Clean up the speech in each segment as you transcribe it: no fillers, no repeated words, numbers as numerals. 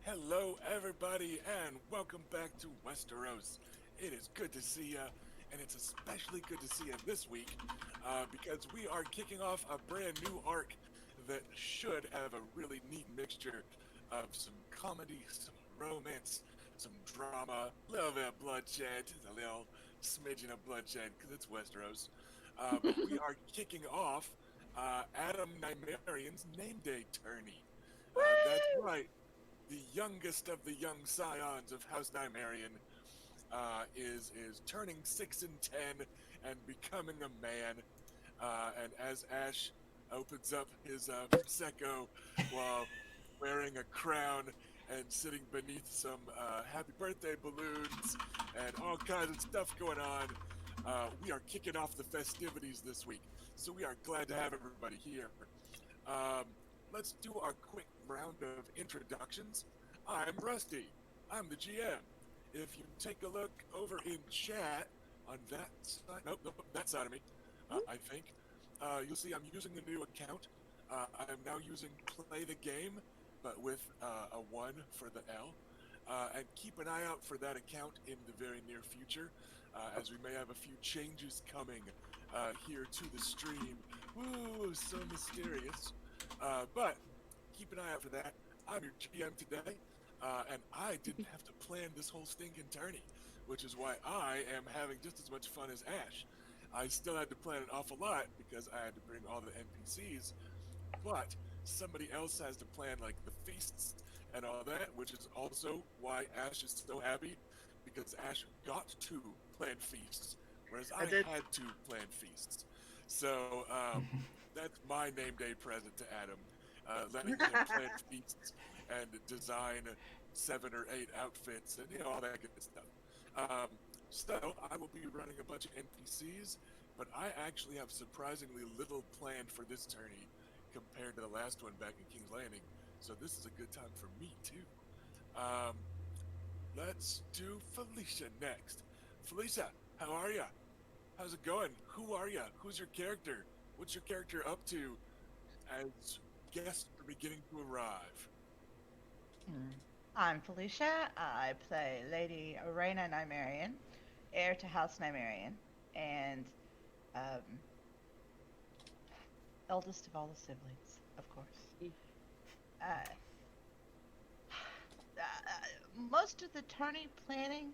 Hello, everybody, and welcome back to Westeros. It is good to see ya, and it's especially good to see ya this week because we are kicking off a brand new arc that should have a really neat mixture of some comedy, some romance, some drama, a little bit of bloodshed, a little smidgen of bloodshed because it's Westeros. But we are kicking off Addam Nymaryen's Name Day tourney. That's Woo! right, the youngest of the young scions of House Nymaryen is turning 6 and 10 and becoming a man. And as Ash opens up his prosecco while wearing a crown and sitting beneath some happy birthday balloons and all kinds of stuff going on, we are kicking off the festivities this week. So we are glad to have everybody here. Um, let's do our quick round of introductions. I'm Rusty. I'm the GM. If you take a look over in chat on that side, nope, that side of me, I think, you'll see I'm using the new account. I am now using Play the Game, but with a 1 for the L. And keep an eye out for that account in the very near future, as we may have a few changes coming here to the stream. Ooh, so mysterious. But keep an eye out for that. I'm your GM today, and I didn't have to plan this whole stinking tourney, which is why I am having just as much fun as Ash. I still had to plan an awful lot because I had to bring all the NPCs, but somebody else has to plan like the feasts and all that, which is also why Ash is so happy because Ash got to plan feasts, whereas I did. had to plan feasts. So that's my name day present to Addam, letting him plan feasts and design 7 or 8 outfits and all that good stuff. Um, so I will be running a bunch of NPCs, but I actually have surprisingly little planned for this tourney compared to the last one back in King's Landing. So this is a good time for me too. Um, let's do Felicia next. Felicia, how are ya? How's it going? Who are ya? Who's your character? What's your character up to as guests are beginning to arrive? I'm Felicia. I play Lady Orena Nymaryen, heir to House Nymaryen, and um, eldest of all the siblings, of course. Uh, most of the tourney planning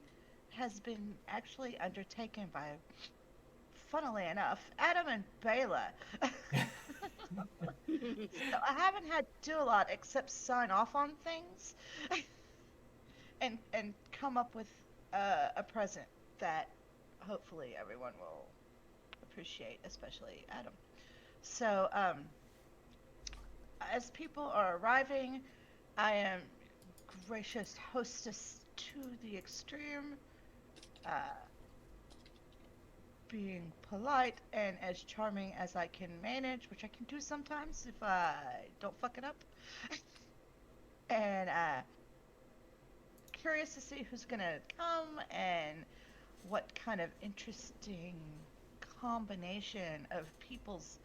has been actually undertaken by, funnily enough, Adam and Bela. So I haven't had to do a lot except sign off on things and come up with a present that hopefully everyone will appreciate, especially Adam. So as people are arriving, I am gracious hostess to the extreme, uh, being polite and as charming as I can manage, which I can do sometimes if I don't fuck it up. And curious to see who's gonna come and what kind of interesting combination of people's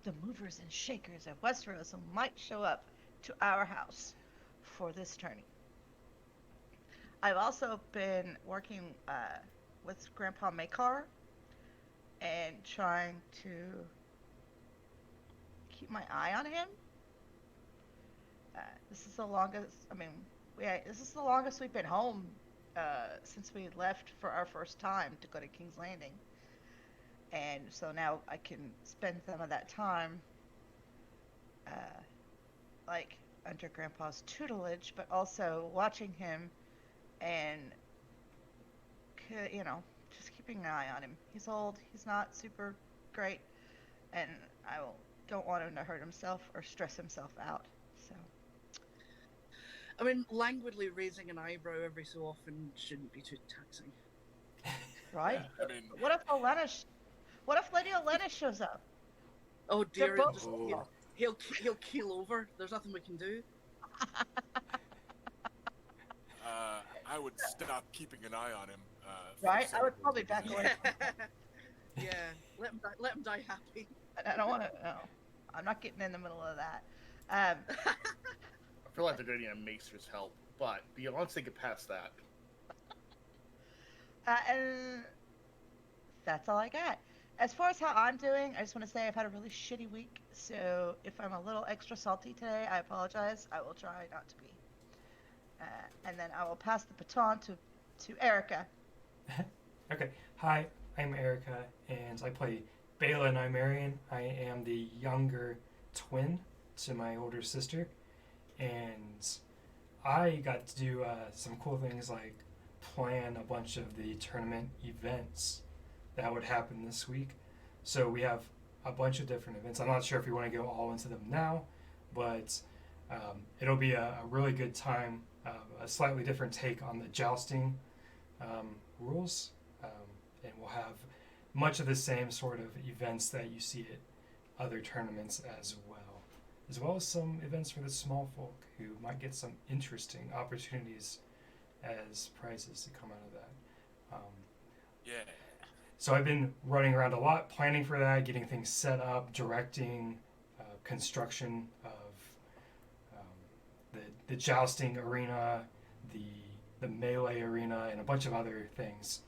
the movers and shakers of Westeros might show up to our house for this tourney. I've also been working with Grandpa Makar and trying to keep my eye on him. This is the longest. I mean, this is the longest we've been home since we left for our first time to go to King's Landing, and so now I can spend some of that time, uh, like under Grandpa's tutelage, but also watching him and you know just keeping an eye on him. He's old. He's not super great, and don't want him to hurt himself or stress himself out. So I mean, languidly raising an eyebrow every so often shouldn't be too taxing. right. I mean, What if What if Lady Olenna shows up? Oh They're dear, both. just, oh, he'll keel over. There's nothing we can do. I would stop keeping an eye on him. Right? I would probably back away. Yeah, let him die happy. I don't want to. No, I'm not getting in the middle of that. I feel like they're getting a maester's help but Beyonce get past that. And that's all I got. As far as how I'm doing, I just want to say I've had a really shitty week. So if I'm a little extra salty today, I apologize. I will try not to be. And then I will pass the baton to Erica. Okay, hi, I'm Erica, and I play Bela Nymaryen. I am the younger twin to my older sister, and I got to do some cool things like plan a bunch of the tournament events that would happen this week. So we have a bunch of different events. I'm not sure if you want to go all into them now, but it'll be a really good time, a slightly different take on the jousting rules, and we'll have much of the same sort of events that you see at other tournaments as well as some events for the small folk who might get some interesting opportunities as prizes to come out of that. Yeah. So I've been running around a lot, planning for that, getting things set up, directing construction of the jousting arena, the melee arena, and a bunch of other things.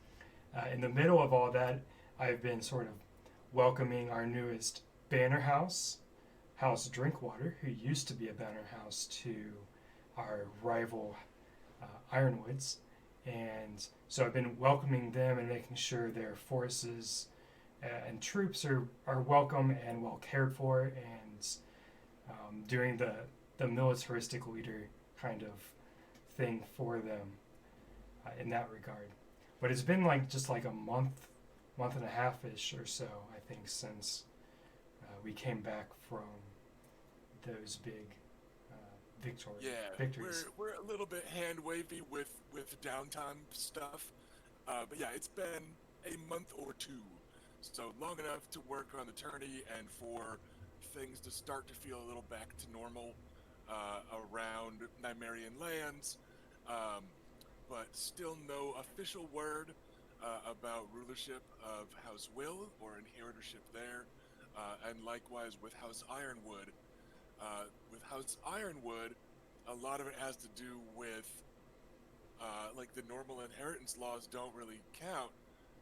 In the middle of all that, I've been sort of welcoming our newest banner house, House Drinkwater, who used to be a banner house to our rival Ironwoods. And so I've been welcoming them and making sure their forces and troops are welcome and well cared for, and doing the militaristic leader kind of thing for them in that regard. But it's been just like a month and a half ish or so, I think, since we came back from those big victories. We're a little bit hand wavy with downtime stuff, but yeah, it's been a month or two, so long enough to work on the tourney and for things to start to feel a little back to normal around Nymaryen lands, but still no official word about rulership of House Will or inheritorship there, and likewise with House Ironwood. With House Ironwood, a lot of it has to do with like the normal inheritance laws don't really count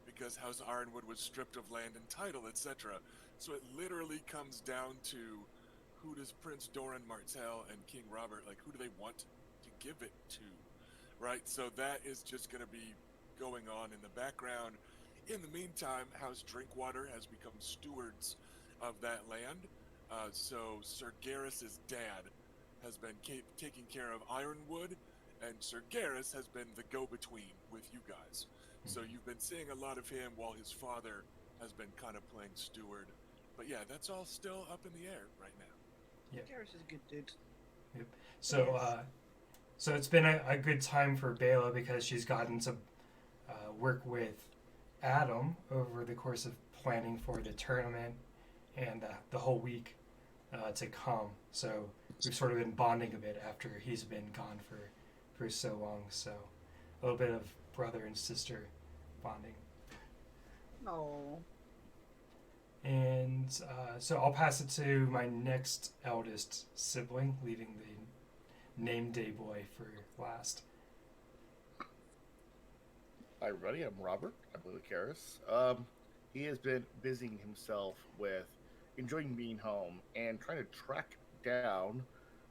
because House Ironwood was stripped of land and title, etc. So it literally comes down to who does Prince Doran Martell and King Robert, like who do they want to give it to, right? So that is just going to be going on in the background. In the meantime, House Drinkwater has become stewards of that land. So Sir Garrus's dad has been taking care of Ironwood, and Sir Garrus has been the go-between with you guys. So you've been seeing a lot of him while his father has been kind of playing steward. But yeah, that's all still up in the air right now. Yep. Garrus is a good dude. Yep. So, so it's been a good time for Bela because she's gotten to work with Addam over the course of planning for the tournament and the whole week to come. So we've sort of been bonding a bit after he's been gone for so long. So a little bit of brother and sister bonding. No. And so I'll pass it to my next eldest sibling, leaving the Nameday boy for last. Hi, everybody. I'm Robert. I play with Karis. He has been busying himself with enjoying being home and trying to track down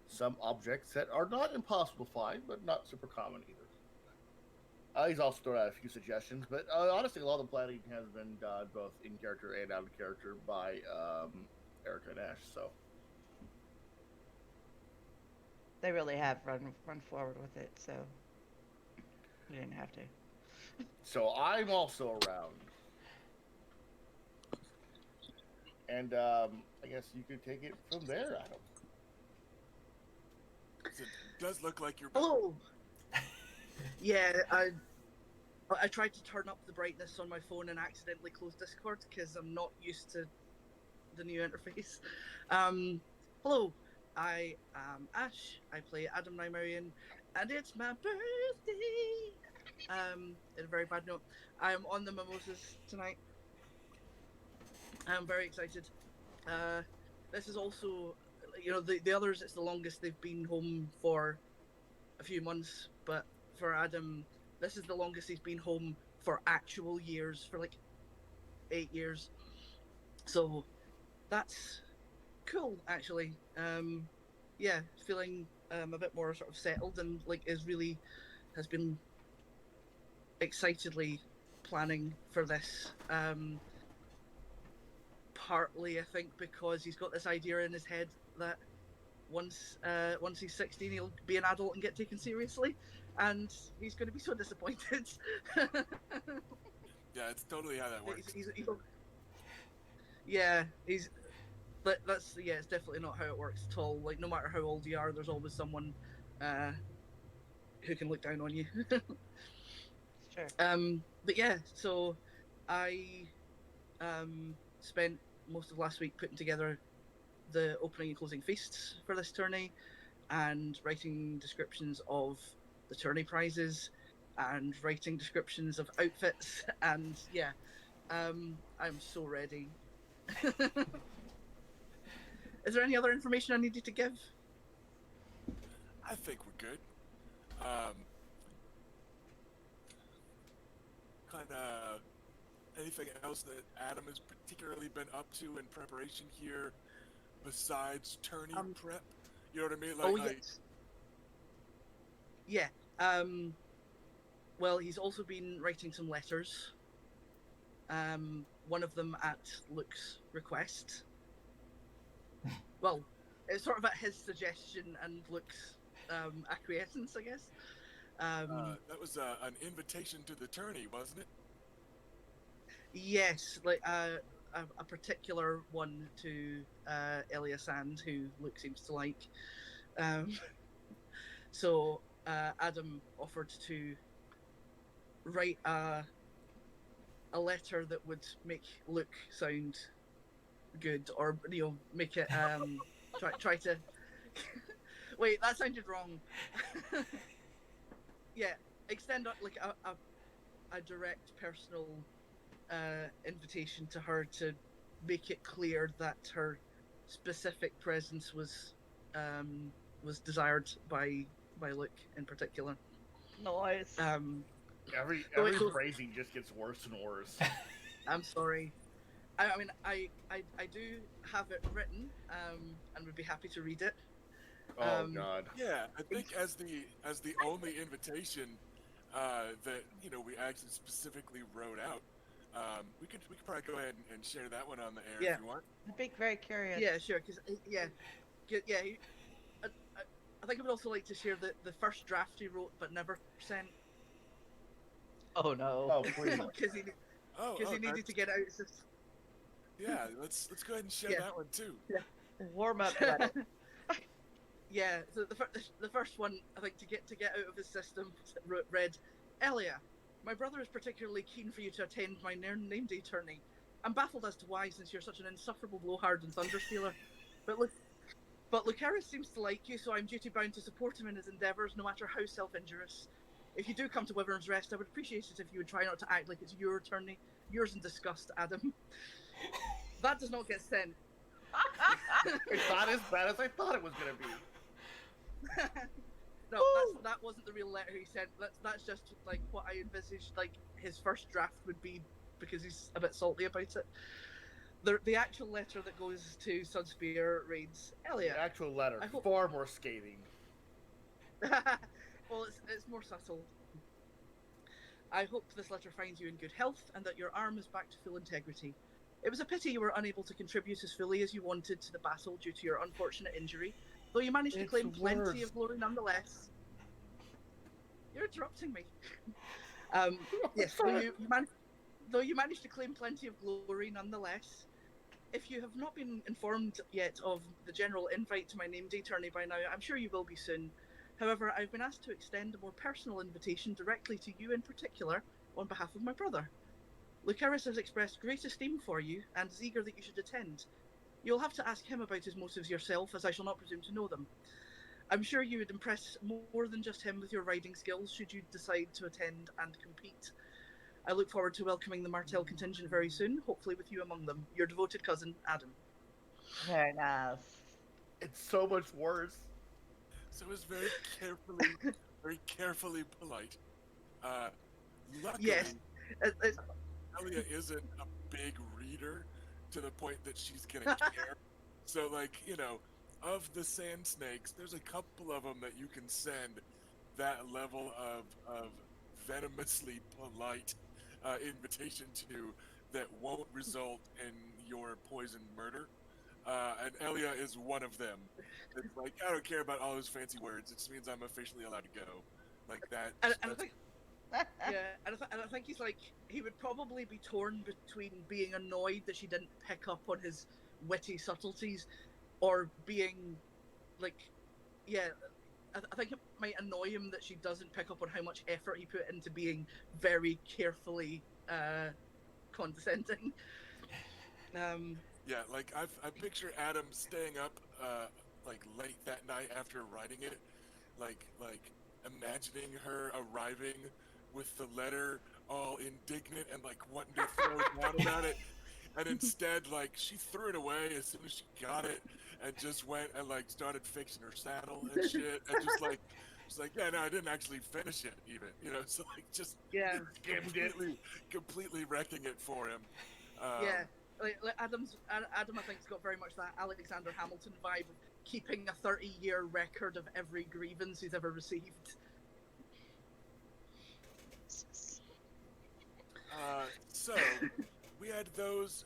some objects that are not impossible to find, but not super common either. He's also thrown out a few suggestions, but honestly, a lot of the planning has been done both in character and out of character by Erica and Ash. So They really have run forward with it, so you didn't have to. So I'm also around. And I guess you could take it from there, Adam. It does look like you're... Hello. Yeah, I tried to turn up the brightness on my phone and accidentally closed Discord because I'm not used to the new interface. Hello, I am Ash. I play Addam Nymaryen, and it's my birthday. In a very bad note, I'm on the mimosas tonight. I'm very excited. This is also, the others, it's the longest they've been home for a few months, but for Addam, this is the longest he's been home for actual years, for like 8 years. So that's cool, actually. Yeah, feeling a bit more sort of settled, and like has been excitedly planning for this. Partly, I think, because he's got this idea in his head that once he's 16, he'll be an adult and get taken seriously, and he's going to be so disappointed. Yeah, it's totally how that works. Yeah, that's it's definitely not how it works at all. Like, no matter how old you are, there's always someone who can look down on you. Sure. But yeah, so I spent most of last week putting together the opening and closing feasts for this tourney, and writing descriptions of the tourney prizes, and writing descriptions of outfits, and yeah, I'm so ready. Is there any other information I needed to give? I think we're good. Kind of anything else that Addam has particularly been up to in preparation here besides tourney prep? You know what I mean? Like, yes. Yeah. Well, he's also been writing some letters. One of them at Luke's request. Well, it's sort of at his suggestion and Luke's acquiescence, I guess. that was an invitation to the tourney, wasn't it? Yes, like a particular one to Elia Sand, who Luke seems to like. So Addam offered to write a letter that would make Luke sound good, or make it try to wait, that sounded wrong. Yeah, extend like a direct personal invitation to her, to make it clear that her specific presence was desired by Luke in particular. Nice. Every phrasing just gets worse and worse. I'm sorry. I mean, I do have it written, and would be happy to read it. Oh God. Yeah, I think as the only invitation that we actually specifically wrote out, we could probably go ahead and share that one on the air if you want. I'd be very curious. Yeah, sure. Because I think I would also like to share the first draft he wrote but never sent. Oh no. Oh please. Because he needed to get out. Yeah, let's go ahead and share that one too. Yeah. Warm up about it. Yeah, so the first one, I think, to get out of his system, read, Elia, my brother is particularly keen for you to attend my Nameday tourney. I'm baffled as to why, since you're such an insufferable blowhard and thunderstealer. But Lucaris seems to like you, so I'm duty bound to support him in his endeavours, no matter how self-injurious. If you do come to Wyvern's Rest, I would appreciate it if you would try not to act like it's your tourney. Yours in disgust, Addam. That does not get sent. It's not as bad as I thought it was gonna be. No, that wasn't the real letter he sent. That's just like what I envisaged like his first draft would be, because he's a bit salty about it. The actual letter that goes to Sunspear reads, Elliot. The actual letter, far more scathing. Well, it's more subtle. I hope this letter finds you in good health and that your arm is back to full integrity. It was a pity you were unable to contribute as fully as you wanted to the battle due to your unfortunate injury, though you managed to claim plenty of glory nonetheless. You're interrupting me. Yes, though you managed to claim plenty of glory nonetheless. If you have not been informed yet of the general invite to my Nameday tourney by now, I'm sure you will be soon. However, I've been asked to extend a more personal invitation directly to you in particular on behalf of my brother. Lucaris has expressed great esteem for you and is eager that you should attend. You'll have to ask him about his motives yourself, as I shall not presume to know them. I'm sure you would impress more than just him with your riding skills should you decide to attend and compete. I look forward to welcoming the Martell contingent very soon, hopefully with you among them. Your devoted cousin, Addam. Very nice. It's so much worse. So it's very carefully very carefully polite. Uh, luckily, Yes. It's, Elia isn't a big reader to the point that she's gonna care. So, like, of the sand snakes, there's a couple of them that you can send that level of venomously polite invitation to that won't result in your poisoned murder. And Elia is one of them. It's like, I don't care about all those fancy words. It just means I'm officially allowed to go. Like that. and I think and I think he's like, he would probably be torn between being annoyed that she didn't pick up on his witty subtleties, or being like, yeah, I think it might annoy him that she doesn't pick up on how much effort he put into being very carefully condescending. Yeah, like I picture Addam staying up like late that night after writing it, like imagining her arriving with the letter all indignant and like wanting to throw down about it, and instead like she threw it away as soon as she got it and just went and like started fixing her saddle and shit, and just like she's like, yeah, no, I didn't actually finish it even, so like just Yeah, completely wrecking it for him. yeah. Like Adam, I think, has got very much that Alexander Hamilton vibe of keeping a 30-year record of every grievance he's ever received. So we had those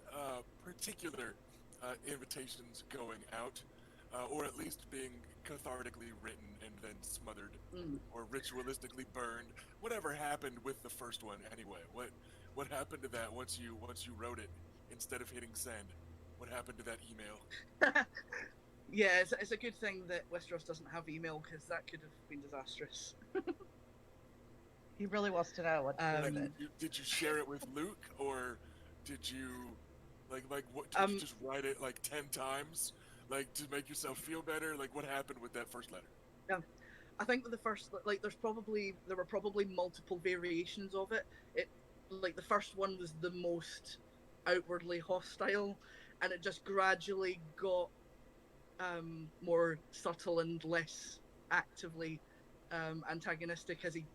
particular invitations going out, or at least being cathartically written and then smothered or ritualistically burned. Whatever happened with the first one anyway? What happened to that once you wrote it instead of hitting send? What happened to that email? Yeah, it's a good thing that Westeros doesn't have email, because that could have been disastrous. He really wants to know what to do with it. Did you share it with Luke, or did you like what? Did you just write it like 10 times, like to make yourself feel better? Like what happened with that first letter? Yeah, I think with the first, like, there were probably multiple variations of it. Like the first one was the most outwardly hostile, and it just gradually got more subtle and less actively antagonistic as he,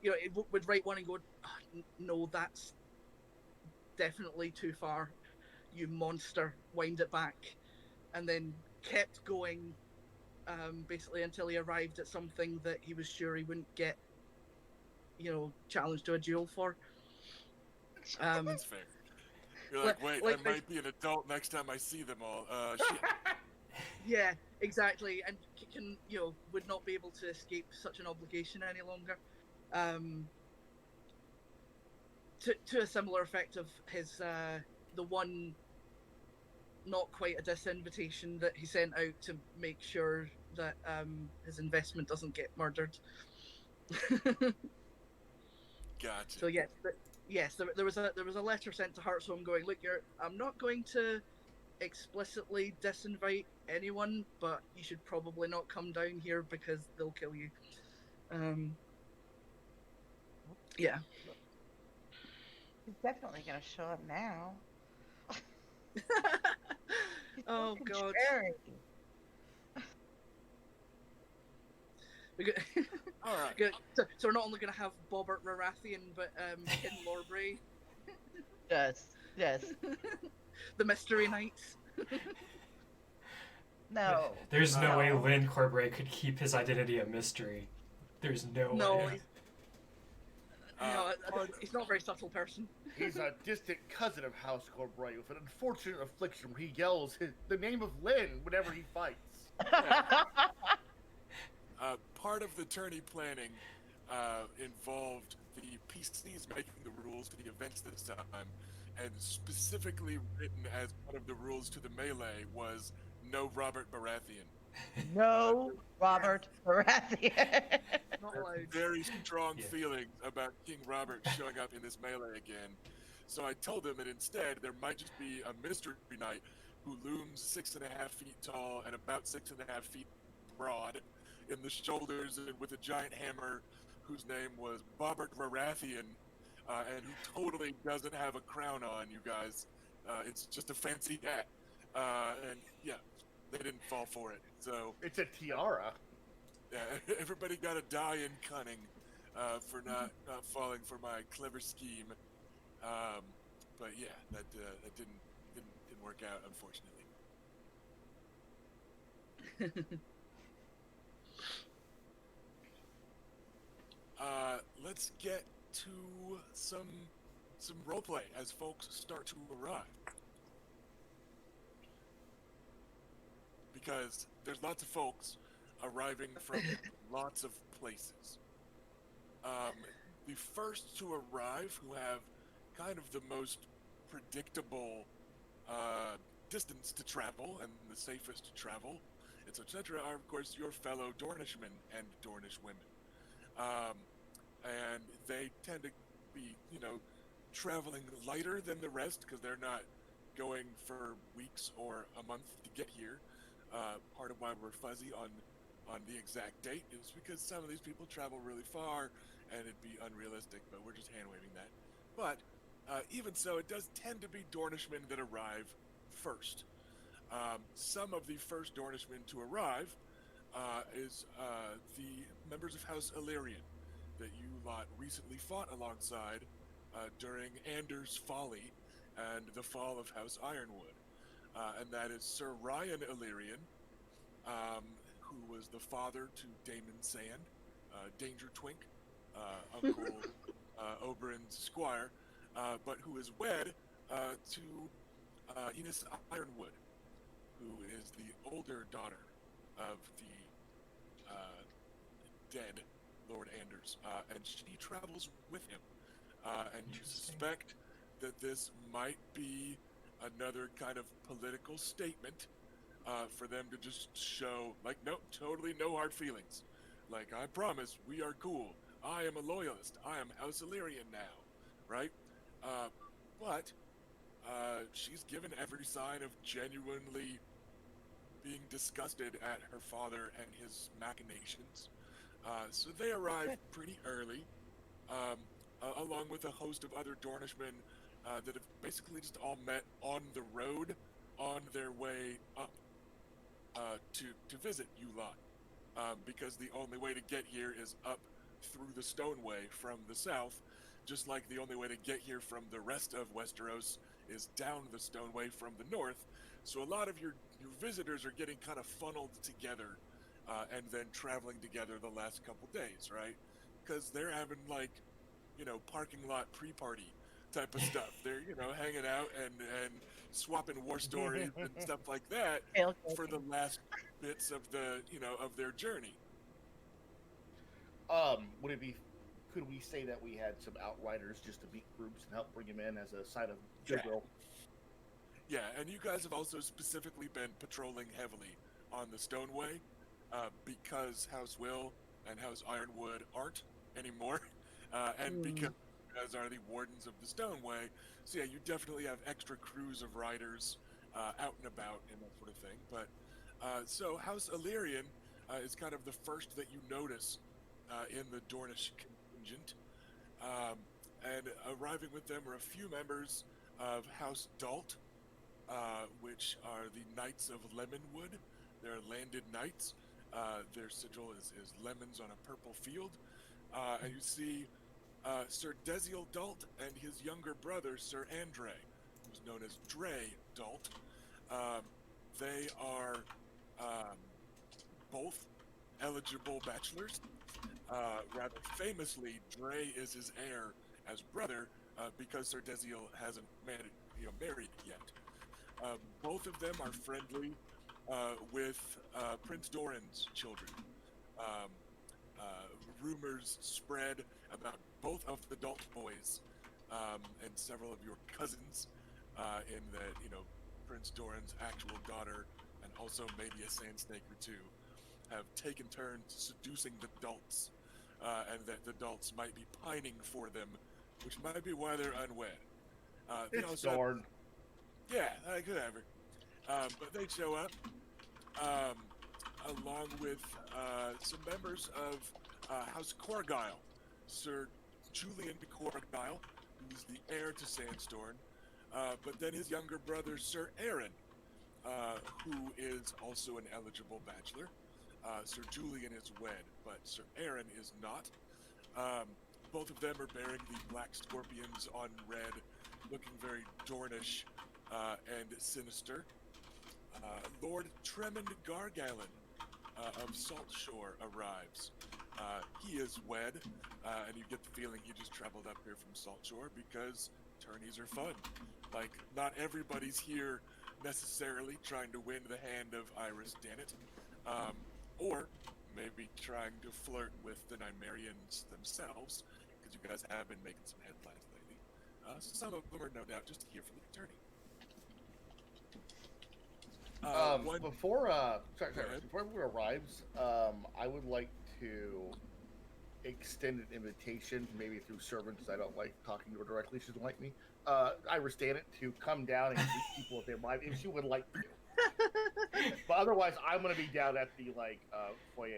it would write one and go, oh, no, that's definitely too far, you monster, wind it back, and then kept going, basically until he arrived at something that he was sure he wouldn't get, challenged to a duel for. That's fair. You're like, wait, I might be an adult next time I see them all. Shit. Yeah, exactly, and can would not be able to escape such an obligation any longer. To a similar effect of his the one not quite a disinvitation that he sent out to make sure that his investment doesn't get murdered. Gotcha. So yes, there was a letter sent to Hearthstone going, look, I'm not going to explicitly disinvite anyone, but you should probably not come down here because they'll kill you. Yeah. He's definitely gonna show up now. Oh God. All right. So we're not only going to have Bobbert Baratheon, but Kin Lorbray. Yes. The Mystery Knights. No. There's no way Lynn Corbray could keep his identity a mystery. There's no way. He's not a very subtle person. He's a distant cousin of House Corbray with an unfortunate affliction where he yells the name of Lynn whenever he fights. Part of the tourney planning involved the PCs making the rules to the events this time, and specifically written as one of the rules to the melee was no Robert Baratheon. No Robert Baratheon. Not allowed. Very strong feelings about King Robert showing up in this melee again. So I told them that instead there might just be a mystery knight who looms 6.5 feet tall and about 6.5 feet broad in the shoulders and with a giant hammer, whose name was Bobbert Baratheon, and who totally doesn't have a crown on, you guys. It's just a fancy hat. And yeah, they didn't fall for it. So it's a tiara. Yeah, everybody got to die in cunning for not falling for my clever scheme. Um, but yeah, that didn't work out, unfortunately. Let's get to some roleplay as folks start to arrive, because there's lots of folks arriving from lots of places. Um, the first to arrive, who have kind of the most predictable uh, distance to travel and the safest to travel, etc., are of course your fellow Dornishmen and Dornish women. Um, and they tend to be, traveling lighter than the rest because they're not going for weeks or a month to get here. Part of why we're fuzzy on the exact date is because some of these people travel really far, and it'd be unrealistic. But we're just hand waving that. But even so, it does tend to be Dornishmen that arrive first. Some of the first Dornishmen to arrive is the members of House Illyrian that you lot recently fought alongside during Anders' folly and the fall of House Ironwood. And that is Sir Ryan Illyrian, who was the father to Damon Sand, Danger Twink, Uncle Oberyn's squire, but who is wed to Enos Ironwood, who is the older daughter of the dead Lord Anders, and she travels with him. And you suspect that this might be another kind of political statement for them to just show, like, no, totally no hard feelings. Like, I promise, we are cool. I am a loyalist. I am House Illyrian now, right? But she's given every sign of genuinely being disgusted at her father and his machinations. So they arrive pretty early, along with a host of other Dornishmen that have basically just all met on the road on their way up to visit you lot. Because the only way to get here is up through the Stoneway from the south, just like the only way to get here from the rest of Westeros is down the Stoneway from the north. So a lot of your visitors are getting kind of funneled together and then traveling together the last couple days, right? Because they're having, like, parking lot pre-party type of stuff. They're, hanging out and swapping war stories and stuff like that for the last bits of of their journey. Would it be? Could we say that we had some outriders just to beat groups and help bring them in as a sign of goodwill? Yeah, and you guys have also specifically been patrolling heavily on the Stoneway because House Will and House Ironwood aren't anymore, and because you guys are the wardens of the Stoneway. So yeah, you definitely have extra crews of riders out and about and that sort of thing. But so House Illyrian is kind of the first that you notice in the Dornish contingent. And arriving with them are a few members of House Dalt, which are the Knights of Lemonwood. They're landed knights. Their sigil is lemons on a purple field. And you see Sir Desiel Dalt and his younger brother, Sir Andre, who's known as Dre Dalt. They are both eligible bachelors. Rather famously, Dre is his heir as brother because Sir Desiel hasn't married yet. Both of them are friendly with Prince Doran's children. Um, Rumors spread about both of the Dalt boys and several of your cousins in that, Prince Doran's actual daughter and also maybe a sand snake or two have taken turns seducing the Dalts, and that the Dalts might be pining for them, which might be why they're unwed. It's Dorn. Yeah, whatever. But they show up along with some members of House Corgyle, Sir Julian Corgyle, who's the heir to Sandstorm, but then his younger brother, Sir Aaron, who is also an eligible bachelor, Sir Julian is wed, but Sir Aaron is not. Um, Both of them are bearing the black scorpions on red, looking very Dornish and sinister. Lord Tremond Gargallon of Saltshore arrives. He is wed, and you get the feeling he just traveled up here from Saltshore because tourneys are fun. Like, not everybody's here necessarily trying to win the hand of Iris Dannett, or maybe trying to flirt with the Nymaryens themselves, because you guys have been making some headlines lately. So some of them are no doubt just here for the attorney. Before Go ahead. before everyone arrives, I would like to extend an invitation, maybe through servants. I don't like talking to her directly. She doesn't like me. Iris Dannett to come down and greet people if they arrive, if she would like to. But otherwise, I'm going to be down at the foyer,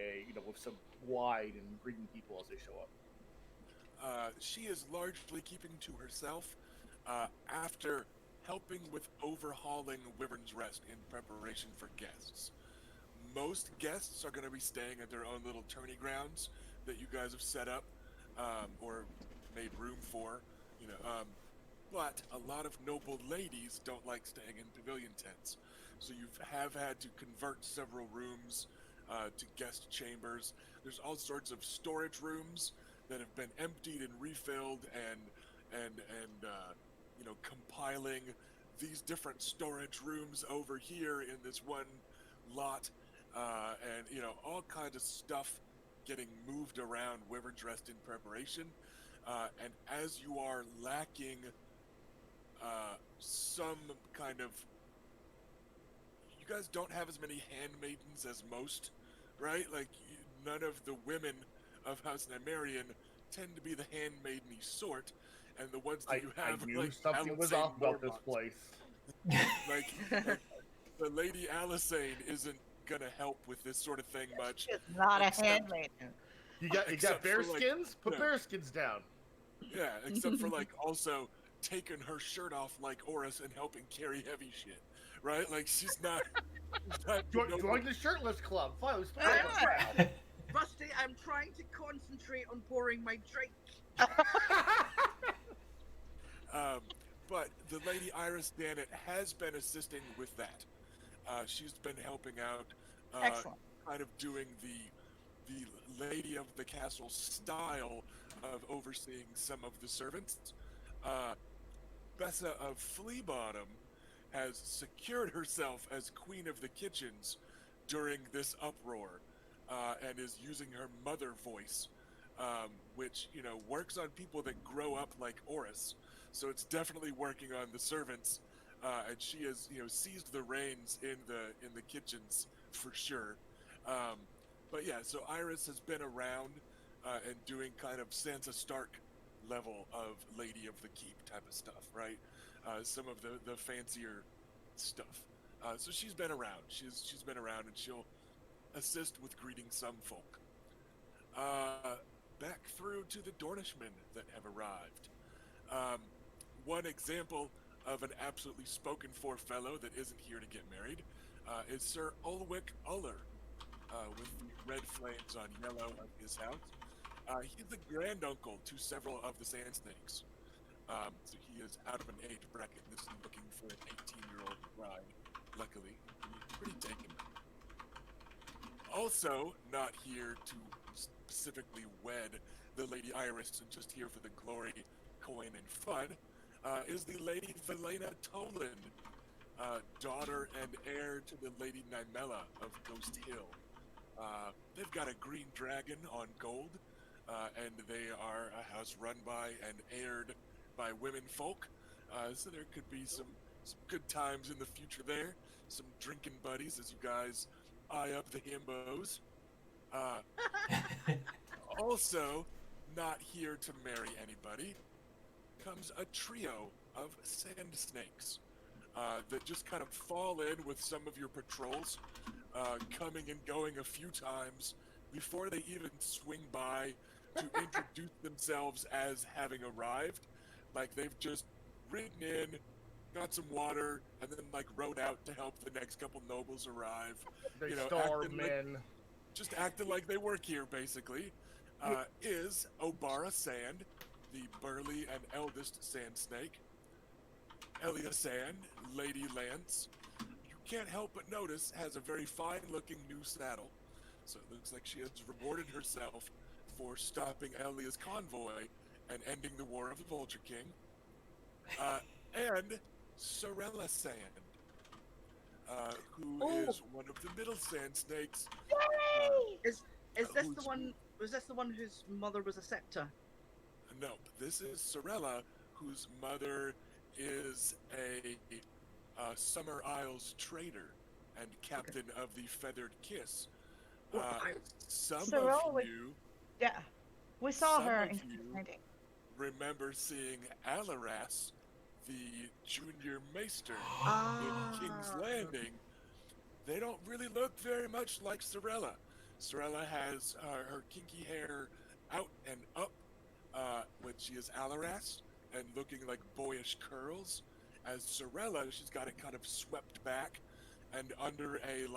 with some wine and greeting people as they show up. She is largely keeping to herself after helping with overhauling Wyvern's Rest in preparation for guests. Most guests are going to be staying at their own little tourney grounds that you guys have set up or made room for, but a lot of noble ladies don't like staying in pavilion tents. So you have had to convert several rooms to guest chambers. There's all sorts of storage rooms that have been emptied and refilled, and compiling these different storage rooms over here in this one lot, and all kinds of stuff getting moved around Wyvern's Rest in preparation. And as you are lacking some kind of, you guys don't have as many handmaidens as most, right? Like, none of the women of House Nymaryen tend to be the handmaideny sort, and the ones that you have I are knew like something was Alisane off about this Mormonts. place. like the Lady Alisane isn't gonna help with this sort of thing much. She is not a except- handmaiden. You got Except bear for, skins? Put yeah. bear skins down. Yeah, except for also taking her shirt off like Oris and helping carry heavy shit, right? Like she's not. Join the shirtless club. Fine, let's play Ah! around. Rusty, I'm trying to concentrate on pouring my drink. But the Lady Iris Dannett has been assisting with that. She's been helping out, Excellent. kind of doing the Lady of the Castle style of overseeing some of the servants. Bessa of Fleabottom has secured herself as Queen of the Kitchens during this uproar, and is using her mother voice, which works on people that grow up like Oris. So it's definitely working on the servants, and she has seized the reins in the kitchens for sure. But yeah, so Iris has been around and doing kind of Sansa Stark level of Lady of the Keep type of stuff, right? Some of the fancier stuff. So she's been around. She's been around, and she'll assist with greeting some folk. Back through to the Dornishmen that have arrived. One example of an absolutely spoken for fellow that isn't here to get married is Sir Ulwick Uller, with the red flames on yellow of his house. He's the granduncle to several of the Sand Snakes. So he is out of an age bracket. This is looking for an 18-year-old bride, luckily. He's pretty taken. Also, not here to specifically wed the Lady Iris and just here for the glory, coin, and fun, is the Lady Velena Toland, daughter and heir to the Lady Nymella of Ghost Hill. They've got a green dragon on gold, and they are a house run by and aired by women folk, so there could be some good times in the future there, some drinking buddies as you guys eye up the himbos. Also, not here to marry anybody, comes a trio of sand snakes that just kind of fall in with some of your patrols, coming and going a few times before they even swing by to introduce themselves as having arrived. Like they've just ridden in, got some water, and then rode out to help the next couple nobles arrive. They acting storm like- in. just acting like they work here, basically, is Obara Sand, the burly and eldest sand snake. Elia Sand, Lady Lance, you can't help but notice has a very fine-looking new saddle. So it looks like she has rewarded herself for stopping Elia's convoy and ending the War of the Vulture King. And Sorella Sand, who is one of the middle sand snakes. Yay! Is this the who's- one? Was this the one whose mother was a scepter? No, this is Sorella, whose mother is a Summer Isles trader and captain of the Feathered Kiss. Some Sorella of was- you Yeah. We saw Some her of in you- King's Landing. remember seeing Alaras, the junior maester Ah. in King's Landing. They don't really look very much like Sorella. Sorella has her kinky hair out and up when she is Alaras and looking like boyish curls. As Sorella, she's got it kind of swept back and under a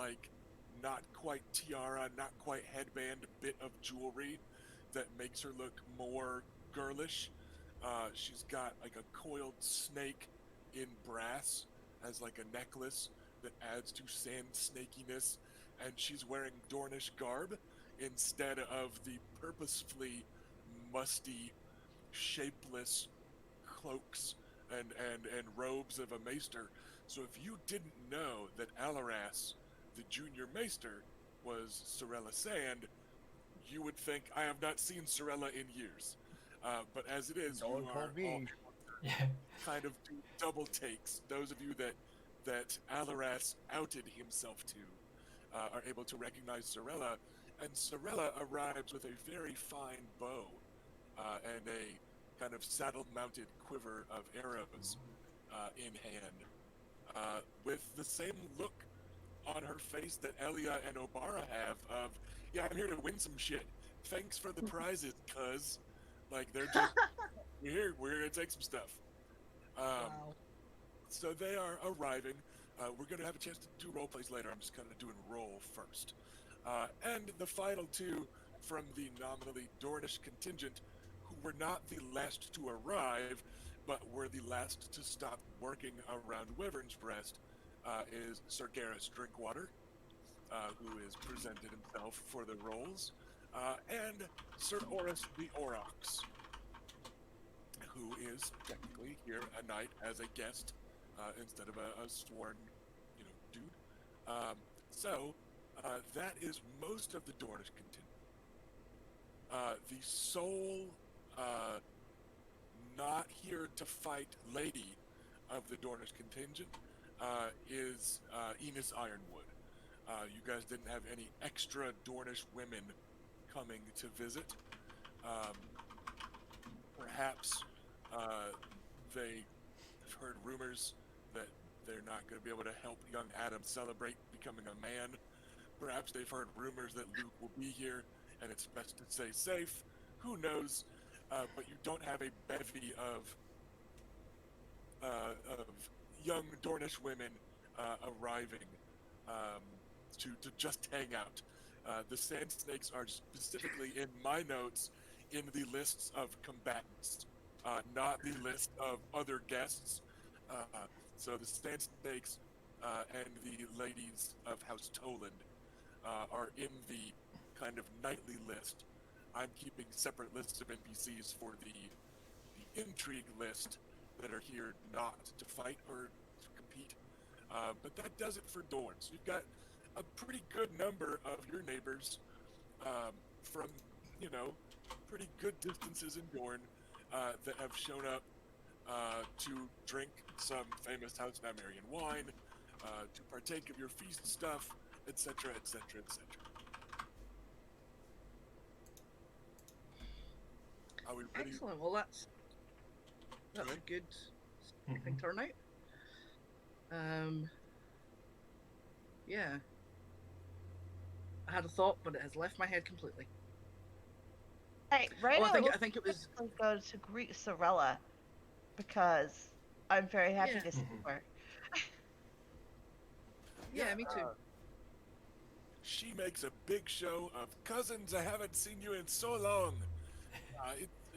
not quite tiara, not quite headband bit of jewelry that makes her look more girlish. She's got like a coiled snake in brass as like a necklace that adds to sand snakiness, and she's wearing Dornish garb instead of the purposefully musty, shapeless cloaks and robes of a maester. So if you didn't know that Alaras, the junior maester, was Sorella Sand, you would think I have not seen Sorella in years. But as it is, No one you are told all me. Yeah. kind of do double takes. Those of you that Alaras outed himself to are able to recognize Sorella, and Sorella arrives with a very fine bow and a kind of saddle-mounted quiver of arrows in hand, with the same look on her face that Elia and Obara have of, yeah, I'm here to win some shit. Thanks for the prizes, cuz. Like, they're just, we're gonna take some stuff. Wow. So they are arriving. We're gonna have a chance to do role plays later. I'm just kind of doing roll first. And the final two from the nominally Dornish contingent, who were not the last to arrive, but were the last to stop working around Wyvern's Breast, is Sir Garrus Drinkwater, who has presented himself for the roles, and Sir Oris the Aurochs, who is technically here a night as a guest instead of a sworn, dude. So that is most of the Dornish contingent. The sole not here to fight lady of the Dornish contingent is Enos Ironwood. You guys didn't have any extra Dornish women coming to visit. Perhaps they have heard rumors that they're not going to be able to help young Addam celebrate becoming a man. Perhaps they've heard rumors that Luke will be here and it's best to stay safe. Who knows? But you don't have a bevy of young Dornish women arriving to just hang out. The Sand Snakes are specifically in my notes in the lists of combatants, not the list of other guests. So the Sand Snakes and the ladies of House Toland are in the kind of nightly list. I'm keeping separate lists of NPCs for the intrigue list that are here not to fight or to compete. But that does it for Dorns. You've got a pretty good number of your neighbors from, pretty good distances in Dorne that have shown up to drink some famous House Nymaryen wine, to partake of your feast stuff, etc., etc., etc. Are we ready? Excellent. Well, that's Good. a good Mhm. turnout. Yeah. I had a thought, but it has left my head completely. Hey, right Oh, now I think it was. let's go to greet Sorella because I'm very happy Yeah. to see Mhm. her. Yeah, me too. she makes a big show of cousins. I haven't seen you in so long.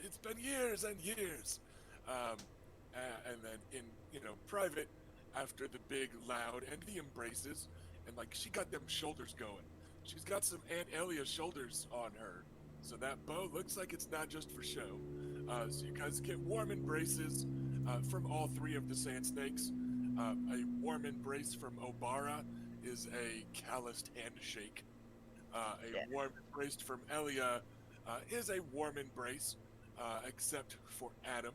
It's been years and years. Um, and then in private, after the big loud and the embraces, and like she got them shoulders going. She's got some Aunt Elia shoulders on her, so that bow looks like it's not just for show. So you guys get warm embraces from all three of the sand snakes. A warm embrace from Obara is a calloused handshake. Yeah. A warm embrace from Elia is a warm embrace, except for Addam,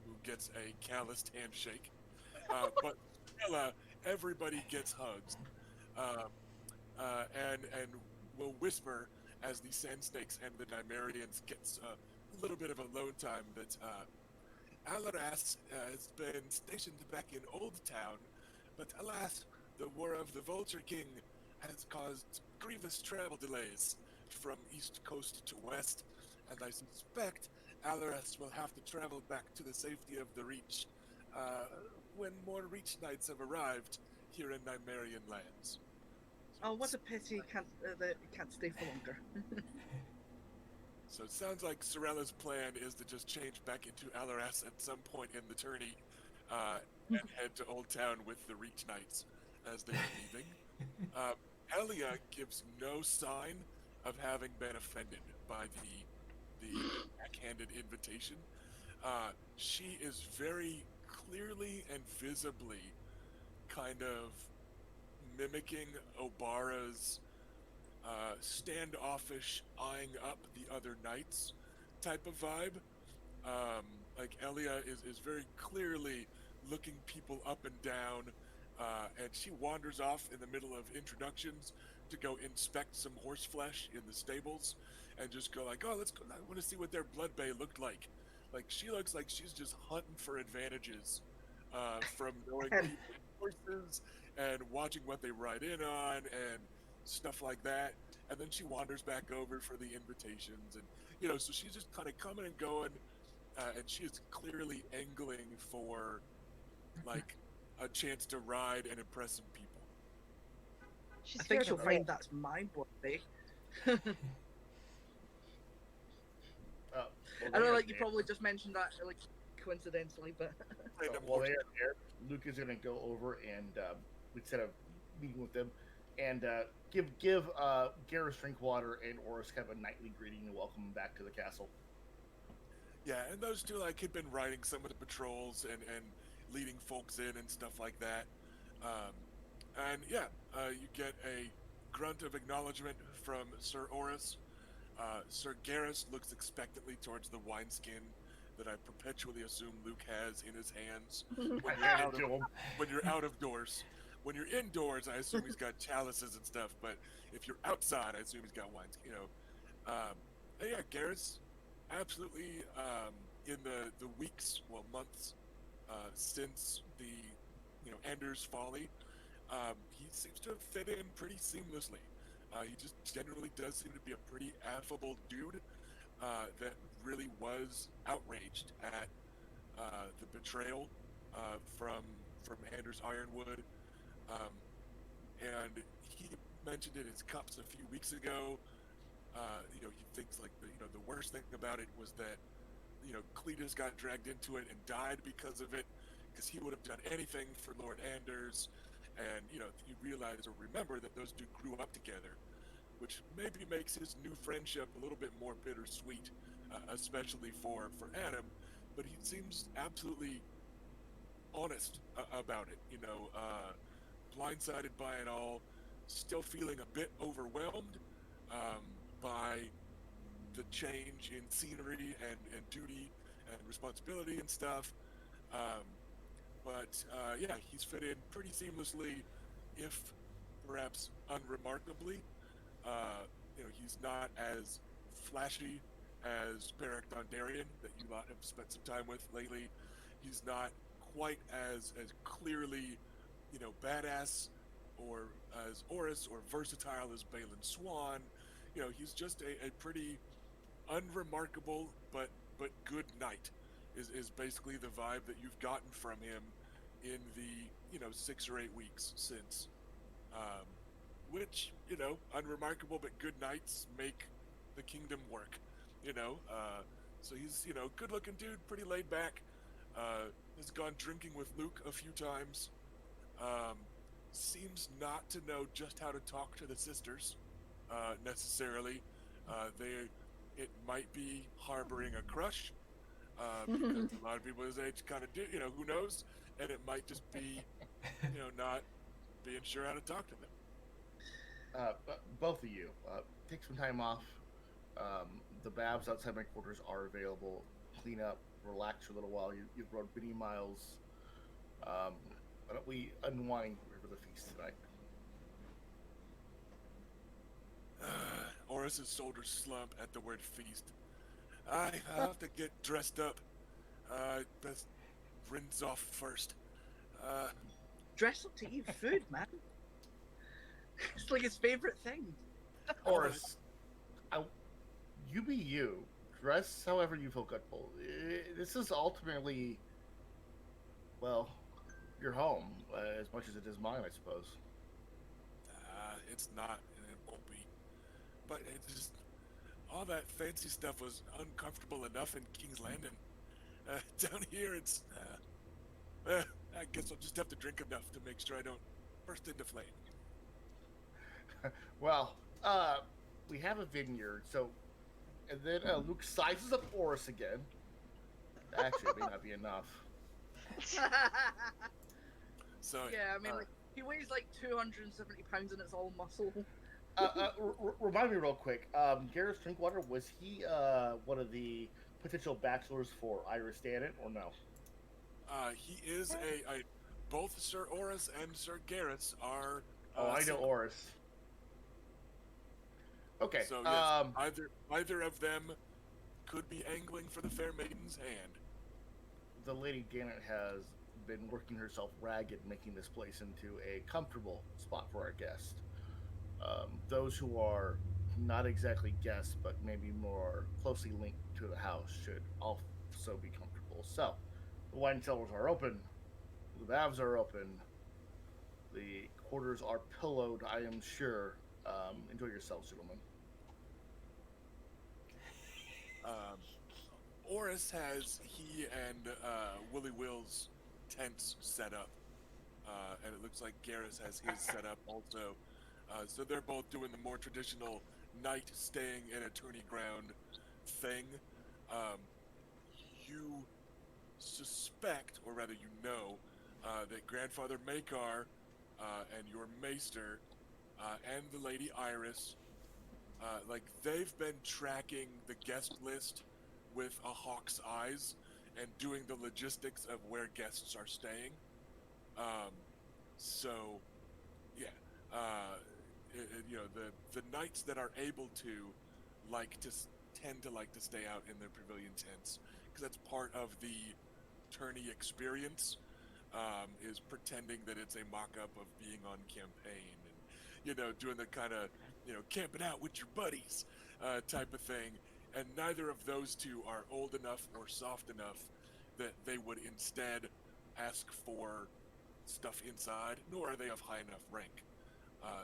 who gets a calloused handshake. But Stella, everybody gets hugs, uh, and will whisper as the Sand Snakes and the Nymaryans gets a little bit of alone time that Alaras has been stationed back in Old Town, but alas, the War of the Vulture King has caused grievous travel delays from east coast to west, and I suspect Alaras will have to travel back to the safety of the Reach when more Reach Knights have arrived here in Nymaryen lands. Oh, what a pity that it can't stay for longer. So it sounds like Sorella's plan is to just change back into Alaras at some point in the tourney and head to Old Town with the Reach Knights as they are leaving. Elia gives no sign of having been offended by the backhanded invitation. She is very clearly and visibly kind of mimicking Obara's standoffish, eyeing up the other knights type of vibe. Like Elia is very clearly looking people up and down, and she wanders off in the middle of introductions to go inspect some horse flesh in the stables, and just go like, "Oh, let's go. I want to see what their blood bay looked like." Like she looks like she's just hunting for advantages from knowing people's horses and watching what they ride in on and stuff like that. And then she wanders back over for the invitations, and so she's just kind of coming and going, and she is clearly angling for like a chance to ride and impress some people. She's I here think to she'll win. find that's my birthday. Well, I know, they like are you there. probably just mentioned that, like coincidentally, but While they are there, Luke is going to go over and instead of meeting with them, and give Garrus Drinkwater and Oris kind of a nightly greeting and welcome them back to the castle. Yeah, and those two like had been riding some of the patrols and leading folks in and stuff like that. And yeah, you get a grunt of acknowledgement from Sir Oris. Sir Garrus looks expectantly towards the wineskin that I perpetually assume Luke has in his hands when I you're hand out it to of, him. when you're out of doors. When you're indoors, I assume he's got chalices and stuff. But if you're outside, I assume he's got wines. And yeah, Garrus, absolutely. In the weeks, well, months since the Anders' folly, he seems to have fit in pretty seamlessly. He just generally does seem to be a pretty affable dude that really was outraged at the betrayal from Anders Ironwood, and he mentioned in his cups a few weeks ago. He thinks like the worst thing about it was that Cletus got dragged into it and died because of it, because he would have done anything for Lord Anders. And you realize or remember that those two grew up together, which maybe makes his new friendship a little bit more bittersweet, especially for Addam. But he seems absolutely honest about it. Blindsided by it all, still feeling a bit overwhelmed by the change in scenery and duty and responsibility and stuff. But yeah, he's fit in pretty seamlessly, if perhaps unremarkably. He's not as flashy as Beric Dondarrion that you lot have spent some time with lately. He's not quite as clearly, badass or as Oris or versatile as Balin Swan. He's just a pretty unremarkable but good knight is basically the vibe that you've gotten from him in the 6 or 8 weeks since which, unremarkable but good knights make the kingdom work. So he's, good looking dude, pretty laid back. Has gone drinking with Luke a few times. Um, Seems not to know just how to talk to the sisters, necessarily. It might be harboring a crush, because a lot of people his age kind of do, who knows? And it might just be, not being sure how to talk to them. Both of you, take some time off. The babs outside my quarters are available. Clean up, relax for a little while. You've rode many miles. Why don't we unwind for the feast tonight? Oris's shoulders slump at the word feast. I have to get dressed up. Best rinse off first. Dress up to eat food, man. It's like his favorite thing. Oris, you be you. Dress however you feel comfortable. This is ultimately, well, your home, as much as it is mine, I suppose. It's not, and it won't be. But it's just, all that fancy stuff was uncomfortable enough in King's Landing. Down here, it's, I guess I'll just have to drink enough to make sure I don't burst into flame. Well, we have a vineyard, so, and then Luke sizes up Oris again. Actually, it may not be enough. So Yeah, I mean, like, he weighs like 270 pounds and it's all muscle. Remind me real quick. Garrus Drinkwater, was he one of the potential bachelors for Iris Stanton, or no? He is both Sir Oris and Sir Garrus are. I know Oris. Okay. So yes, either of them could be angling for the fair maiden's hand. The Lady Gannett has been working herself ragged, making this place into a comfortable spot for our guests. Those who are not exactly guests, but maybe more closely linked to the house, should also be comfortable. So, the wine cellars are open, the valves are open, the quarters are pillowed, I am sure. Enjoy yourselves, gentlemen. Oris has he and Willie Will's tents set up, and it looks like Garrus has his set up also. So they're both doing the more traditional night staying in a tourney ground thing. You suspect, or rather you know, that Grandfather Makar and your maester and the Lady Iris, they've been tracking the guest list with a hawk's eyes and doing the logistics of where guests are staying. So, yeah, the knights that are able to tend to like to stay out in their pavilion tents, because that's part of the tourney experience. Is pretending that it's a mock-up of being on campaign and doing the kind of camping out with your buddies type of thing. And neither of those two are old enough or soft enough that they would instead ask for stuff inside, nor are they of high enough rank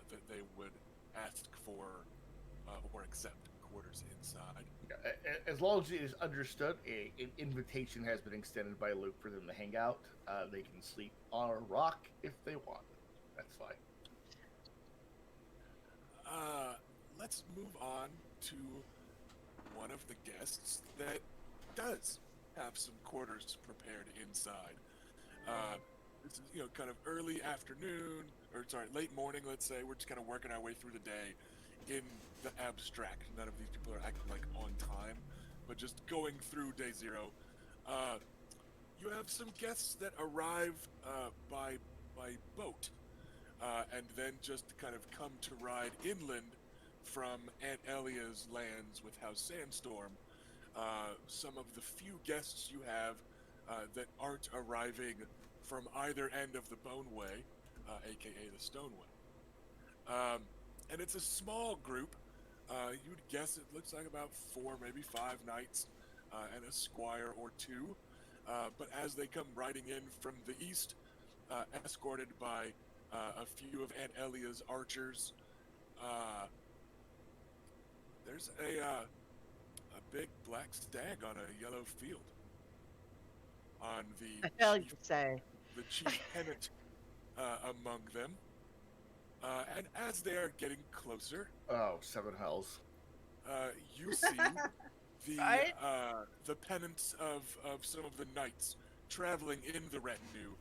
that they would ask for or accept quarters inside. As long as it is understood, an invitation has been extended by Luke for them to hang out. They can sleep on a rock if they want. That's fine. Let's move on to one of the guests that does have some quarters prepared inside. This is, kind of early afternoon, late morning, let's say. We're just kind of working our way through the day in the abstract. None of these people are acting like on time, but just going through day zero. You have some guests that arrive by boat, and then just kind of come to ride inland from Aunt Elia's lands with House Sandstorm. Some of the few guests you have that aren't arriving from either end of the Boneway, aka the Stoneway. And it's a small group. You'd guess it looks like about 4, maybe 5 knights and a squire or 2. But as they come riding in from the east, escorted by a few of Aunt Elia's archers Uh, there's a big black stag on a yellow field. On The hell you say? the chief tenant among them. And as they are getting closer, Oh, seven hells. you see Right? the pennants of some of the knights traveling in the retinue,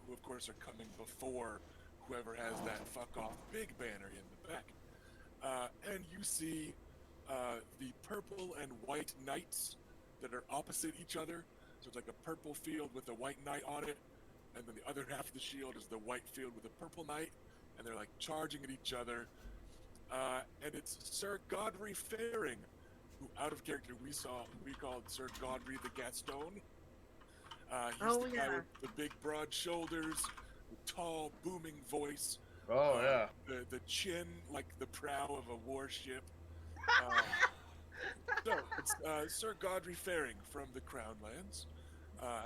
who of course are coming before whoever has that fuck off big banner in the back. And you see the purple and white knights that are opposite each other. So it's like a purple field with a white knight on it, and then the other half of the shield is the white field with a purple knight, and they're like charging at each other. And it's Sir Godfrey Faring, who out of character we called Sir Godfrey the Gaston. He's the guy with the big broad shoulders, the tall booming voice. Oh yeah. The chin like the prow of a warship. So it's Sir Godfrey Faring from the Crown Lands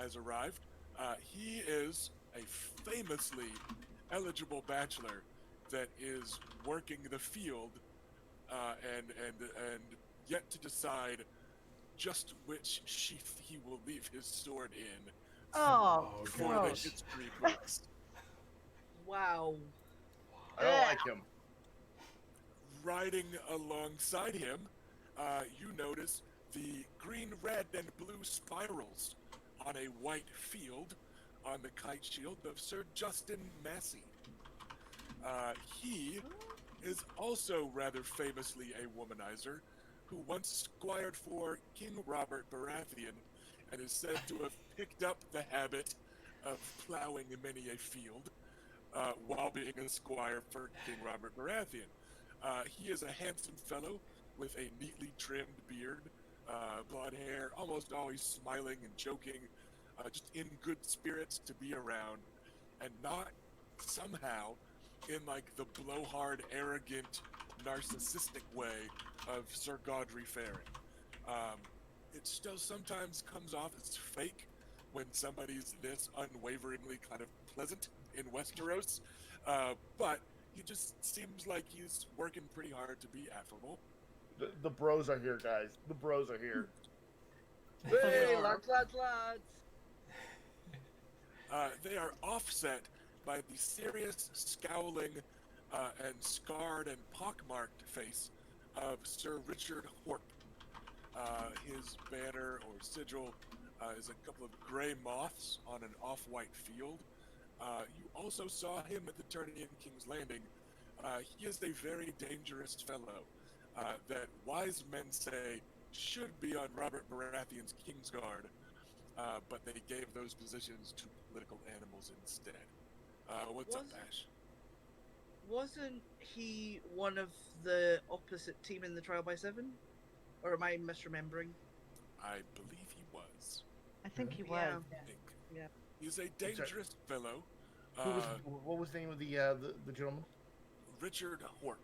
has arrived. He is a famously eligible bachelor that is working the field and yet to decide just which sheath he will leave his sword in Oh, for the gross. history books. Wow. I don't like him. Riding alongside him, you notice the green, red, and blue spirals on a white field on the kite shield of Sir Justin Massey. He is also rather famously a womanizer who once squired for King Robert Baratheon and is said to have picked up the habit of plowing many a field while being a squire for King Robert Baratheon. He is a handsome fellow with a neatly trimmed beard, blonde hair, almost always smiling and joking, just in good spirits to be around, and not somehow in like the blowhard, arrogant, narcissistic way of Sir Godfrey Faring. It still sometimes comes off as fake when somebody's this unwaveringly kind of pleasant in Westeros, but he just seems like he's working pretty hard to be affable. The bros are here, guys. The bros are here. Hey, lads. They are offset by the serious, scowling, and scarred and pockmarked face of Sir Richard Horp. His banner or sigil is a couple of gray moths on an off-white field. You also saw him at the tourney in King's Landing. He is a very dangerous fellow that wise men say should be on Robert Baratheon's Kingsguard, but they gave those positions to political animals instead. What's up, Ash? Wasn't he one of the opposite team in the Trial by 7? Or am I misremembering? I believe he was. I think he was. Yeah. I think. Yeah. He's a dangerous fellow. What was the name of the gentleman? Richard Horp.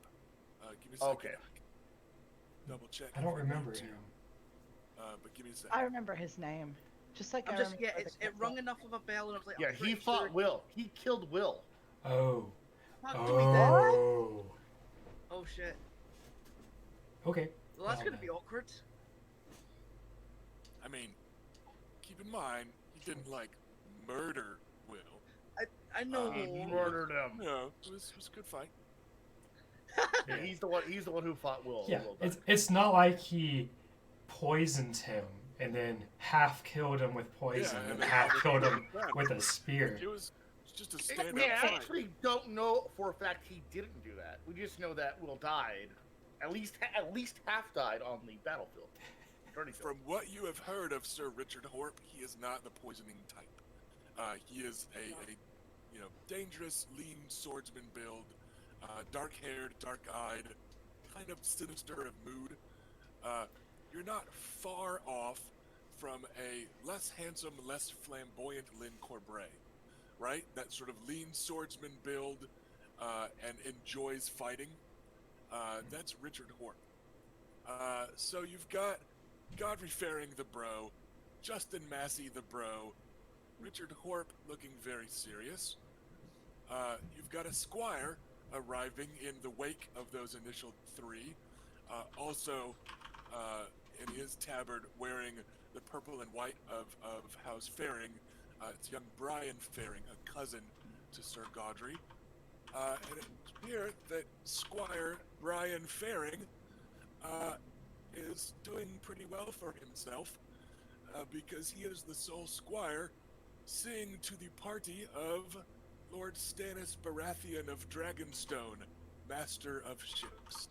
Give me a second. Okay. Double check. I don't if remember need to. him. But give me a second. I remember his name. Just like I'm I just, remember yeah, it rung enough of a bell and I was like, Yeah, I'm he pretty fought sure Will. He killed Will. Oh. Fuck, do we then? Oh. Oh shit. Okay. Well, that's Well, gonna then. be awkward. I mean, keep in mind, he didn't like murder Will. I know. He murdered him. No, it was a good fight. Yeah, he's the one. He's the one who fought Will. Yeah, Will it's not like he poisoned him and then half killed him with poison Yeah, and and half then- killed him with a spear. It was just a I stand-up fight. actually don't know for a fact he didn't do that. We just know that Will died. At least half died on the battlefield. From what you have heard of Sir Richard Horp, he is not the poisoning type. He is a dangerous, lean swordsman build, dark-haired, dark-eyed, kind of sinister of mood. You're not far off from a less handsome, less flamboyant Lynn Corbray, right? That sort of lean swordsman build and enjoys fighting. That's Richard Horp. So you've got Godfrey Faring the bro, Justin Massey the bro, Richard Horp looking very serious. You've got a squire arriving in the wake of those initial three. Also, in his tabard, wearing the purple and white of House Faring, it's young Brian Faring, a cousin to Sir Godry. And it appears that Squire Brian Faring is doing pretty well for himself, because he is the sole squire, seeing to the party of Lord Stannis Baratheon of Dragonstone, Master of Ships.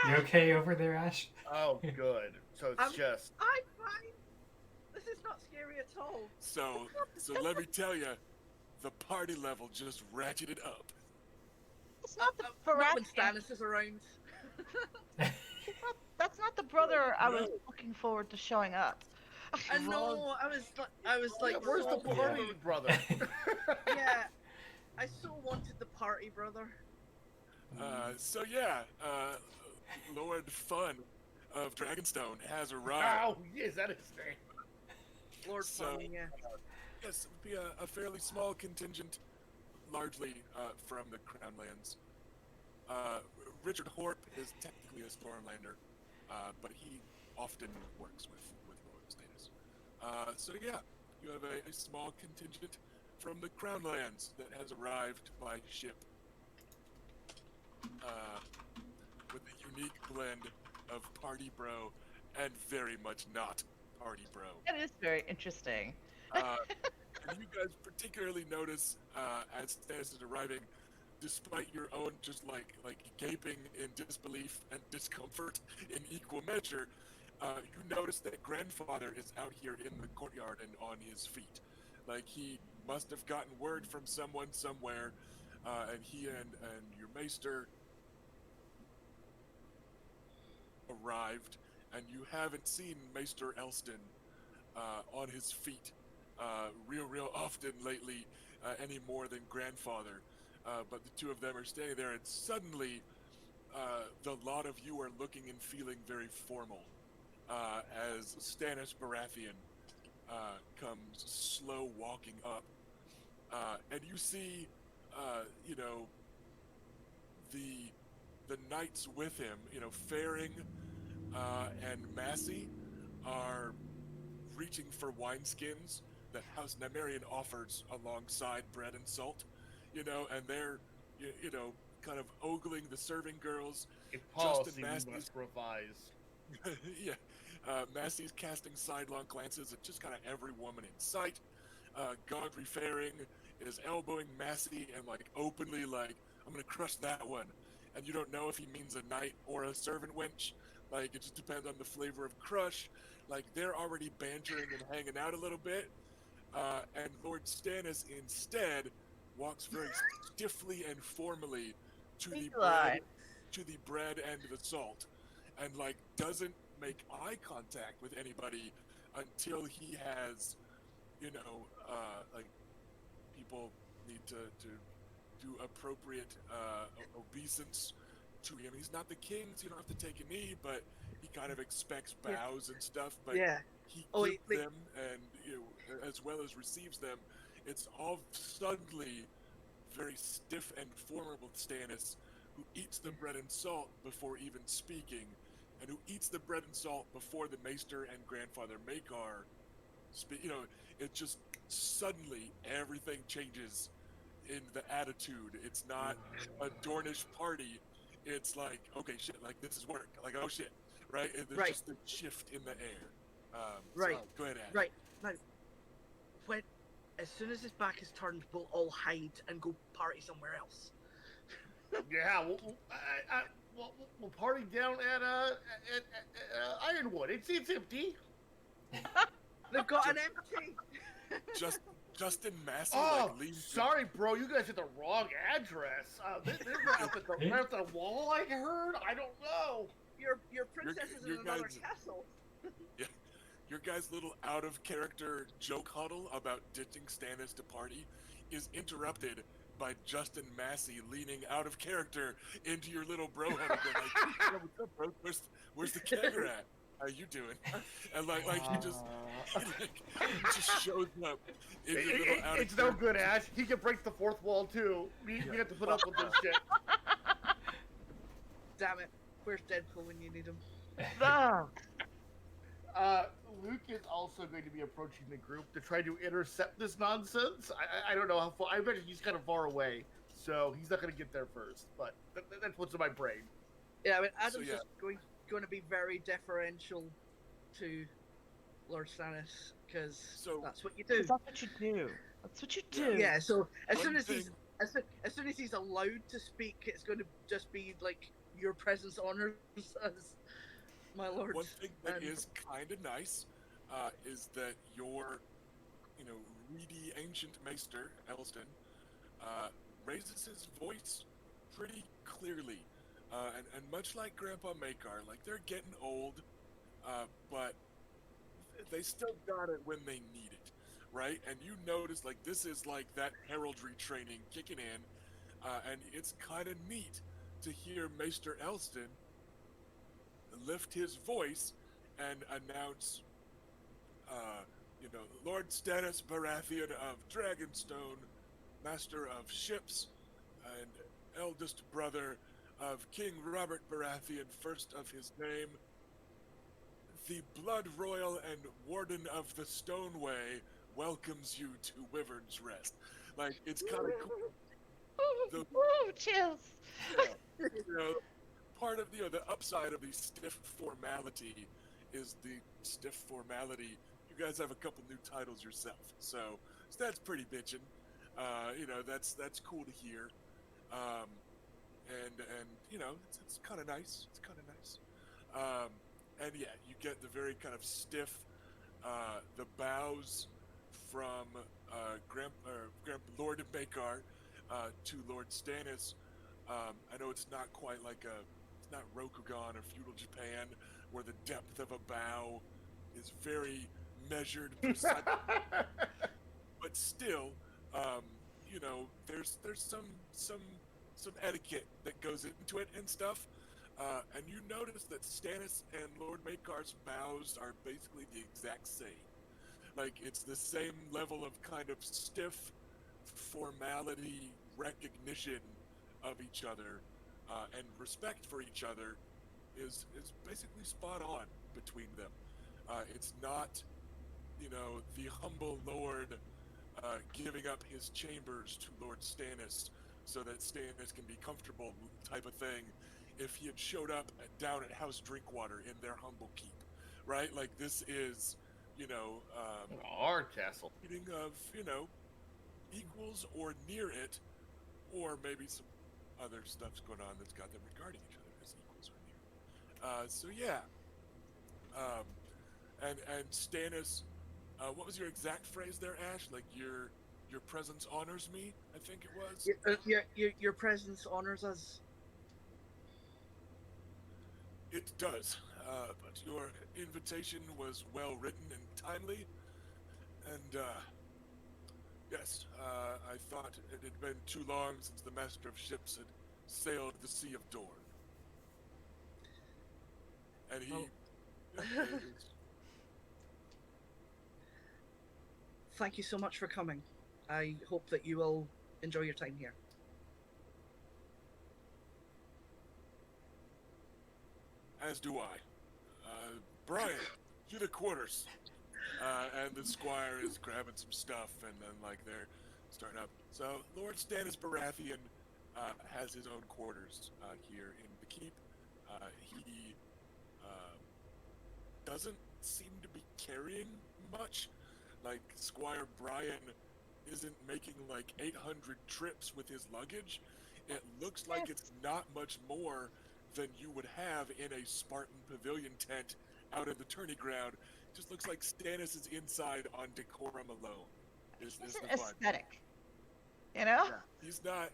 You okay over there, Ash? Oh, good. So it's just. I'm fine. This is not scary at all. So let me tell you, the party level just ratcheted up. It's not the Not when Baratheon. Stannis is around. That's not the brother I was looking forward to showing up. I know. I was like, Yeah, where's the so party, brother? Yeah, I so wanted the party, brother. Lord Fun of Dragonstone has arrived. Oh, is that his name? Lord So- Funny, yeah. Yes, it would be a fairly small contingent, largely from the Crown Lands. Richard Horp is technically a Stormlander, but he often works with Lord Stannis. You have a small contingent from the Crown Lands that has arrived by ship, with a unique blend of party bro and very much not party bro. That is very interesting. And you guys particularly notice, as Stannis is arriving, despite your own just like gaping in disbelief and discomfort in equal measure, you notice that grandfather is out here in the courtyard and on his feet. Like, he must have gotten word from someone somewhere, and he and your maester arrived, and you haven't seen Maester Elston on his feet real often lately, any more than grandfather. But the two of them are standing there, and suddenly the lot of you are looking and feeling very formal, as Stannis Baratheon comes slow walking up, and you see, the knights with him, Faring and Massey are reaching for wineskins that House Nymaryen offers alongside bread and salt, and they're, kind of ogling the serving girls. In policy, we Massey's- must revise. Yeah, Massey's casting sidelong glances at just kind of every woman in sight. Godfrey Faring is elbowing Massey and openly I'm gonna crush that one. And you don't know if he means a knight or a servant wench. It just depends on the flavor of crush. They're already bantering and hanging out a little bit. And Lord Stannis instead walks very stiffly and formally to the bread and the salt, and doesn't make eye contact with anybody until he has, people need to do appropriate obeisance to him. He's not the king, so you don't have to take a knee, but he kind of expects bows and stuff. But Yeah. he Oh, gives them, and as well as receives them. It's all suddenly very stiff and formidable Stannis, who eats the bread and salt before even speaking, and who eats the bread and salt before the maester and grandfather Maekar speak. It just suddenly everything changes in the attitude. It's not a Dornish party. It's okay, shit, this is work. Oh shit, right? And there's just a shift in the air. Right. So go ahead, Ash. Right. Now, as soon as his back is turned, we'll all hide and go party somewhere else. Yeah, we'll party down at Ironwood. It's empty. They've got an empty. Justin Massey leaves. Sorry, bro. You guys hit the wrong address. They're up at the wall. I heard. I don't know. Your princess is in another guys- castle. Yeah, your guys' little out of character joke huddle about ditching Stannis to party is interrupted by Justin Massey leaning out of character into your little bro huddle. Going "Yo, what's up, bro? Where's the kegger at?" how you doing? And like he just shows up in your little It's no good, Ash. He can break the fourth wall too. We have to put up with this shit. Damn it. Where's Deadpool when you need him? Ah, Luke is also going to be approaching the group to try to intercept this nonsense. I don't know how far. I bet he's kind of far away, so he's not going to get there first. But that's what's in my brain. Yeah, I mean, Adam's yeah. just going to be very deferential to Lord Stannis because that's what you do. that's what you do. That's what you do. Yeah. So as One soon as thing- as soon as he's allowed to speak, it's going to just be like your presence honors us, my lord. One thing that And- is kind of nice is that your, reedy ancient maester, Elston, raises his voice pretty clearly. And much like Grandpa Makar, like they're getting old, but they still got it when they need it, right? And you notice like this is like that heraldry training kicking in, and it's kind of neat to hear Maester Elston lift his voice and announce, Lord Stannis Baratheon of Dragonstone, Master of Ships, and eldest brother of King Robert Baratheon, first of his name, the Blood Royal and Warden of the Stoneway, welcomes you to Wyvern's Rest. Like, it's kind of cool. Ooh, chills. Part of the upside of the stiff formality is the stiff formality. You guys have a couple new titles yourself, so that's pretty bitchin'. That's cool to hear. And it's kind of nice. It's kind of nice. And yeah, you get the very kind of stiff, the bows from Lord Makar to Lord Stannis. I know it's not quite like it's not Rokugan or feudal Japan, where the depth of a bow is very measured, precise. But still, there's some etiquette that goes into it and stuff. And you notice that Stannis and Lord Makar's bows are basically the exact same. Like, it's the same level of kind of stiff formality recognition of each other, and respect for each other is basically spot on between them. It's not, the humble lord giving up his chambers to Lord Stannis so that Stannis can be comfortable type of thing if he had showed up down at House Drinkwater in their humble keep, right? Like, this is, Our castle. meeting of, equals or near it, or maybe some other stuff's going on that's got them regarding each other as equals or near. And Stannis, what was your exact phrase there, Ash? Like, your presence honors me, I think it was? Your presence honors us. It does, but your invitation was well written and timely, and yes, I thought it had been too long since the Master of Ships had sailed the Sea of Dorne. And he... Thank you so much for coming. I hope that you will enjoy your time here. As do I. Brian, to the quarters. And the squire is grabbing some stuff, and then, like, they're starting up. So, Lord Stannis Baratheon has his own quarters here in the keep. He doesn't seem to be carrying much. Like, Squire Brian isn't making, like, 800 trips with his luggage. It looks like it's not much more than you would have in a Spartan pavilion tent out in the tourney ground. Just looks like Stannis is inside on decorum alone. Is It's the an vibe. aesthetic. You know? He's not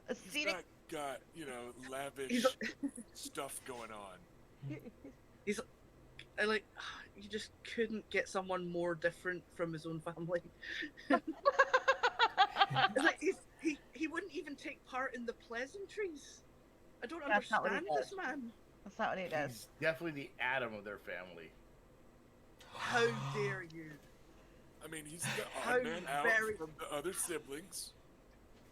Aesthetic. got, lavish He's stuff going on. I like. You just couldn't get someone more different from his own family. Like, he wouldn't even take part in the pleasantries. I don't That's not what he understand does. this man. That's not what he does. He's definitely the Addam of their family. How dare you? I mean, he's the How odd man out very- from the other siblings.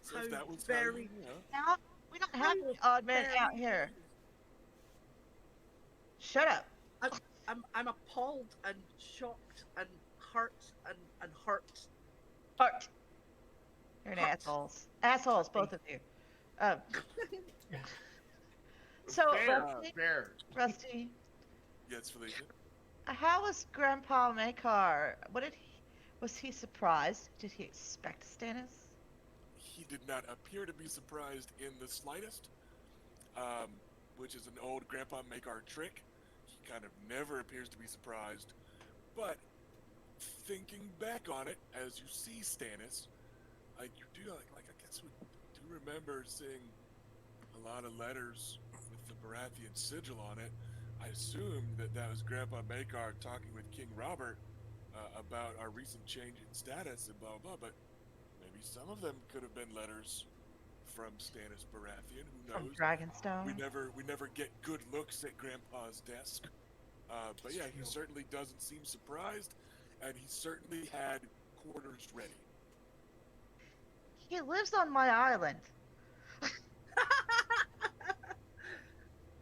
So How if that was very- how you know. Now, we don't have any odd men out here. Shut up. I'm appalled and shocked and hurt and hurt. Heart. You're an Heart. assholes. Assholes, both of you. Um, so, Fair, Rusty, fair. Rusty, Yes, Felicia. how was Grandpa Makar? Was he surprised? Did he expect Stannis? He did not appear to be surprised in the slightest, which is an old Grandpa Makar trick. He kind of never appears to be surprised. But thinking back on it, as you see Stannis, you do like I guess we do remember seeing a lot of letters with the Baratheon sigil on it. I assumed that was Grandpa Makar talking with King Robert about our recent change in status and blah blah. But maybe some of them could have been letters from Stannis Baratheon. Who From knows? Dragonstone? We never get good looks at Grandpa's desk. But yeah, he certainly doesn't seem surprised, and he certainly had quarters ready. He lives on my island.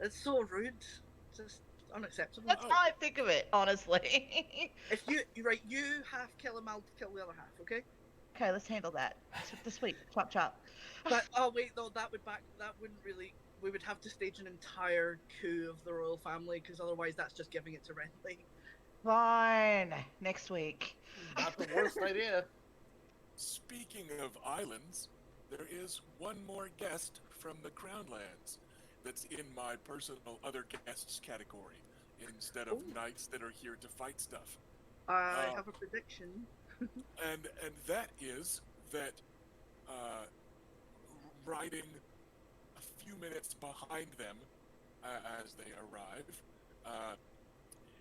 It's so rude. Just unacceptable. That's how I think of it, honestly. If you half kill him, I'll kill the other half, okay? Okay, let's handle that this week. Chop chop. But oh wait, no, that wouldn't really. We would have to stage an entire coup of the royal family, because otherwise that's just giving it to Renly. Fine. Next week. Not the worst idea. Speaking of islands, there is one more guest from the Crownlands that's in my personal other guests category instead of Ooh. knights that are here to fight stuff. I have a prediction. And that is that riding a few minutes behind them as they arrive,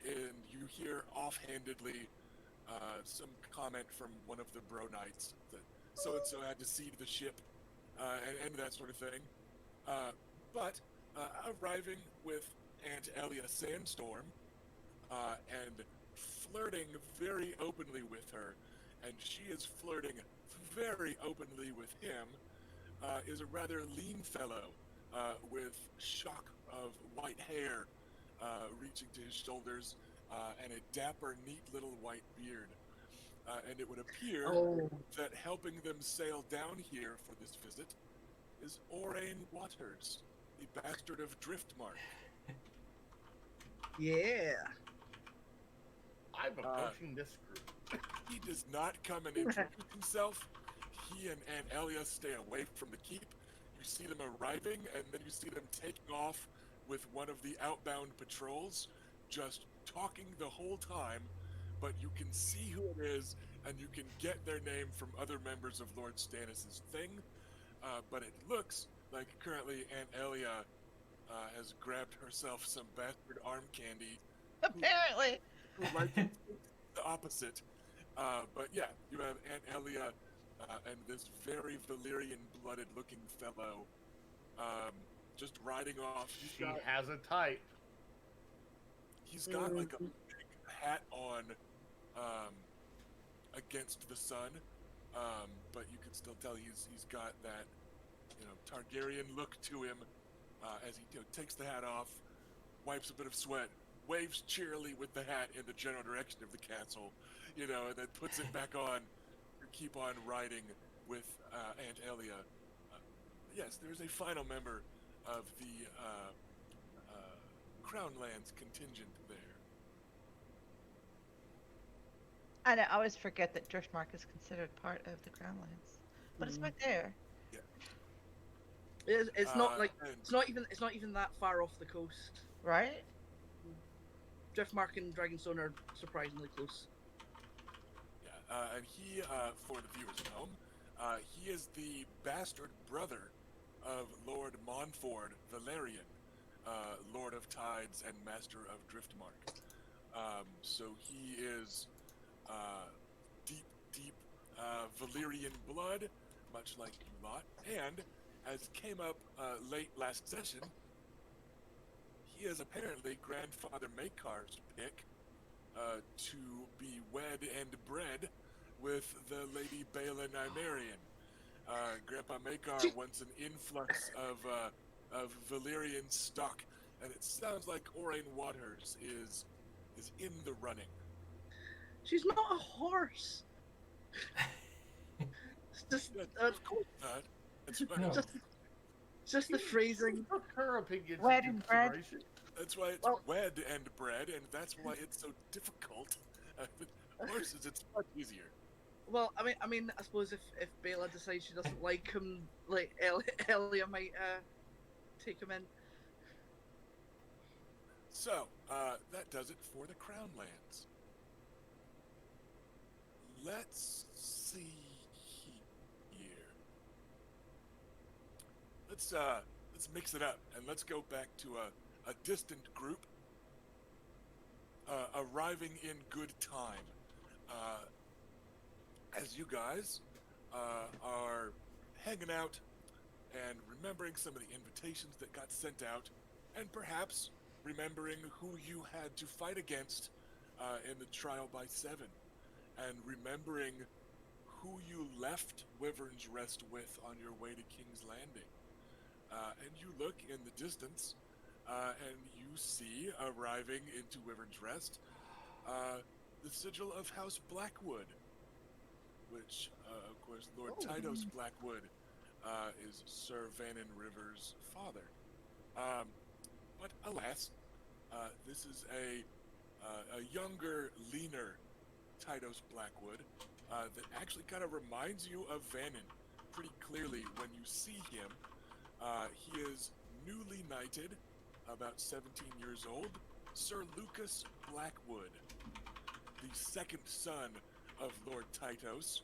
and you hear offhandedly some comment from one of the bro knights that so-and-so had to cede the ship and that sort of thing. But arriving with Aunt Elia Sandstorm and flirting very openly with her, and she is flirting very openly with him, is a rather lean fellow with shock of white hair reaching to his shoulders and a dapper, neat little white beard. And it would appear that helping them sail down here for this visit is Orain Waters, the bastard of Driftmark. Yeah. I'm approaching this group. He does not come and introduce himself. He and Aunt Elia stay away from the keep. You see them arriving, and then you see them taking off with one of the outbound patrols, just talking the whole time, but you can see who it is, and you can get their name from other members of Lord Stannis' thing, but it looks like currently Aunt Elia has grabbed herself some bastard arm candy. Apparently. Who might think the opposite. But yeah, you have Aunt Elia and this very Valyrian-blooded looking fellow just riding off. She has a type. He's got like a big hat on against the sun, but you can still tell he's got that Targaryen look to him as he takes the hat off, wipes a bit of sweat, waves cheerily with the hat in the general direction of the castle, and then puts it back on to keep on riding with Aunt Elia. Yes, there's a final member of the Crownlands contingent there. I always forget that Driftmark is considered part of the Crownlands, but it's right there. It's not like and- it's not even that far off the coast. Right? Driftmark and Dragonstone are surprisingly close. Yeah, and he, for the viewers at home, he is the bastard brother of Lord Montford Valerian, Lord of Tides and Master of Driftmark. So he is deep Valyrian blood, much like you lot, and as came up late last session, he is apparently Grandfather Makar's pick to be wed and bred with the Lady Bela Nymaryen. Grandpa Makar wants an influx of Valyrian stock, and it sounds like Orain Waters is in the running. She's not a horse. It's just, Of course not. It's funny. No. just the phrasing. Took her opinions Wed into and bred. consideration. That's why it's Well- wed and bred, and that's why it's so difficult. With horses, it's much easier. Well, I mean, I suppose if Bela decides she doesn't like him, like Elia might take him in. So, that does it for the Crown Lands. Let's see here. Let's mix it up and let's go back to a distant group arriving in good time. As you guys are hanging out and remembering some of the invitations that got sent out, and perhaps remembering who you had to fight against in the trial by 7, and remembering who you left Wyvern's Rest with on your way to King's Landing. And you look in the distance, and you see arriving into Wyvern's Rest the sigil of House Blackwood, which, of course, Lord Tytos Blackwood is Sir Vannon Rivers' father. But alas, this is a younger, leaner Tytos Blackwood that actually kind of reminds you of Vannon pretty clearly when you see him. He is newly knighted, about 17 years old, Sir Lucas Blackwood, the second son of Lord Tytos,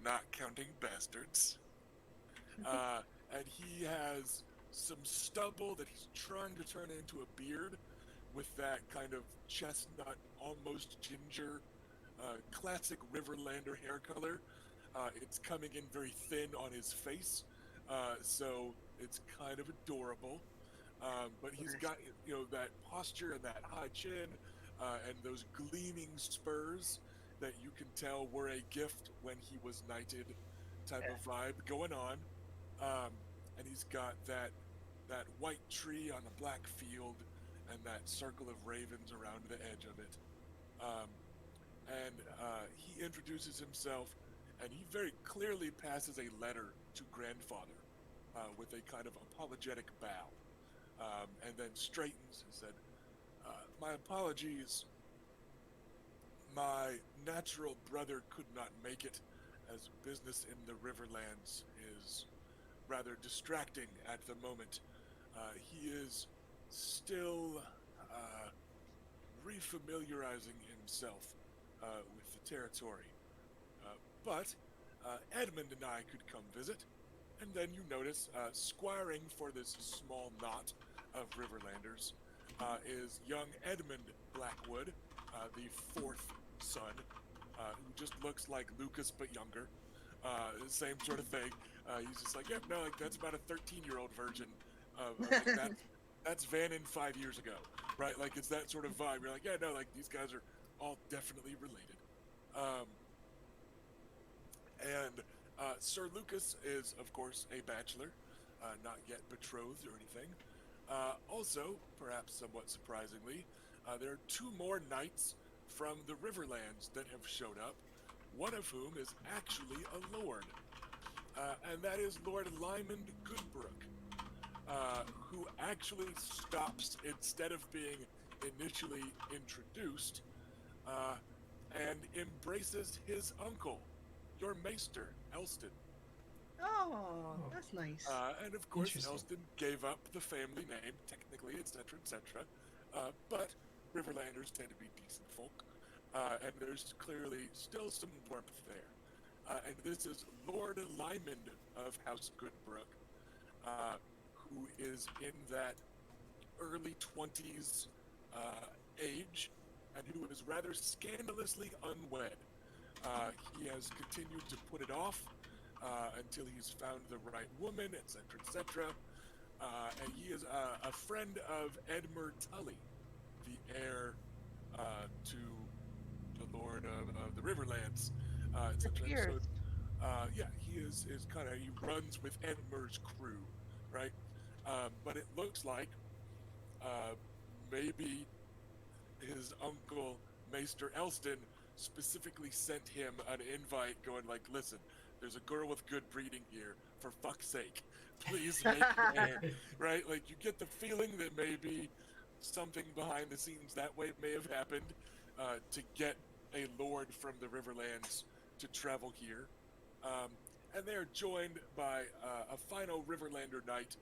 not counting bastards. And he has some stubble that he's trying to turn into a beard with that kind of chestnut, almost ginger, classic Riverlander hair color. It's coming in very thin on his face, so it's kind of adorable. But he's got, that posture and that high chin, and those gleaming spurs that you can tell were a gift when he was knighted type of vibe going on. And he's got that white tree on a black field and that circle of ravens around the edge of it. And he introduces himself, and he very clearly passes a letter to grandfather with a kind of apologetic bow, and then straightens and said, my apologies. My natural brother could not make it, as business in the Riverlands is rather distracting at the moment. He is still refamiliarizing himself with the territory. But Edmund and I could come visit, and then you notice squiring for this small knot of Riverlanders is young Edmund Blackwood, the fourth son, who just looks like Lucas but younger. Same sort of thing. He's just like, that's about a 13-year-old version of that's Vannon 5 years ago, right? Like, it's that sort of vibe. You're like, these guys are all definitely related. And Sir Lucas is, of course, a bachelor, not yet betrothed or anything. Also, perhaps somewhat surprisingly, there are 2 more knights from the Riverlands that have showed up, one of whom is actually a lord, and that is Lord Lyman Goodbrook, who actually stops instead of being initially introduced, and embraces his uncle, your maester, Elston. Oh, that's nice. And of course, Interesting. Elston gave up the family name, technically, etc., etc. But Riverlanders tend to be decent folk, and there's clearly still some warmth there. And this is Lord Lyman of House Goodbrook, who is in that early 20s age, and who is rather scandalously unwed. He has continued to put it off until he's found the right woman, etc., etc. And he is a friend of Edmure Tully, the heir to the Lord of the Riverlands, It etc. So, appears. yeah, he is kind of he runs with Enmer's crew, right? But it looks like uh, maybe his uncle Maester Elston specifically sent him an invite, going like, "Listen, there's a girl with good breeding here. For fuck's sake, please make it there." Right? Like you get the feeling that maybe something behind the scenes that way may have happened to get a lord from the Riverlands to travel here. And they are joined by a final Riverlander knight,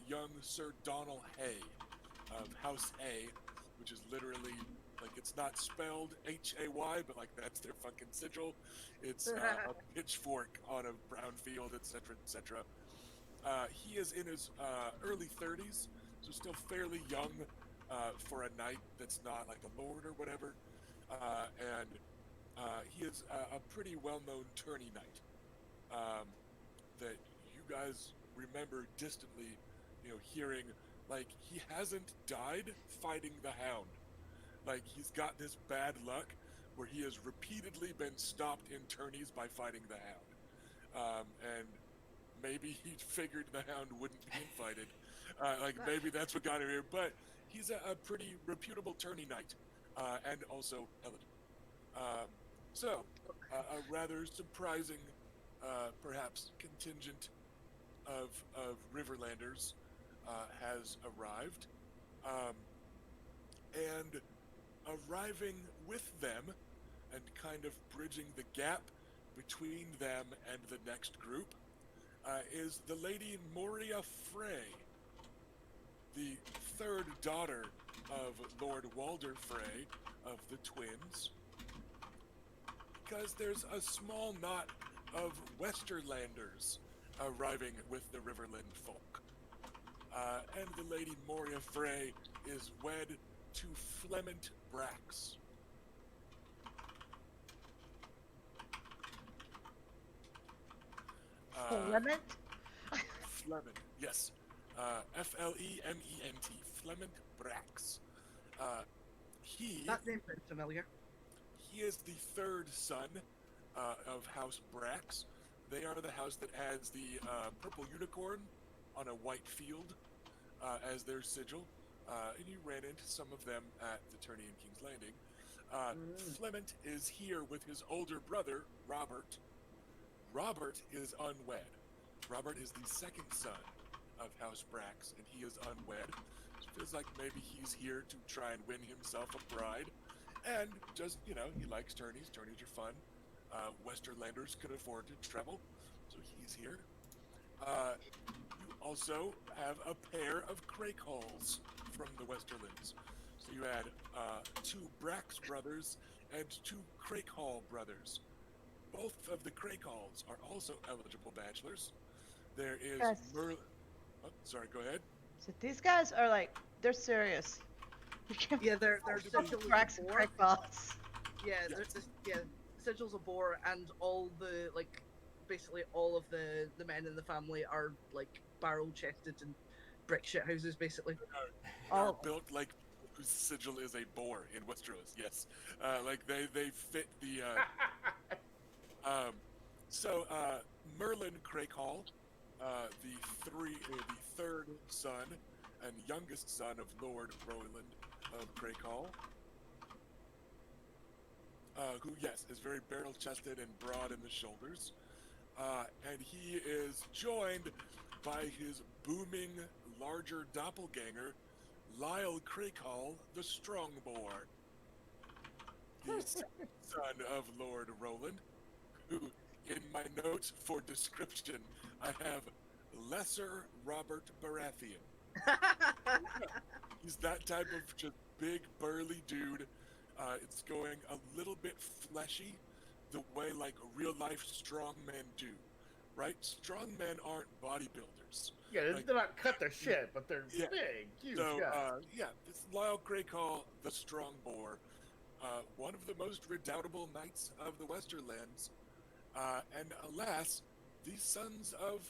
young Sir Donald Hay of House A, which is literally like it's not spelled Hay, but like that's their fucking sigil. It's a pitchfork on a brown field, etc., etc. He is in his early 30s, so still fairly young for a knight that's not like a lord or whatever. And he is a pretty well-known tourney knight that you guys remember distantly, hearing like he hasn't died fighting the Hound. Like he's got this bad luck where he has repeatedly been stopped in tourneys by fighting the Hound, and maybe he figured the Hound wouldn't be invited. Like maybe that's what got him here. But he's a pretty reputable tourney knight, and also eligible. So a rather surprising, perhaps contingent of Riverlanders has arrived, um, and arriving with them and kind of bridging the gap between them and the next group is the Lady Moria Frey, the third daughter of Lord Walder Frey of the twins, because there's a small knot of Westerlanders arriving with the Riverland folk. And the Lady Moria Frey is wed to Flement Brax. Clement? Flement, yes. Flement, Flement Brax. He That name sounds familiar. He is the third son of House Brax. They are the house that has the purple unicorn on a white field as their sigil. And you ran into some of them at the tourney in King's Landing. Flement is here with his older brother, Robert. Robert is unwed. Robert is the second son of House Brax, and he is unwed. So it feels like maybe he's here to try and win himself a bride. And just, he likes tourneys. Tourneys are fun. Westerlanders can afford to travel, so he's here. You also have a pair of Crakehalls from the Westerlands. So you had two Brax brothers and two Crakehall brothers. Both of the Crakehalls are also eligible bachelors. There is Yes. Oh, sorry, go ahead. So these guys are like, they're serious. Yeah, they're Some sigils Brax a and boar. Craig boss. Yeah, sigils a boar, and all the basically all of the men in the family are like barrel chested and brick shit houses, basically. Are built like whose sigil is a boar in Westeros. Yes, like they fit the. So Merlin Crakehall, the third son and youngest son of Lord Roland of Crakehall, who is very barrel-chested and broad in the shoulders, and he is joined by his booming, larger doppelganger, Lyle Crakehall, the Strongboar, the son of Lord Roland, who, in my notes for description, I have Lesser Robert Baratheon. He's that type of just big, burly dude. It's going a little bit fleshy, the way like real-life strong men do, right? Strong men aren't bodybuilders. Yeah, they're not cut their shit, but they're big, huge. So, this Lyle Crakehall, the Strongboar, one of the most redoubtable knights of the Westerlands, and alas, the sons of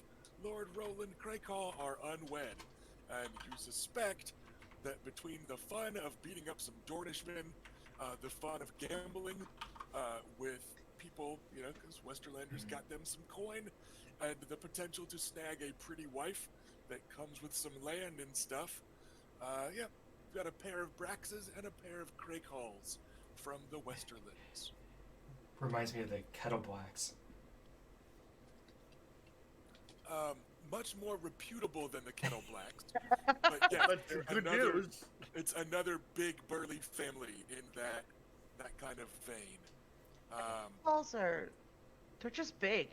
Lord Roland Crakehall are unwed, and you suspect that between the fun of beating up some Dornishmen the fun of gambling with people, because Westerlanders got them some coin, and the potential to snag a pretty wife that comes with some land and stuff. Yeah, we've got a pair of Braxes and a pair of Crakehalls from the Westerlands. Reminds me of the Kettle Blacks. Much more reputable than the Kettle Blacks. But yeah, But good news. It's another big burly family in that kind of vein. Balls they're just big.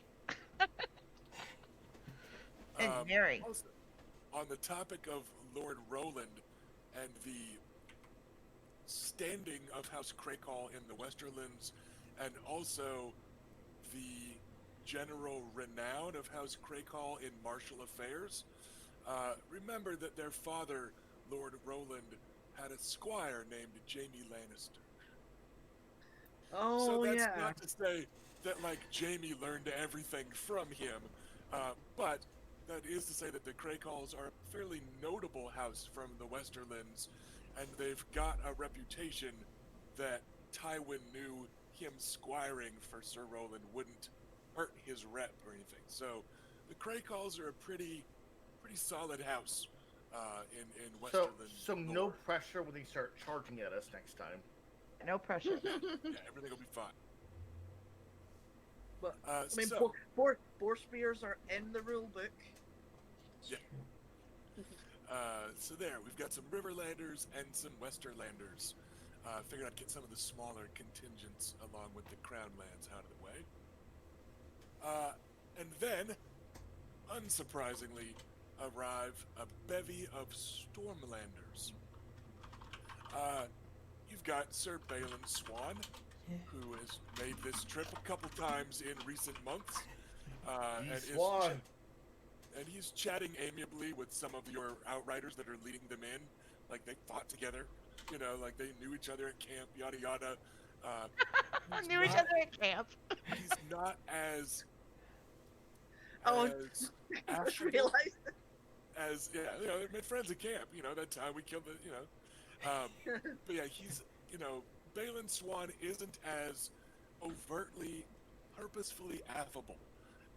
And merry. Also, on the topic of Lord Roland and the standing of House Crakehall in the Westerlands, and also the general renown of House Crakehall in martial affairs, remember that their father, Lord Roland, had a squire named Jaime Lannister. Oh, So that's yeah. not to say that, like, Jaime learned everything from him, but that is to say that the Crakehalls are a fairly notable house from the Westerlands, and they've got a reputation that Tywin knew him squiring for Sir Roland wouldn't hurt his rep or anything. So the Crakehalls are a pretty solid house in Westerland. So no lore. pressure when they start charging at us next time. No pressure. Yeah, everything will be fine. But, I I mean, boar spears are in the rule book. Yeah. So there, we've got some Riverlanders and some Westerlanders. Figured I'd get some of the smaller contingents along with the Crown lands out of the way. And then, unsurprisingly, arrive a bevy of Stormlanders. You've got Sir Balin Swan, who has made this trip a couple times in recent months. Swan. And he's chatting amiably with some of your outriders that are leading them in. Like, they fought together, like they knew each other at camp, yada yada. Knew each other at camp. He's not as Oh, as I just affable realized. as they made friends at camp. That time we killed the. But yeah, he's Balin Swan isn't as overtly, purposefully affable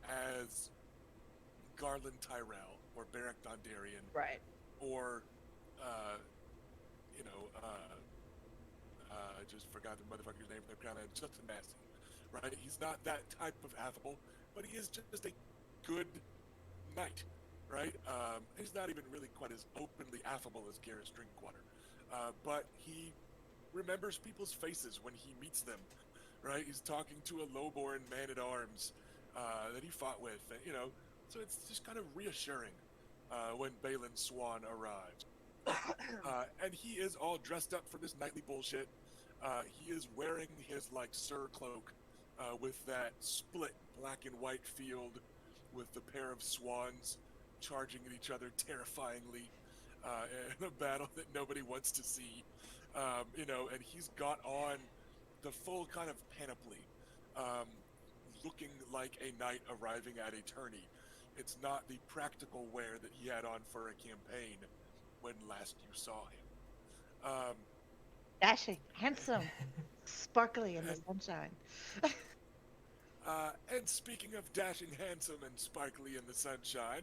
as Garland Tyrell or Beric Dondarrion, Right. or I just forgot the motherfucker's name for their crown. Justin Massey, right? He's not that type of affable, but he is just a good knight, right? He's not even really quite as openly affable as Garrus Drinkwater, but he remembers people's faces when he meets them, right? He's talking to a lowborn man-at-arms that he fought with, so it's just kind of reassuring when Balin Swan arrives. And he is all dressed up for this nightly bullshit. He is wearing his, Sir cloak with that split black and white field with the pair of swans charging at each other terrifyingly in a battle that nobody wants to see. And he's got on the full kind of panoply, looking like a knight arriving at a tourney. It's not the practical wear that he had on for a campaign when last you saw him. Dashing, handsome, sparkly in the sunshine. And speaking of dashing, handsome, and sparkly in the sunshine,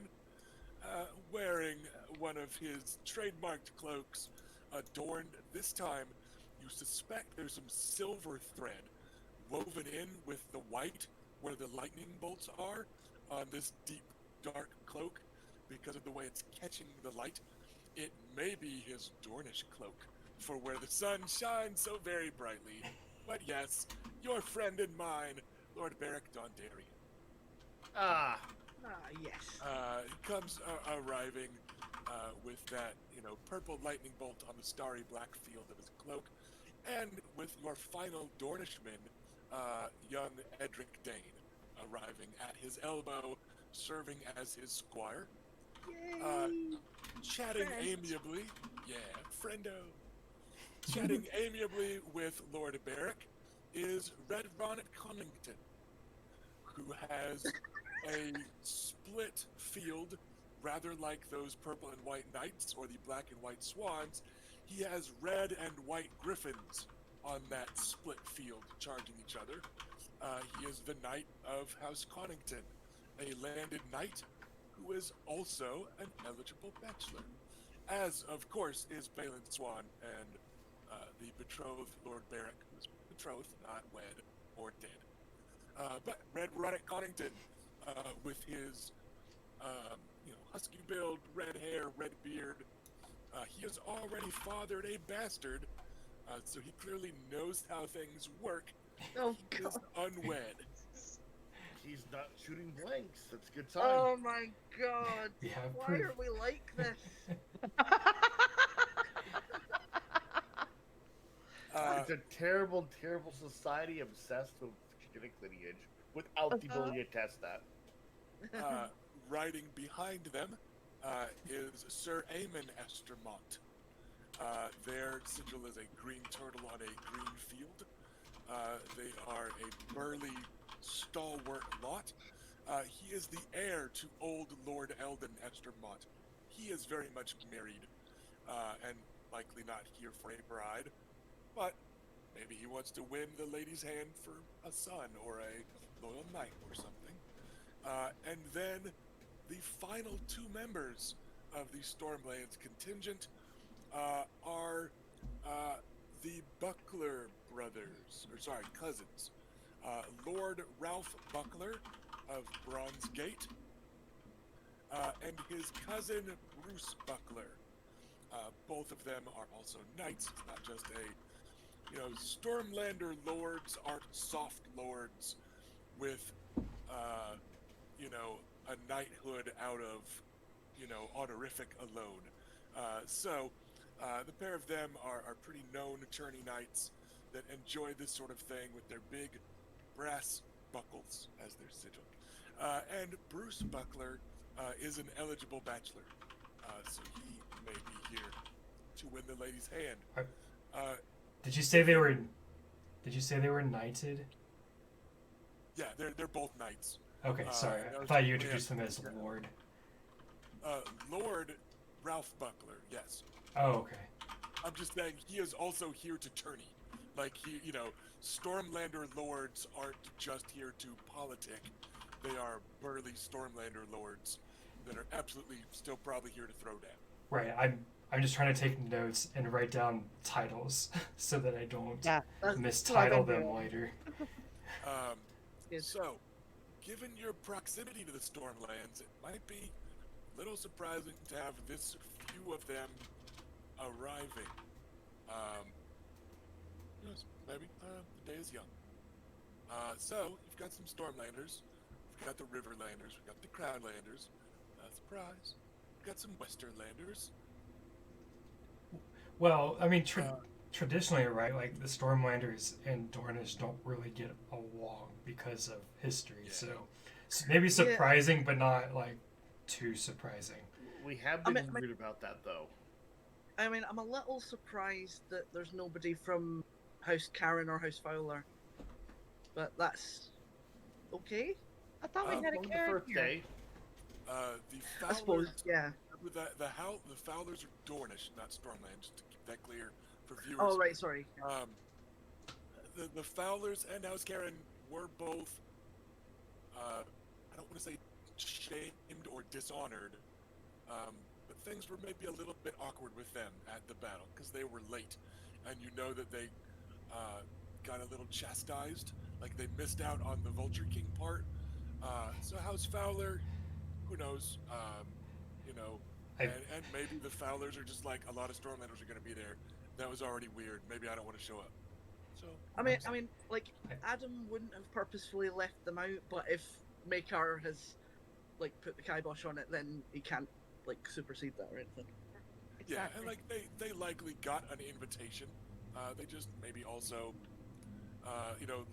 wearing one of his trademarked cloaks, adorned this time, you suspect there's some silver thread woven in with the white where the lightning bolts are on this deep, dark cloak because of the way it's catching the light. It may be his Dornish cloak for where the sun shines so very brightly. But yes, your friend and mine, Lord Beric Dondarrion. Yes. He comes arriving with that, purple lightning bolt on the starry black field of his cloak, and with your final Dornishman, young Edric Dane, arriving at his elbow, serving as his squire. Chatting amiably, friendo. Chatting amiably with Lord Beric is Red Ronnet Connington, who has a split field, rather like those purple and white knights or the black and white swans. He has red and white griffins on that split field charging each other. He is the Knight of House Connington, a landed knight who is also an eligible bachelor. As, of course, is Balin Swan and the betrothed Lord Barrack, who's betrothed, not wed or dead. But Red Ruddock Connington, with his husky build, red hair, red beard, he has already fathered a bastard, so he clearly knows how things work. Oh He is god. unwed. He's not shooting blanks. That's a good sign. Oh my god. We have Why proof. are we like this? It's a terrible, terrible society obsessed with genetic lineage without the ability to test that. Riding behind them is Sir Aemon Estermont. Their sigil is a green turtle on a green field. They are a burly, stalwart lot. He is the heir to old Lord Eldon Estermont. He is very much married, and likely not here for a bride, but maybe he wants to win the lady's hand for a son or a loyal knight or something. And then the final two members of the Stormlands contingent are the Buckler brothers, cousins. Lord Ralph Buckler of Bronze Gate, and his cousin Bruce Buckler. Both of them are also knights. It's not just Stormlander lords aren't soft lords with, a knighthood out of, honorific alone. So the pair of them are pretty known tourney knights that enjoy this sort of thing with their big brass buckles as their sigil. And Bruce Buckler is an eligible bachelor, so he may be here to win the lady's hand. Did you say they were? Did you say they were knighted? Yeah, they're both knights. Okay, sorry. I thought you introduced them as Lord. Lord Ralph Buckler, yes. Oh, okay. I'm just saying he is also here to tourney. Like Stormlander lords aren't just here to politic. They are burly Stormlander lords that are absolutely still probably here to throw down. Right. I'm just trying to take notes and write down titles so that I don't mistitle them later. So, given your proximity to the Stormlands, it might be a little surprising to have this few of them arriving. Yes, maybe the day is young. So, you've got some Stormlanders, we've got the Riverlanders, we've got the Crownlanders. Surprise. We've got some Westernlanders. Well, I mean, traditionally, right, like the Stormlanders and Dornish don't really get along because of history. Yeah. So maybe surprising, but not like too surprising. We have been worried about that, though. I mean, I'm a little surprised that there's nobody from House Karen or House Fowler, but that's okay. I thought we had a On the Karen first here. day, The I suppose, Fowlers, yeah. the Fowlers are Dornish, not Stormland, just to keep that clear for viewers. Oh, right, sorry. The Fowlers and House Karen were both, I don't want to say shamed or dishonored, but things were maybe a little bit awkward with them at the battle because they were late, and you know that they got a little chastised, like they missed out on the Vulture King part. So House Fowler, who knows, and maybe the Fowlers are just like, a lot of Stormlanders are going to be there. That was already weird. Maybe I don't want to show up. So I mean, like, Addam wouldn't have purposefully left them out, but if Maekar has, like, put the kibosh on it, then he can't, like, supersede that or anything. yeah, and like they likely got an invitation. They just maybe also,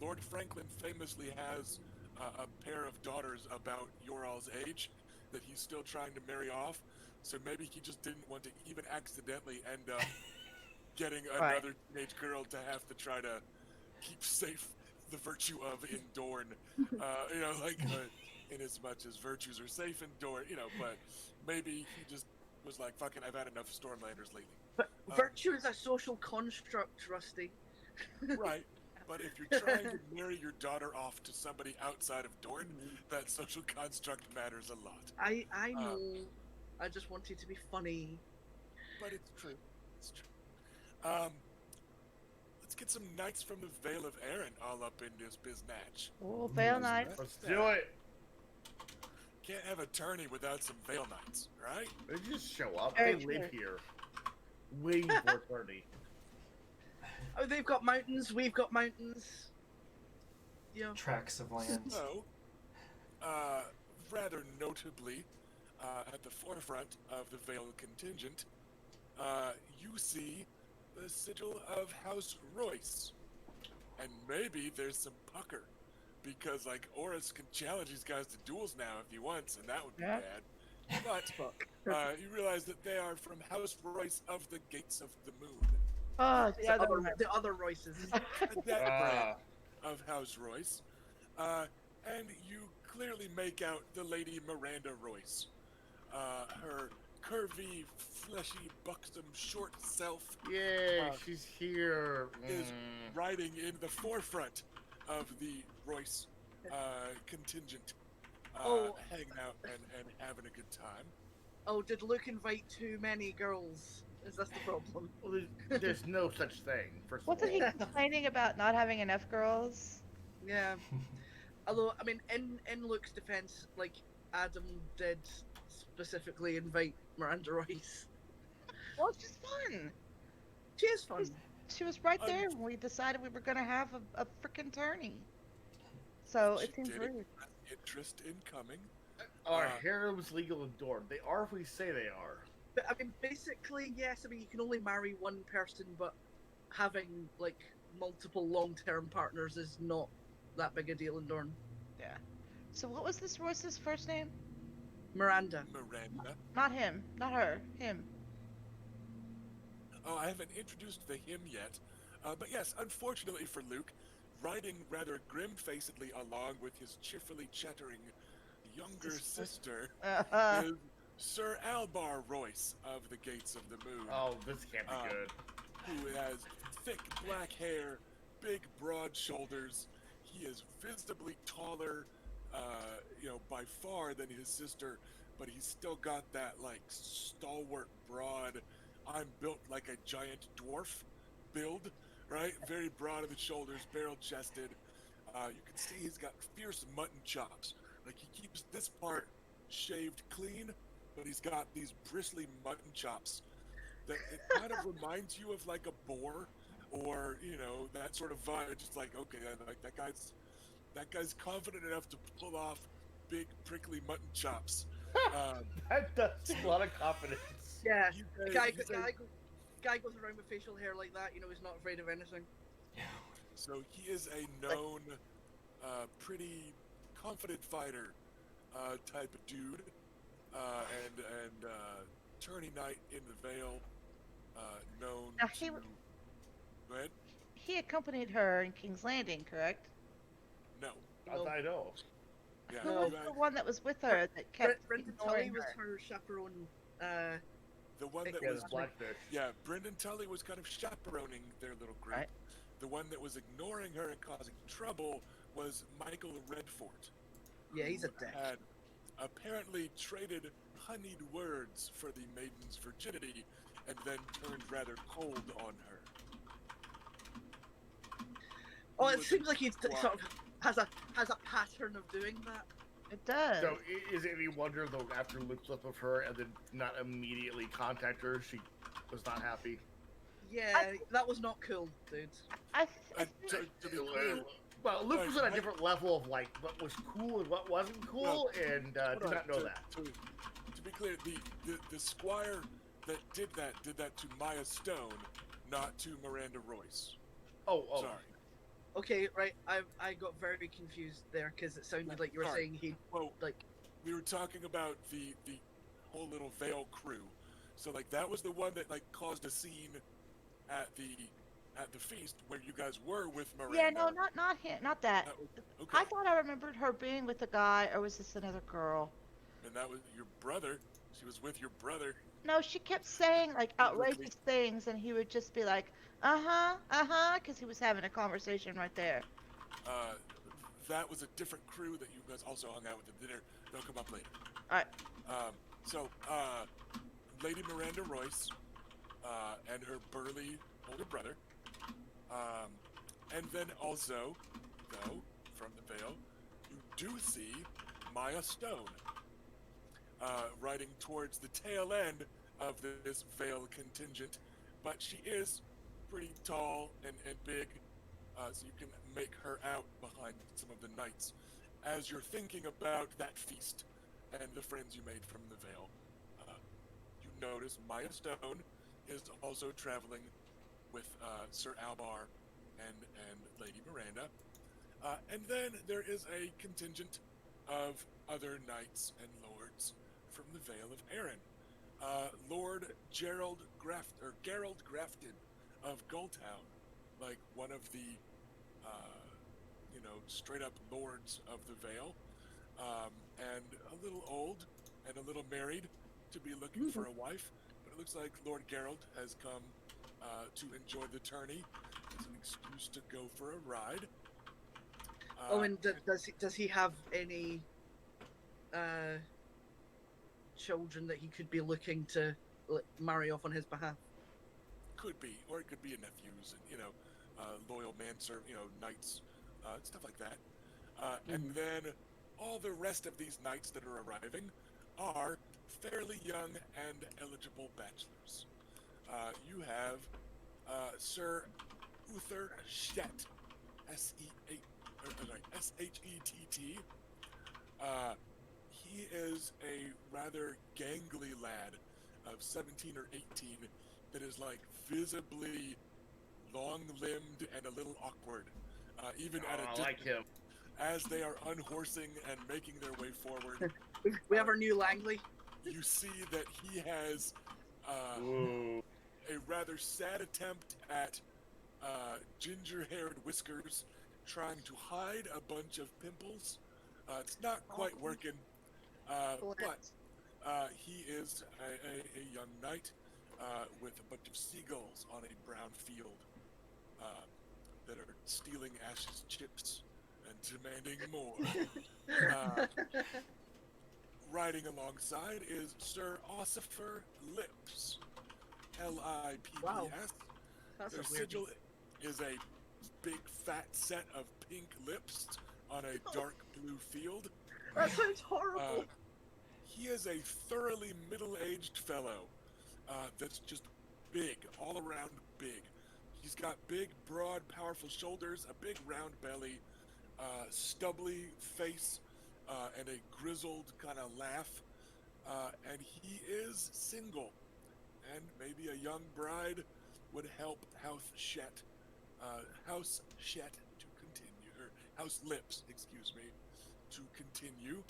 Lord Franklin famously has a pair of daughters about Yoral's age that he's still trying to marry off. So maybe he just didn't want to even accidentally end up getting another teenage girl to have to try to keep safe the virtue of in Dorne. In as much as virtues are safe in Dorne, but maybe he just was like, fucking, I've had enough Stormlanders lately. But virtue is a social construct, Rusty. Right. But if you're trying to marry your daughter off to somebody outside of Dorne, that social construct matters a lot. I know. Um, I just wanted to be funny. but it's true. It's true. Let's get some knights from the Vale of Arryn all up in this biznatch. Oh, Vale How's Knights. that? Let's do it. Can't have a tourney without some Vale Knights, right? They just show up. Very They live true. here. Waiting for a party. Oh, they've got mountains. We've got mountains. Yeah. Tracts of land. So, rather notably, at the forefront of the Vale contingent, you see the sigil of House Royce. And maybe there's some pucker, because, like, Oris can challenge these guys to duels now if he wants, and that would be Yeah. bad. But, you realize that they are from House Royce of the Gates of the Moon. Oh, the other one. The other Royces. That brand Ah, of House Royce. And you clearly make out the Lady Miranda Royce. Her curvy, fleshy, buxom, short self yay, Uh, she's here. is riding in the forefront of the Royce contingent, hanging out and having a good time. Oh, did Luke invite too many girls? Is that the problem? Well, there's no such thing. First of Wasn't all, he complaining about not having enough girls? Yeah. Although, I mean, in Luke's defense, like, Addam did specifically invite Miranda Royce. Well, it's just fun. She is fun. She was right there when we decided we were going to have a freaking tourney. So She it seems did rude. express interest in coming. our harems legal in Dorne. They are if we say they are. But, I mean, basically, yes, I mean, you can only marry one person, but having, like, multiple long-term partners is not that big a deal in Dorne. Yeah. So what was this Royce's first name? Miranda. Miranda. Not him. Not her. Him. Oh, I haven't introduced the him yet. But yes, unfortunately for Luke, riding rather grim-facedly along with his cheerfully chattering younger sister is Sir Albar Royce of the Gates of the Moon, Oh, this can't be good. who has thick black hair, big broad shoulders. He is visibly taller, by far than his sister, but he's still got that, like, stalwart, broad, I'm built like a giant dwarf build, right? Very broad of the shoulders, barrel-chested. You can see he's got fierce mutton chops. Like, he keeps this part shaved clean, but he's got these bristly mutton chops that it kind of reminds you of, like, a boar, or, that sort of vibe. Just like, okay, like, that guy's confident enough to pull off big prickly mutton chops. That does take a lot of confidence. Yeah. He's The a- guy, he's the a- guy goes around with facial hair like that, he's not afraid of anything. So he is a known, pretty confident fighter type of dude, and tourney knight in the Vale, known Now, to. Go ahead. He accompanied her in King's Landing, correct? No. As I know. Yeah. Who you was guys- the one that was with her that kept Brendan ignoring Tully was her? her chaperone. the one that Yeah, was Yeah, Blackfish. Yeah, Brendan Tully was kind of chaperoning their little group. Right. The one that was ignoring her and causing trouble was Michael Redfort. Yeah, he's a who dick. Had apparently traded honeyed words for the maiden's virginity, and then turned rather cold on her. Oh, He it was seems like he squad. sort of has a pattern of doing that. It does. So, is it any wonder, though, after Luke slept with her and then not immediately contact her, she was not happy? Yeah, that was not cool, dude. I And think to be clear, Well, Luke was on a Mike- different level of, like, what was cool and what wasn't cool, and hold did on, not know to, that. To be clear, the squire that did that to Maya Stone, not to Miranda Royce. Oh. Sorry. Okay, right. I got very confused there because it sounded like you were Sorry. saying he Well, like. we were talking about the whole little Vale crew. So, like, that was the one that, like, caused a scene at the feast where you guys were with Miranda. yeah, no, not him, not that. That was, okay. I thought I remembered her being with the guy, or was this another girl? And that was your brother. She was with your brother. No, she kept saying like outrageous things, and he would just be like, uh huh, because he was having a conversation right there. Uh, that was a different crew that you guys also hung out with at dinner. They'll come up later. All right. So, Lady Miranda Royce and her burly older brother. Um, and then also, though, from the Vale, you do see Maya Stone riding towards the tail end of this Vale contingent. But she is pretty tall and big, so you can make her out behind some of the knights. As you're thinking about that feast and the friends you made from the Vale, you notice Maya Stone is also traveling with Sir Albar and Lady Miranda. And then there is a contingent of other knights and lords from the Vale of Erin. Lord Gerald Grafton of Gulltown, like one of the, straight up lords of the Vale, and a little old and a little married to be looking for a wife. But it looks like Lord Gerald has come to enjoy the tourney as an excuse to go for a ride. And does he have any children that he could be looking to marry off on his behalf? Could be, or it could be a nephews and loyal manservant, knights, stuff like that. And then all the rest of these knights that are arriving are fairly young and eligible bachelors. You have Sir Uther Shett, Shett. He is a rather gangly lad of 17 or 18 that is like visibly long-limbed and a little awkward, even at a distance. I like him. As they are unhorsing and making their way forward, We have our new Langley. you see that he has a rather sad attempt at ginger-haired whiskers, trying to hide a bunch of pimples. It's not quite working, but he is a young knight with a bunch of seagulls on a brown field that are stealing Ash's chips and demanding more. Riding alongside is Sir Ossifer Lips, Lipps. Wow. That's Their a weird. sigil is a big fat set of pink lips on a dark blue field. That sounds horrible. He is a thoroughly middle-aged fellow that's just big, all around big. He's got big, broad, powerful shoulders, a big round belly, stubbly face, and a grizzled kind of laugh. And he is single, and maybe a young bride would help House Shett to continue, or House Lips, excuse me, to continue.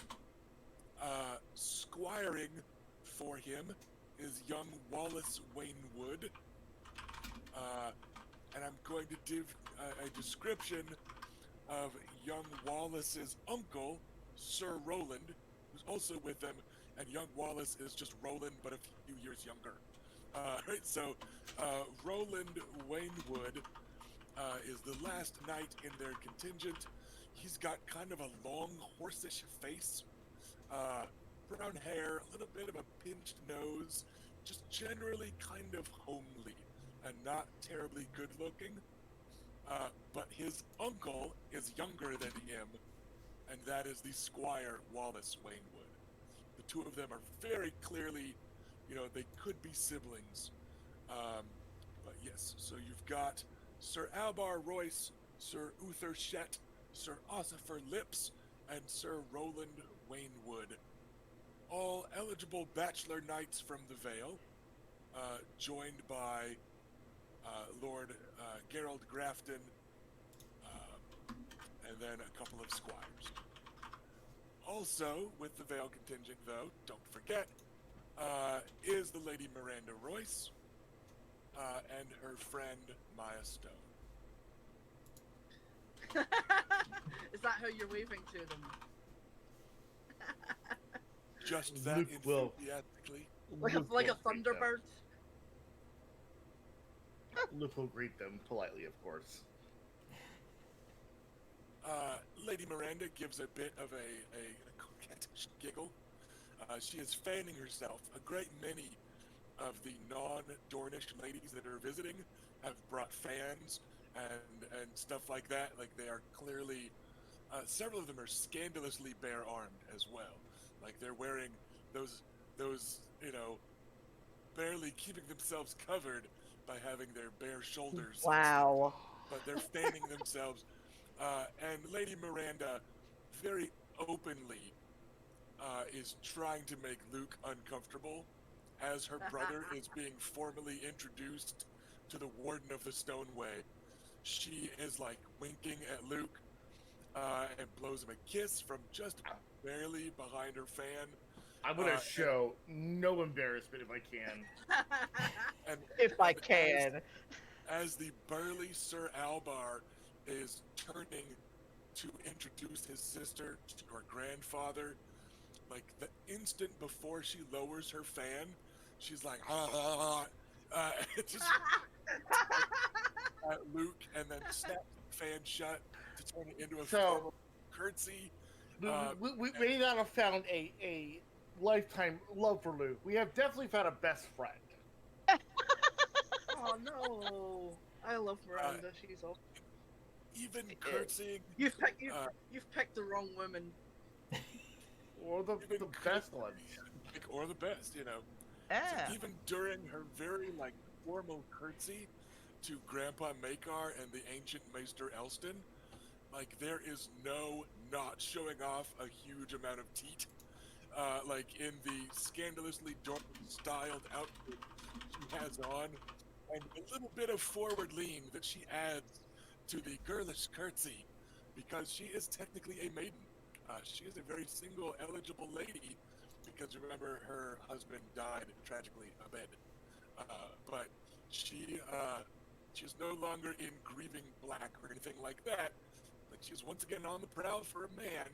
Squiring for him is young Wallace Wainwood. And I'm going to give a description of young Wallace's uncle, Sir Roland, who's also with them, and young Wallace is just Roland, but a few years younger. So Roland Wainwood is the last knight in their contingent. He's got kind of a long, horseish face, brown hair, a little bit of a pinched nose, just generally kind of homely and not terribly good looking. But his uncle is younger than him, and that is the Squire Wallace Wainwood. The two of them are very clearly, they could be siblings. But yes, so you've got Sir Albar Royce, Sir Uther Shett, Sir Ossifer Lips, and Sir Roland Wainwood. All eligible bachelor knights from the Vale, joined by Lord Gerald Grafton, and then a couple of squires. Also, with the Vale contingent, though, don't forget, is the Lady Miranda Royce and her friend Maya Stone. Is that how you're waving to them? Just that Luke will. enthusiastically. like Luke a will greet them. thunderbird. Luke will greet them politely, of course. Lady Miranda gives a bit of a coquettish giggle. She is fanning herself. A great many of the non-Dornish ladies that are visiting have brought fans and stuff like that. Like they are clearly, several of them are scandalously bare-armed as well. Like they're wearing those barely keeping themselves covered by having their bare shoulders. Wow. But they're fanning themselves. And Lady Miranda very openly is trying to make Luke uncomfortable as her brother is being formally introduced to the Warden of the Stoneway. She is like winking at Luke and blows him a kiss from just barely behind her fan. I'm gonna show no embarrassment if I can. And If I can. as the burly Sir Albar is turning to introduce his sister to her grandfather, like the instant before she lowers her fan, she's like, just at Luke, and then snaps the fan shut to turn it into a formal curtsy. We may not have found a lifetime love for Luke. We have definitely found a best friend. Oh no! I love Miranda. She's awesome. Even curtsying. You've picked the wrong woman. Or the best ones. Or the best, you know. Yeah. So even during her very formal curtsy to Grandpa Makar and the ancient Maester Elston, there is no not showing off a huge amount of teat. In the scandalously styled outfit she has on, and a little bit of forward lean that she adds to the girlish curtsy, because she is technically a maiden. She is a very single, eligible lady, because remember, her husband died tragically abed. But she's no longer in grieving black or anything like that. But she's once again on the prowl for a man,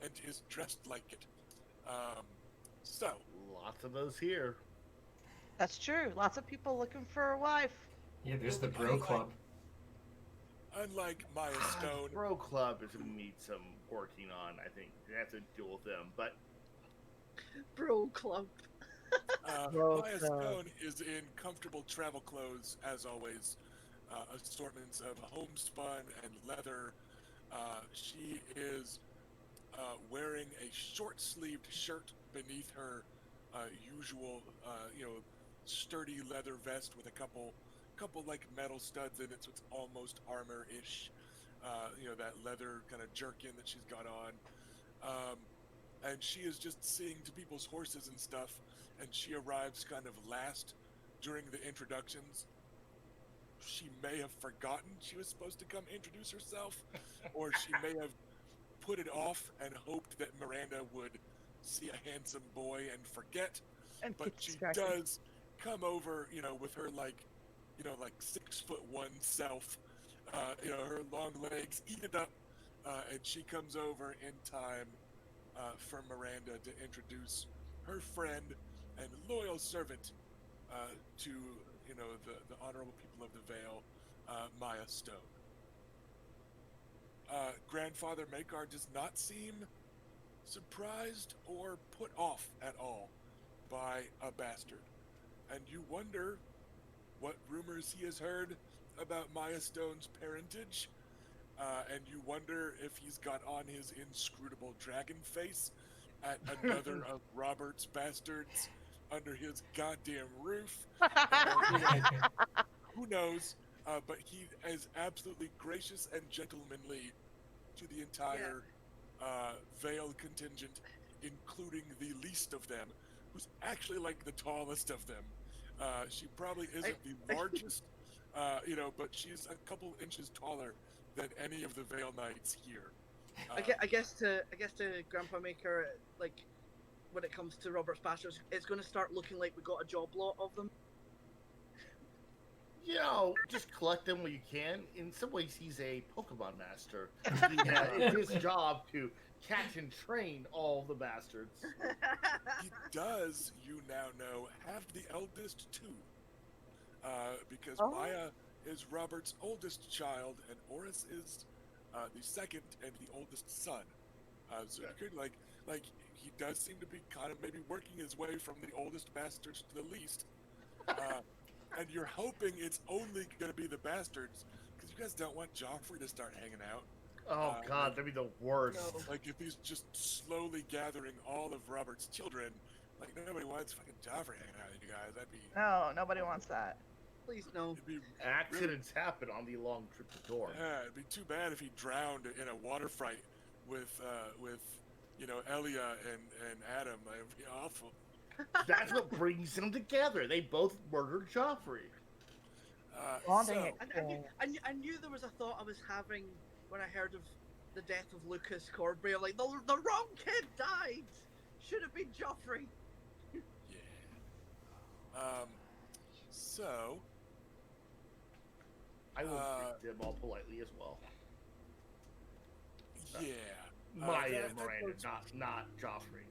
and is dressed like it. So lots of those here. That's true. Lots of people looking for a wife. Yeah, there's the bro club. Unlike Maya Stone, Bro Club is going to need some working on. I think you have to deal with them. But Bro Club. Maya Stone is in comfortable travel clothes, as always. Assortments of homespun and leather. She is wearing a short-sleeved shirt beneath her usual, sturdy leather vest with a couple metal studs in it, so it's almost armor-ish. That leather kind of jerkin that she's got on. And she is just seeing to people's horses and stuff, and she arrives kind of last during the introductions. She may have forgotten she was supposed to come introduce herself, or she may have put it off and hoped that Miranda would see a handsome boy and forget. But she does come over, with her 6'1" self, her long legs eat it up, and she comes over in time for Miranda to introduce her friend and loyal servant to, the honorable people of the Vale, Maya Stone. Grandfather Makar does not seem surprised or put off at all by a bastard, and you wonder what rumors he has heard about Maya Stone's parentage, and you wonder if he's got on his inscrutable dragon face at another of Robert's bastards under his goddamn roof. Who knows? But he is absolutely gracious and gentlemanly to the entire Vale contingent, including the least of them, who's actually the tallest of them. She probably isn't the largest, but she's a couple inches taller than any of the Vale Knights here. I guess to Grandpa Maker, when it comes to Robert's bastards, it's going to start looking like we got a job lot of them. just collect them when you can. In some ways, he's a Pokemon master. It's his job to catch and train all the bastards. He does, you now know, have the eldest too. Because Maya is Robert's oldest child, and Oris is the second and the oldest son. So you could like he does seem to be kind of maybe working his way from the oldest bastards to the least. And you're hoping it's only going to be the bastards, because you guys don't want Joffrey to start hanging out. Oh God, that'd be the worst. No. Like if he's just slowly gathering all of Robert's children, like nobody wants fucking Joffrey hanging out with you guys. That'd be No, nobody wants that. Please no. it'd be Accidents happen on the long trip to Dorne. yeah, it'd be too bad if he drowned in a water fight with Elia and Addam. It'd be awful. That's what brings them together. They both murdered Joffrey. Bonding So, experience. I knew there was a thought I was having when I heard of the death of Lucas Corbray. Like, the wrong kid died! Should have been Joffrey. yeah. So I will greet them all politely as well. yeah. Maya that Miranda, goes- not Joffrey.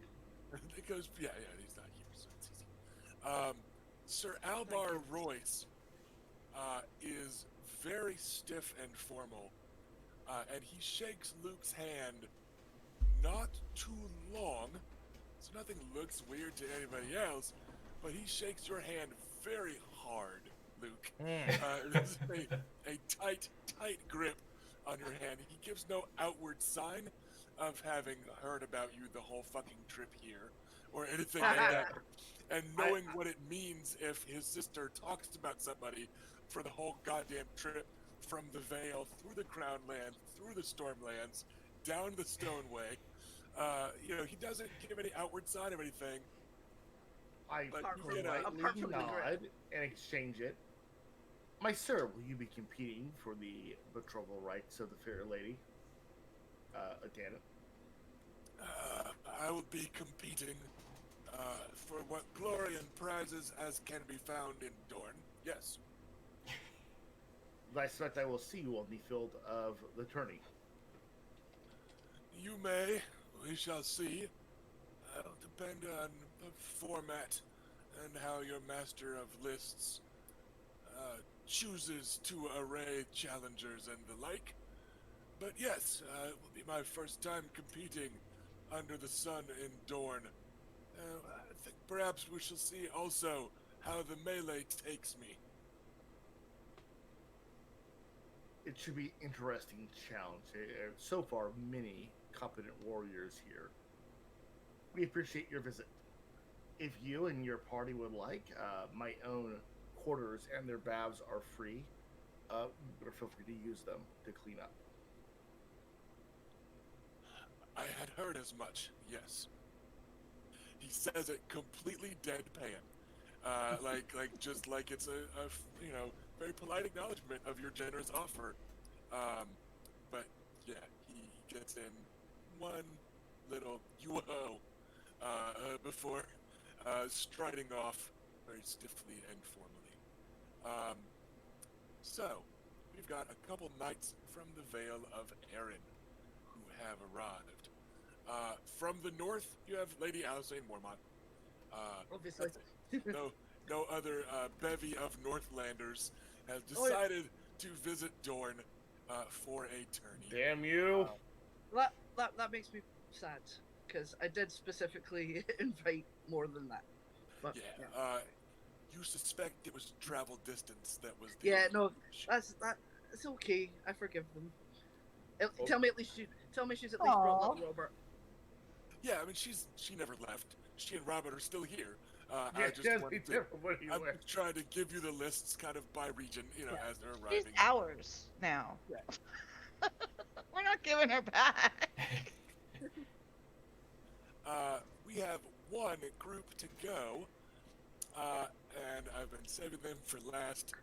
It goes, yeah, he's not here, so it's easy. Sir Albar Royce is very stiff and formal, and he shakes Luke's hand not too long, so nothing looks weird to anybody else, but he shakes your hand very hard, Luke. There's a tight grip on your hand. He gives no outward sign of having heard about you the whole fucking trip here or anything like that. And knowing what it means if his sister talks about somebody for the whole goddamn trip from the Vale, through the Crown Land, through the Stormlands, down the Stoneway. He doesn't give any outward sign of anything. I But politely apart from the nod grip. and exchange it. My sir, will you be competing for the betrothal rights of the fair lady? Addam. I will be competing for what glory and prizes as can be found in Dorne. Yes. I suspect I will see you on the field of the tourney. You may. We shall see. It'll depend on the format and how your master of lists chooses to array challengers and the like. But yes, it will be my first time competing under the sun in Dorne. I think perhaps we shall see also how the melee takes me. It should be an interesting challenge. So far, many competent warriors here. We appreciate your visit. If you and your party would like, my own quarters and their baths are free. Feel free to use them to clean up. I had heard as much, yes. He says it completely deadpan. Just like it's a very polite acknowledgement of your generous offer. But yeah, he gets in one little yo-ho before striding off very stiffly and formally. So, we've got a couple knights from the Vale of Erin who have arrived. From the north, you have Lady Alysanne Mormont. Obviously. No other bevy of Northlanders has decided to visit Dorne for a tourney. Damn you! That makes me sad, because I did specifically invite more than that. But, Yeah, you suspect it was travel distance that was the Yeah, no, issue. it's okay. I forgive them. Tell me she's at least brought Aw. little Robert. Yeah, I mean she never left. She and Robert are still here. Yeah, I'm trying to give you the lists kind of by region, as they're She's arriving. ours now. Yeah. We're not giving her back. We have one group to go, and I've been saving them for last.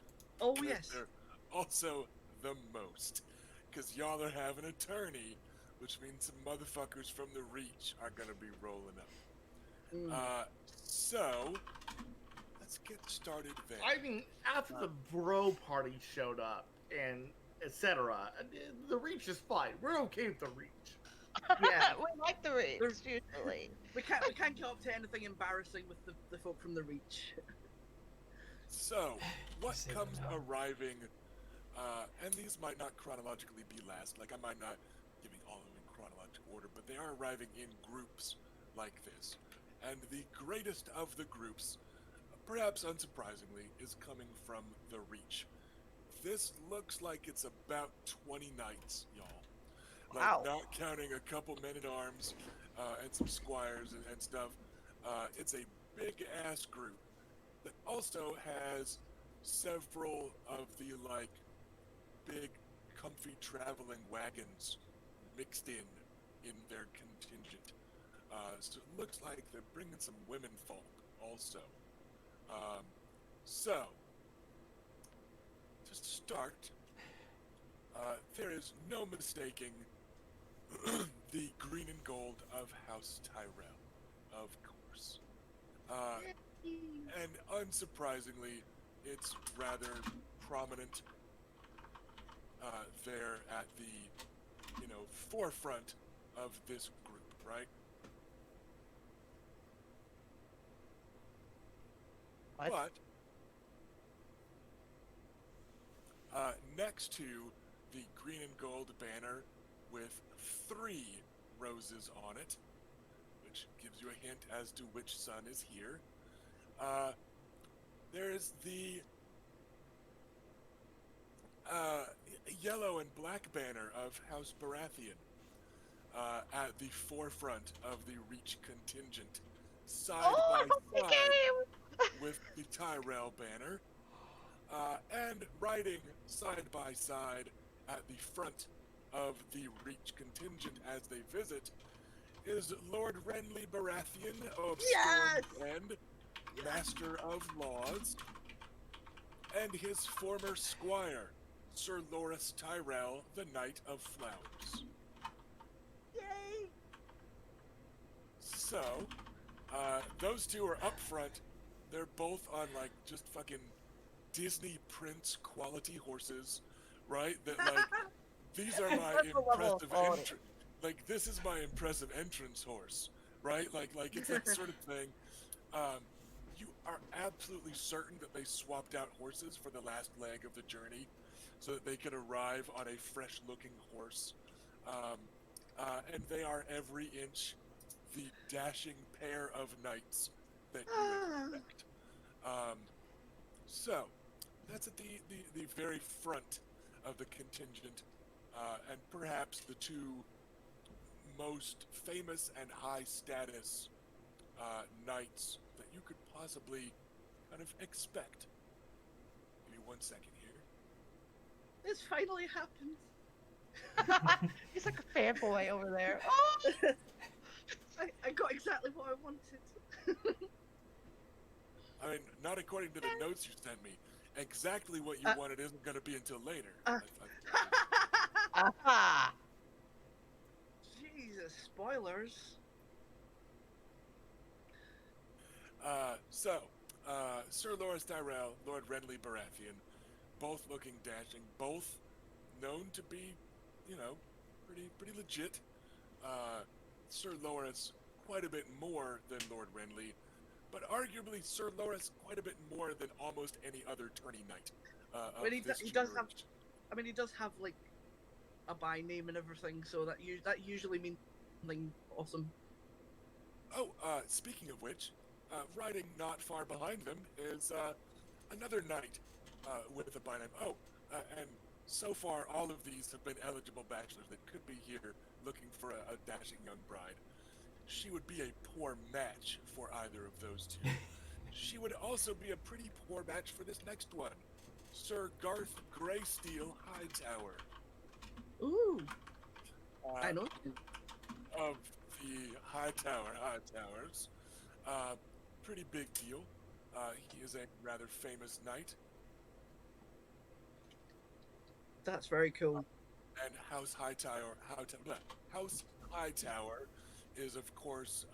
Oh 'cause yes. They're also the most, because y'all are having a tourney, which means some motherfuckers from the Reach are gonna be rolling up. Mm. So let's let's get started there. I mean, after the bro party showed up and etc., the reach is fine. We're okay with the reach. Yeah. We like the reach, There's- usually. We can't come up to anything embarrassing with the folk from the Reach. So, what Say comes no. arriving, and these might not chronologically be last, like I might not giving all of them in chronological order, but they are arriving in groups like this. And the greatest of the groups, perhaps unsurprisingly, is coming from the Reach. This looks like it's about 20 knights, y'all. Like, Wow. not counting a couple men-at-arms and some squires and stuff. It's a big-ass group that also has several of the, like, big, comfy traveling wagons mixed in their contingent. So it looks like they're bringing some women folk also. So, to start, there is no mistaking the green and gold of House Tyrell, of course. And unsurprisingly, it's rather prominent there at the, forefront of this group, right? What? But next to the green and gold banner with 3 roses on it, which gives you a hint as to which sun is here, there is the yellow and black banner of House Baratheon at the forefront of the Reach contingent, side Oh, by the side game! with the Tyrell banner, and riding side by side at the front of the Reach contingent as they visit is Lord Renly Baratheon of Yes! Storm's End, Master of Laws, and his former squire, Sir Loras Tyrell, the Knight of Flowers. Yay! So, those two are up front. They're both on, like, just fucking Disney Prince quality horses, right? That, like, these are my Incredible level of impressive quality. like, this is my impressive entrance horse, right? Like it's that sort of thing. You are absolutely certain that they swapped out horses for the last leg of the journey so that they could arrive on a fresh-looking horse. And they are every inch the dashing pair of knights that you expect. So, that's at the very front of the contingent, and perhaps the two most famous and high status knights that you could possibly kind of expect. Give me 1 second here. This finally happened. He's like a fanboy over there. Oh! I got exactly what I wanted. I mean, not according to the notes you sent me. Exactly what you wanted isn't going to be until later. Aha! Jesus, spoilers. Sir Loras Tyrell, Lord Renly Baratheon, both looking dashing, both known to be, pretty legit. Sir Loras quite a bit more than Lord Renly, but arguably Sir Loras quite a bit more than almost any other tourney knight. But he does have. I mean, he does have like a by name and everything, so that usually means something awesome. Oh, speaking of which, riding not far behind them is another knight with a by name. Oh, and so far all of these have been eligible bachelors that could be here looking for a dashing young bride. She would be a poor match for either of those two. She would also be a pretty poor match for this next one, Sir Garth Greysteel Hightower. Ooh, I know. Of the Hightowers. Pretty big deal. He is a rather famous knight. That's very cool. And House Hightower is, of course,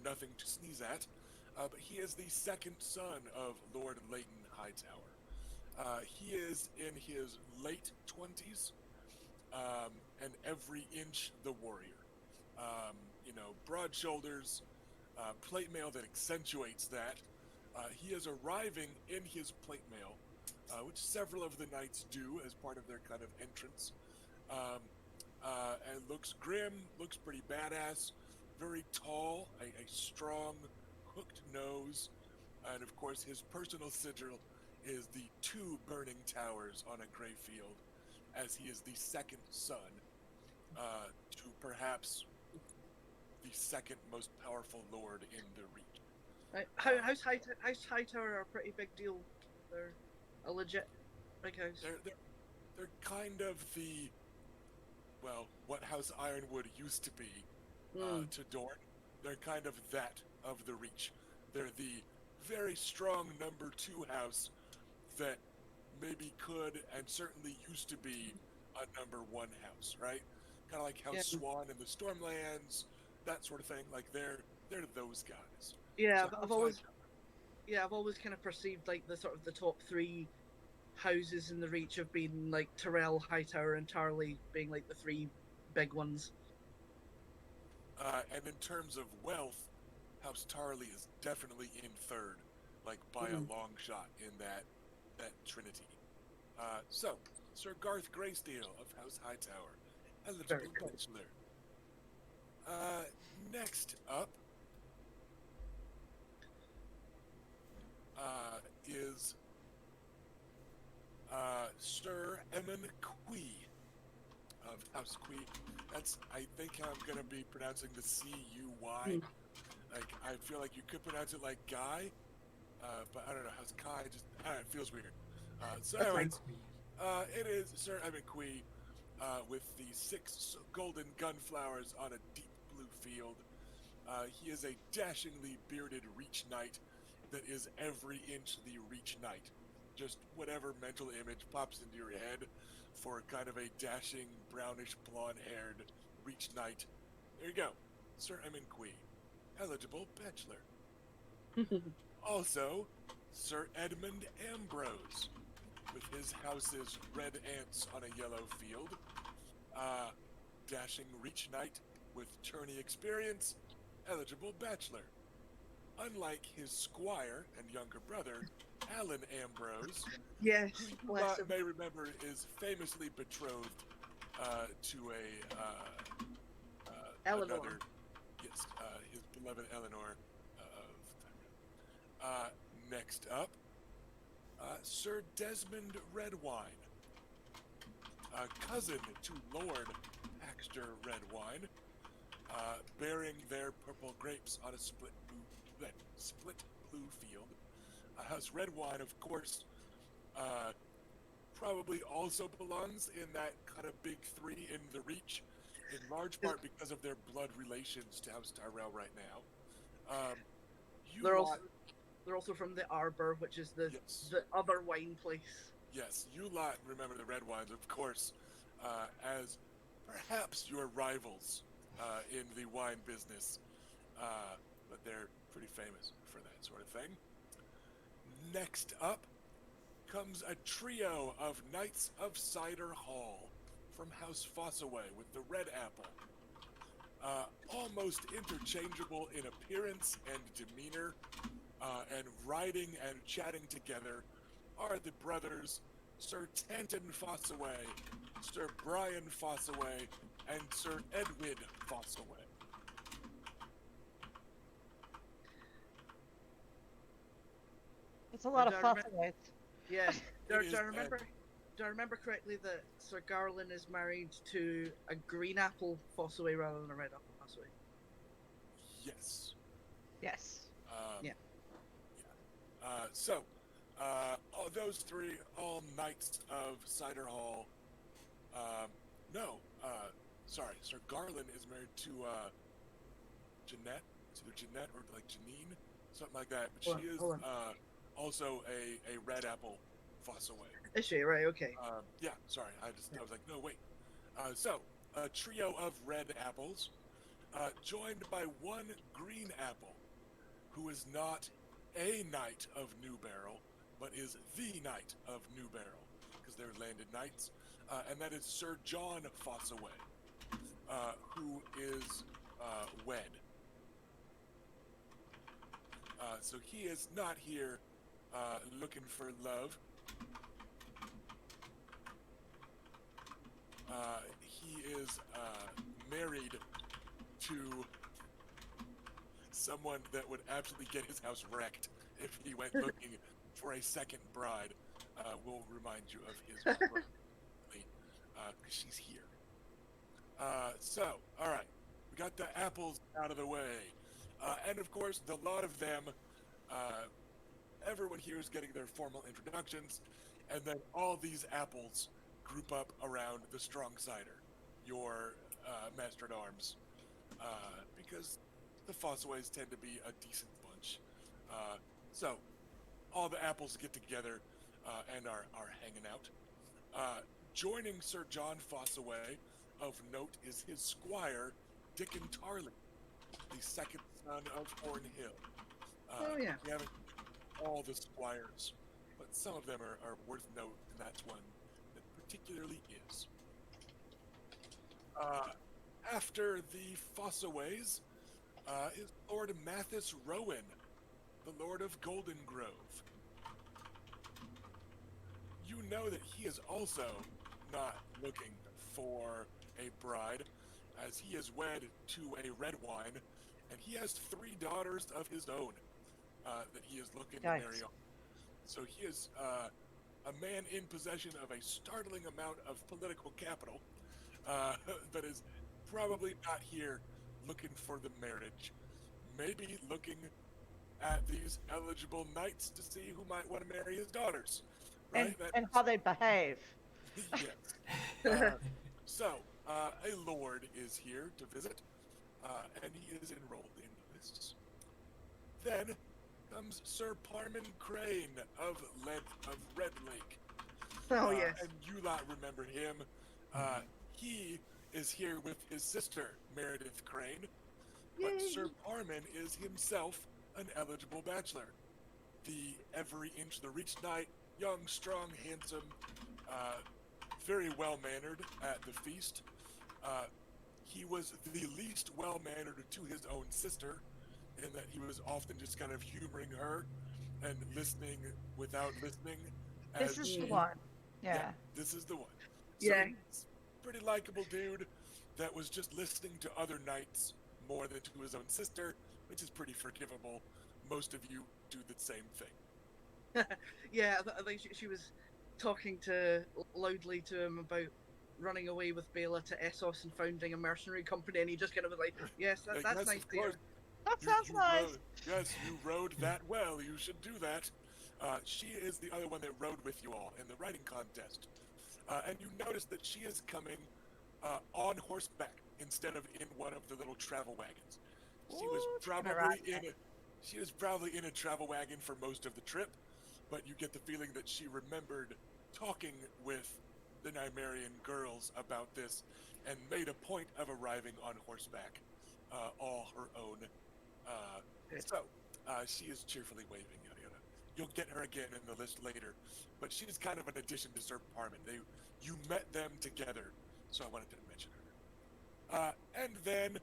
nothing to sneeze at. but he is the second son of Lord Leighton Hightower. He is in his late 20s, and every inch the warrior. Broad shoulders, plate mail that accentuates that. He is arriving in his plate mail, which several of the knights do as part of their kind of entrance. And looks grim, looks pretty badass, very tall, a strong, hooked nose, and of course his personal sigil is the two burning towers on a gray field, as he is the second son to perhaps the second most powerful lord in the region. House Hightower are a pretty big deal. They're a legit big house. They're kind of what House Ironwood used to be to Dorne. They're kind of that of the Reach. They're the very strong number 2 house that maybe could and certainly used to be a number 1 house, right? Kind of like House Swan in the Stormlands, that sort of thing. Like they're those guys. Yeah, So I've always kind of perceived like the sort of the top 3 houses in the Reach have been like Tyrell, Hightower, and Tarley being like the 3 big ones. And in terms of wealth, House Tarley is definitely in third, like by a long shot in that trinity. So, Sir Garth Greysteel of House Hightower, eligible bachelor. Next up is Sir Eamon Quee of House Quee. I think I'm gonna be pronouncing the C-U-Y. Like, I feel like you could pronounce it like Guy, but I don't know. House Kai it feels weird. So anyways, it is Sir Eamon Quee with the 6 golden gunflowers on a deep blue field. He is a dashingly bearded Reach Knight that is every inch the Reach Knight. Just whatever mental image pops into your head for kind of a dashing, brownish, blonde-haired Reach Knight. There you go. Sir Eamon Quee. Eligible bachelor. Also, Sir Edmund Ambrose, with his house's red ants on a yellow field. Dashing Reach Knight with tourney experience. Eligible bachelor. Unlike his squire and younger brother, Alan Ambrose, yes, who you may remember is famously betrothed to Eleanor. His beloved Eleanor. Next up, Sir Desmond Redwine, cousin to Lord Paxter Redwine, bearing their purple grapes on a split blue field. House Redwine, of course, probably also belongs in that kind of big 3 in the Reach, in large part because of their blood relations to House Tyrell right now. They're also from the Arbor, which is the other wine place. Yes, you lot remember the Redwines, of course, as perhaps your rivals in the wine business, but they're pretty famous for that sort of thing. Next up comes a trio of Knights of Cider Hall from House Fossaway with the Red Apple. Almost interchangeable in appearance and demeanor, and riding and chatting together are the brothers Sir Tanton Fossaway, Sir Brian Fossaway, and Sir Edwin Fossaway. It's a lot of Fossaways. Yeah. Do I remember correctly that Sir Garland is married to a green apple Fossaway rather than a red apple Fossaway? Yes. Yes. All those 3, all Knights of Cider Hall. Sir Garland is married to Jeanette. It's either Jeanette or like Janine, something like that. But she is also a Red Apple Fossaway. Is she? Right, okay. I was like, no, wait. A trio of red apples, joined by one green apple, who is not a knight of New Barrel, but is the knight of New Barrel, because they're landed knights, and that is Sir John Fossaway, who is wed. So he is not here looking for love. He is married to someone that would absolutely get his house wrecked if he went looking for a second bride. We'll remind you of his bride, because she's here. So, all right, we got the apples out of the way, and of course, the lot of them. Everyone here is getting their formal introductions, and then all these apples group up around the strong cider, your master-at-arms, because the Fossaways tend to be a decent bunch. So all the apples get together and are hanging out. Joining Sir John Fossaway, of note, is his squire, Dickon Tarley, the second son of Thornhill. Oh, yeah. We haven't all the squires, but some of them are worth note, and that's one that particularly is. After the Fossaways is Lord Mathis Rowan, the Lord of Golden Grove. You know that he is also not looking for a bride, as he is wed to a red wine, and he has 3 daughters of his own that he is looking to marry on. So he is a man in possession of a startling amount of political capital, but is probably not here looking for the marriage. Maybe looking at these eligible knights to see who might want to marry his daughters. Right? And how they behave. Yes. So, a lord is here to visit, and he is enrolled in the lists. Then comes Sir Parman Crane of Red Lake. Oh, yes. And you lot remember him. He is here with his sister, Meredith Crane, but Yay. Sir Parman is himself an eligible bachelor. The every inch the reach knight, young, strong, handsome, very well-mannered at the feast. He was the least well-mannered to his own sister, in that he was often just kind of humoring her and listening without listening. This is the one. Yeah. This is the one. So Yeah. he's a pretty likable dude that was just listening to other knights more than to his own sister, which is pretty forgivable. Most of you do the same thing. Yeah, I think she was talking loudly to him about running away with Bela to Essos and founding a mercenary company, and he just kind of was like, yes, that's Yes, nice of to hear. course. That sounds nice. Yes, you rode that well. You should do that. She is the other one that rode with you all in the riding contest. And you notice that she is coming on horseback instead of in one of the little travel wagons. She was probably in a travel wagon for most of the trip, but you get the feeling that she remembered talking with the Nymaryen girls about this and made a point of arriving on horseback, all her own. So she is cheerfully waving, yada yada. You'll get her again in the list later, but she's kind of an addition to Sir Parman. You met them together, so I wanted to mention her. And then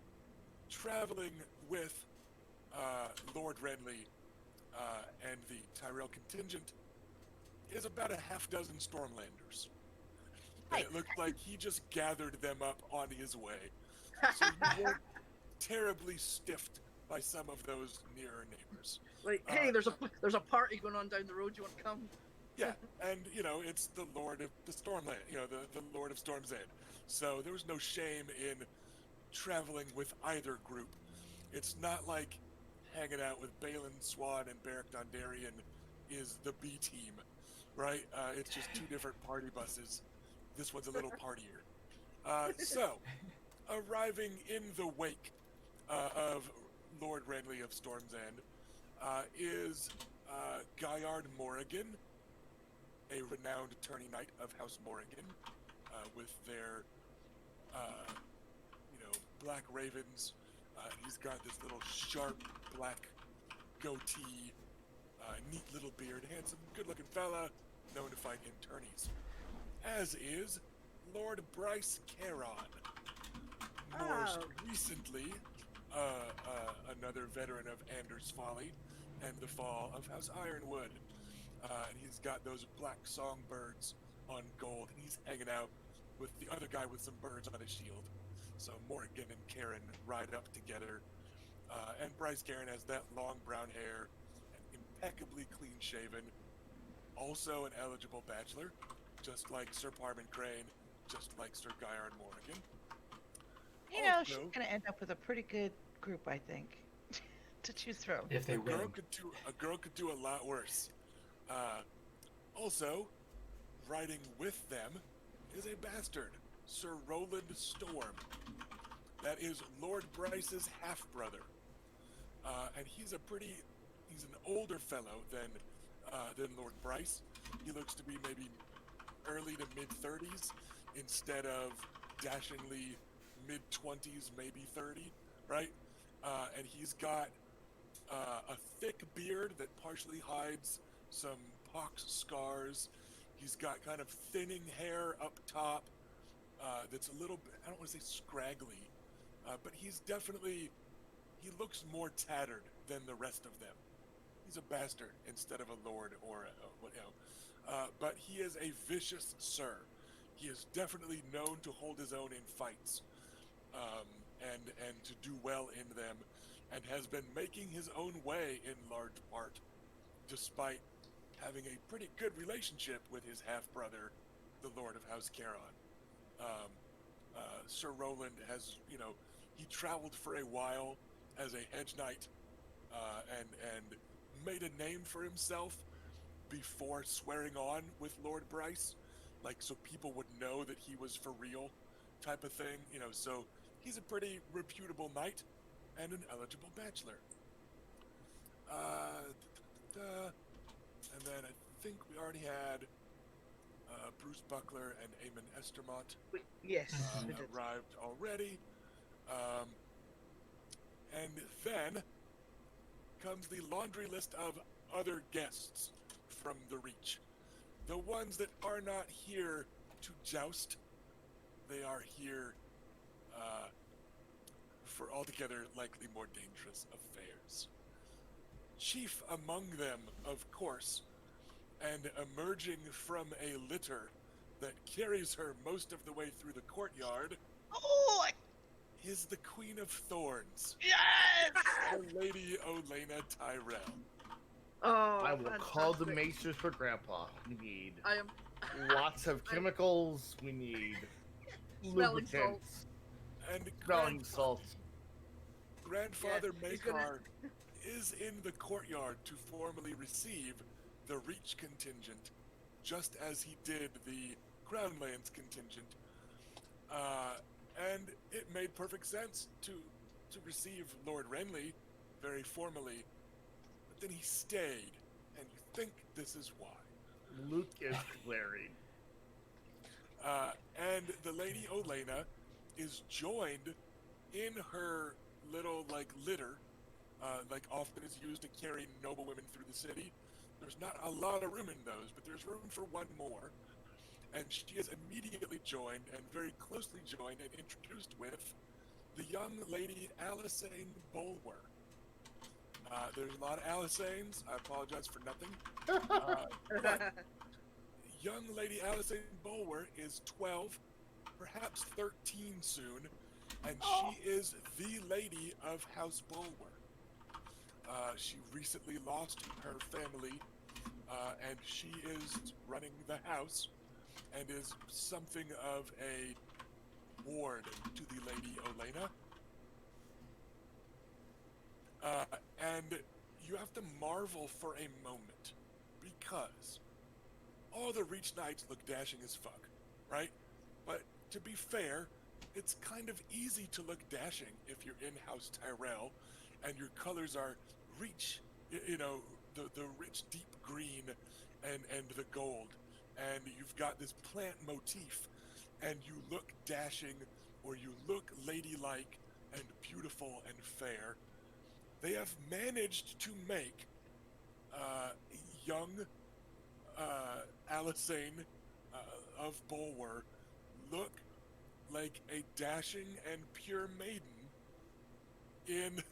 traveling with Lord Renly and the Tyrell contingent is about a half dozen Stormlanders. Nice. It looked like he just gathered them up on his way. So you weren't terribly stiffed by some of those nearer neighbors. Like, hey, there's a party going on down the road. You want to come? Yeah, and it's the Lord of the Stormland, the Lord of Storm's End. So there was no shame in traveling with either group. It's not like hanging out with Balin Swan and Beric Dondarrion is the B team, right? It's just 2 different party buses. This one's a little partier. So, arriving in the wake of Lord Renly of Storm's End is Guyard Morrigan, a renowned tourney knight of House Morrigan, with their, black ravens. He's got this little sharp black goatee, neat little beard, handsome, good-looking fella, known to fight in tourneys. As is Lord Bryce Caron. More recently, another veteran of Anders Folly and the fall of House Ironwood. And he's got those black songbirds on gold, and he's hanging out with the other guy with some birds on his shield. So Morgan and Karen ride up together. And Bryce Caron has that long brown hair, and impeccably clean shaven. Also an eligible bachelor, just like Sir Parman Crane, just like Sir Guyarn Morgan. You know, she's Also, gonna end up with a pretty good group, I think, to choose from. If they a girl win. could do a lot worse. Also, riding with them is a bastard, Sir Roland Storm. That is Lord Bryce's half-brother. And he's an older fellow than Lord Bryce. He looks to be maybe early to mid-30s instead of dashingly mid-20s, maybe 30, right? And he's got a thick beard that partially hides some pox scars. He's got kind of thinning hair up top that's a little bit, I don't want to say scraggly, but he looks more tattered than the rest of them. He's a bastard instead of a lord or but he is a vicious sir. He is definitely known to hold his own in fights, and to do well in them, and has been making his own way in large part, despite having a pretty good relationship with his half-brother, the Lord of House Caron. Sir Roland has, he traveled for a while as a hedge knight, and made a name for himself before swearing on with Lord Bryce, like so people would know that he was for real, type of thing. So he's a pretty reputable knight and an eligible bachelor. And then I think we already had Bruce Buckler and Eamon Estermont Yes, we did. arrived already. And then comes the laundry list of other guests from the Reach. The ones that are not here to joust, they are here for altogether likely more dangerous affairs. Chief among them, of course, and emerging from a litter that carries her most of the way through the courtyard, Oh, is the Queen of Thorns, yes! the Lady Olenna Tyrell. Oh, I will call the fantastic. maesters for Grandpa. We need I am lots of chemicals. We need Smelling lubricants. And Smelling salts. Grandfather Yeah, he's Makar gonna- is in the courtyard to formally receive the Reach contingent, just as he did the Crownlands contingent. And it made perfect sense to receive Lord Renly very formally, but then he stayed, and you think this is why. Luke is glaring. And the Lady Olenna is joined in her little litter, like often is used to carry noble women through the city. There's not a lot of room in those, but there's room for one more. And she is immediately joined, and very closely joined and introduced with, the young Lady Alysain Bulwer. There's a lot of Alysains. I apologize for nothing. But young Lady Alysain Bulwer is 12, perhaps 13 soon, and she is the lady of House Bulwer. She recently lost her family, and she is running the house, and is something of a ward to the Lady Olenna. And you have to marvel for a moment, because all the Reach Knights look dashing as fuck, right? But to be fair, it's kind of easy to look dashing if you're in House Tyrell, and your colors are Reach, the rich deep green and the gold, and you've got this plant motif, and you look dashing, or you look ladylike and beautiful and fair. they have managed to make young Alisane of Bulwer look like a dashing and pure maiden in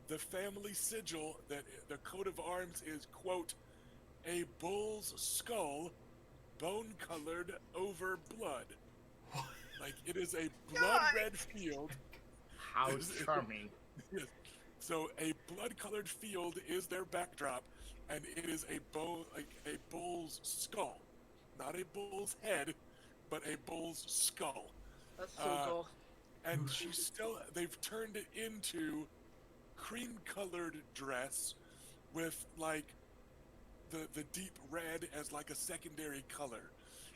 the family sigil that the coat of arms is, quote, a bull's skull, bone-colored over blood. Like, it is a blood-red field. How charming. Yes. So a blood-colored field is their backdrop, and it is a bull's skull, not a bull's head, but a bull's skull. That's so cool. And they've turned it into cream-colored dress with like the deep red as like a secondary color,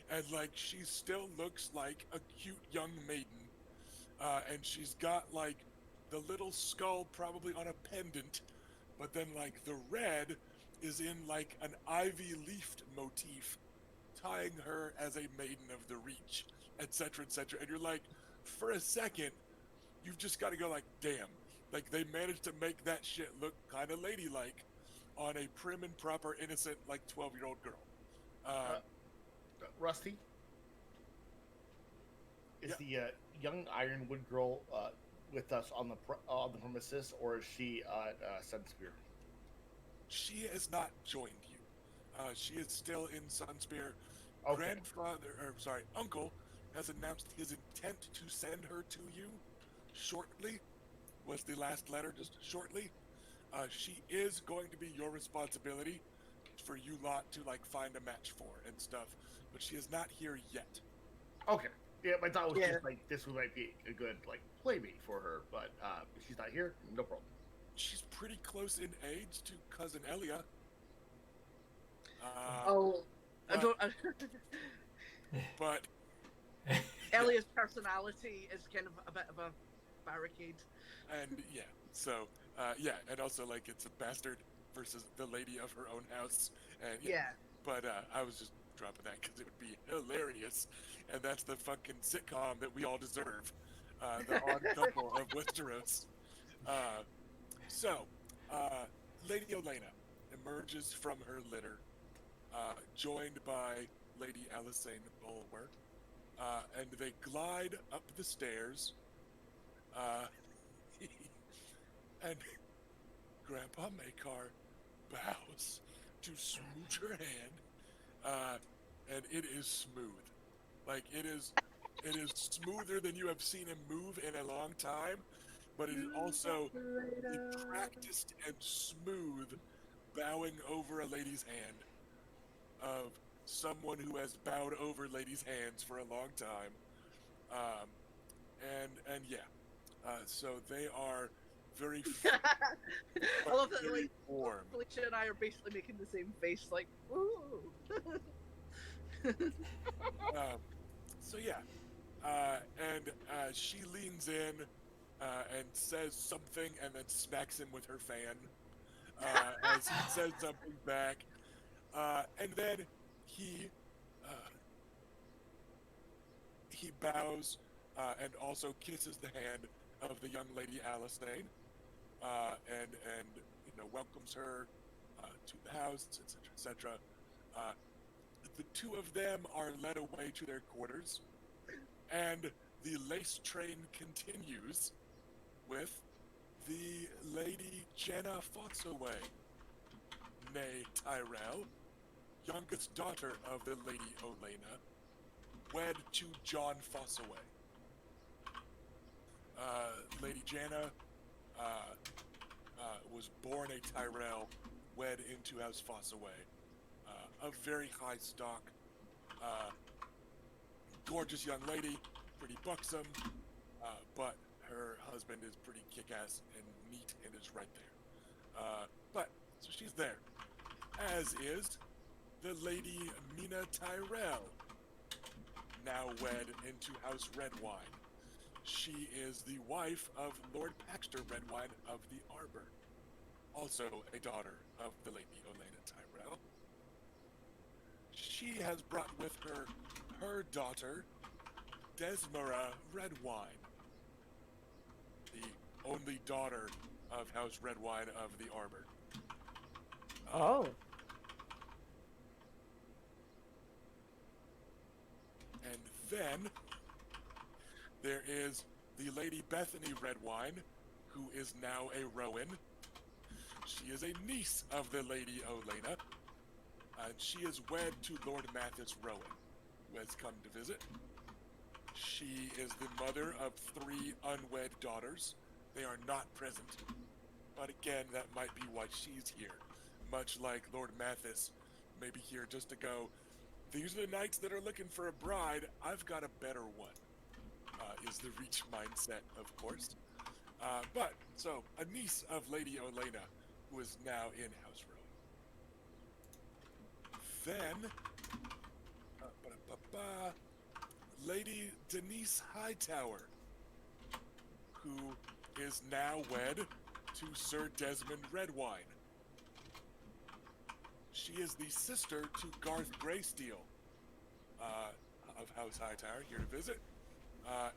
and like she still looks like a cute young maiden, and she's got like the little skull probably on a pendant, but then like the red is in like an ivy leafed motif, tying her as a maiden of the reach, etc., etc. And you're like, for a second, you've just got to go like, damn, like they managed to make that shit look kind of ladylike on a prim and proper, innocent, like 12-year-old girl. Rusty, is the young Ironwood girl with us on the premises, or is she at Sunspear? She has not joined you. She is still in Sunspear. Okay. Uncle has announced his intent to send her to you shortly. Was the last letter just shortly? She is going to be your responsibility for you lot to like find a match for and stuff, but she is not here yet. Okay. Yeah, my thought was just like this might be a good like playmate for her, but if she's not here, no problem. She's pretty close in age to cousin Elia. I don't. But Elia's personality is kind of a bit of a barricade. And yeah, so and also like it's a bastard versus the lady of her own house, and But I was just dropping that because it would be hilarious, and that's the fucking sitcom that we all deserve, the Odd Couple of Westeros. So, Lady Olenna emerges from her litter, joined by Lady Alisane Bulwer, and they glide up the stairs. And Grandpa Makar bows to smooch her hand, and it is smooth. Like it is smoother than you have seen him move in a long time, but it is also the practiced and smooth bowing over a lady's hand of someone who has bowed over ladies' hands for a long time. So they are very I love that very like warm. Felicia and I are basically making the same face, like ooh. And she leans in and says something, and then smacks him with her fan as he says something back, and then he bows and also kisses the hand of the young lady Alisane, and welcomes her to the house, etc., etc. The two of them are led away to their quarters, and the lace train continues with the Lady Jenna Fossaway, née Tyrell, youngest daughter of the Lady Olenna, wed to John Fossaway. Lady Janna was born a Tyrell, wed into House Fossaway. A very high stock, gorgeous young lady, pretty buxom, but her husband is pretty kick-ass and neat and is right there. So she's there, as is the Lady Mina Tyrell, now wed into House Redwine. She is the wife of Lord Paxter Redwine of the Arbor, also a daughter of the Lady Olenna Tyrell. She has brought with her her daughter, Desmara Redwine, the only daughter of House Redwine of the Arbor. Oh. And then there is the Lady Bethany Redwine, who is now a Rowan. She is a niece of the Lady Olena, and she is wed to Lord Mathis Rowan, who has come to visit. She is the mother of 3 unwed daughters. They are not present, but again, that might be why she's here. Much like Lord Mathis may be here just to go, these are the knights that are looking for a bride, I've got a better one, is the Reach mindset, of course. So, a niece of Lady Olena, who is now in House Rowan. Then, Lady Denise Hightower, who is now wed to Sir Desmond Redwine. She is the sister to Garth Greysteel of House Hightower, here to visit,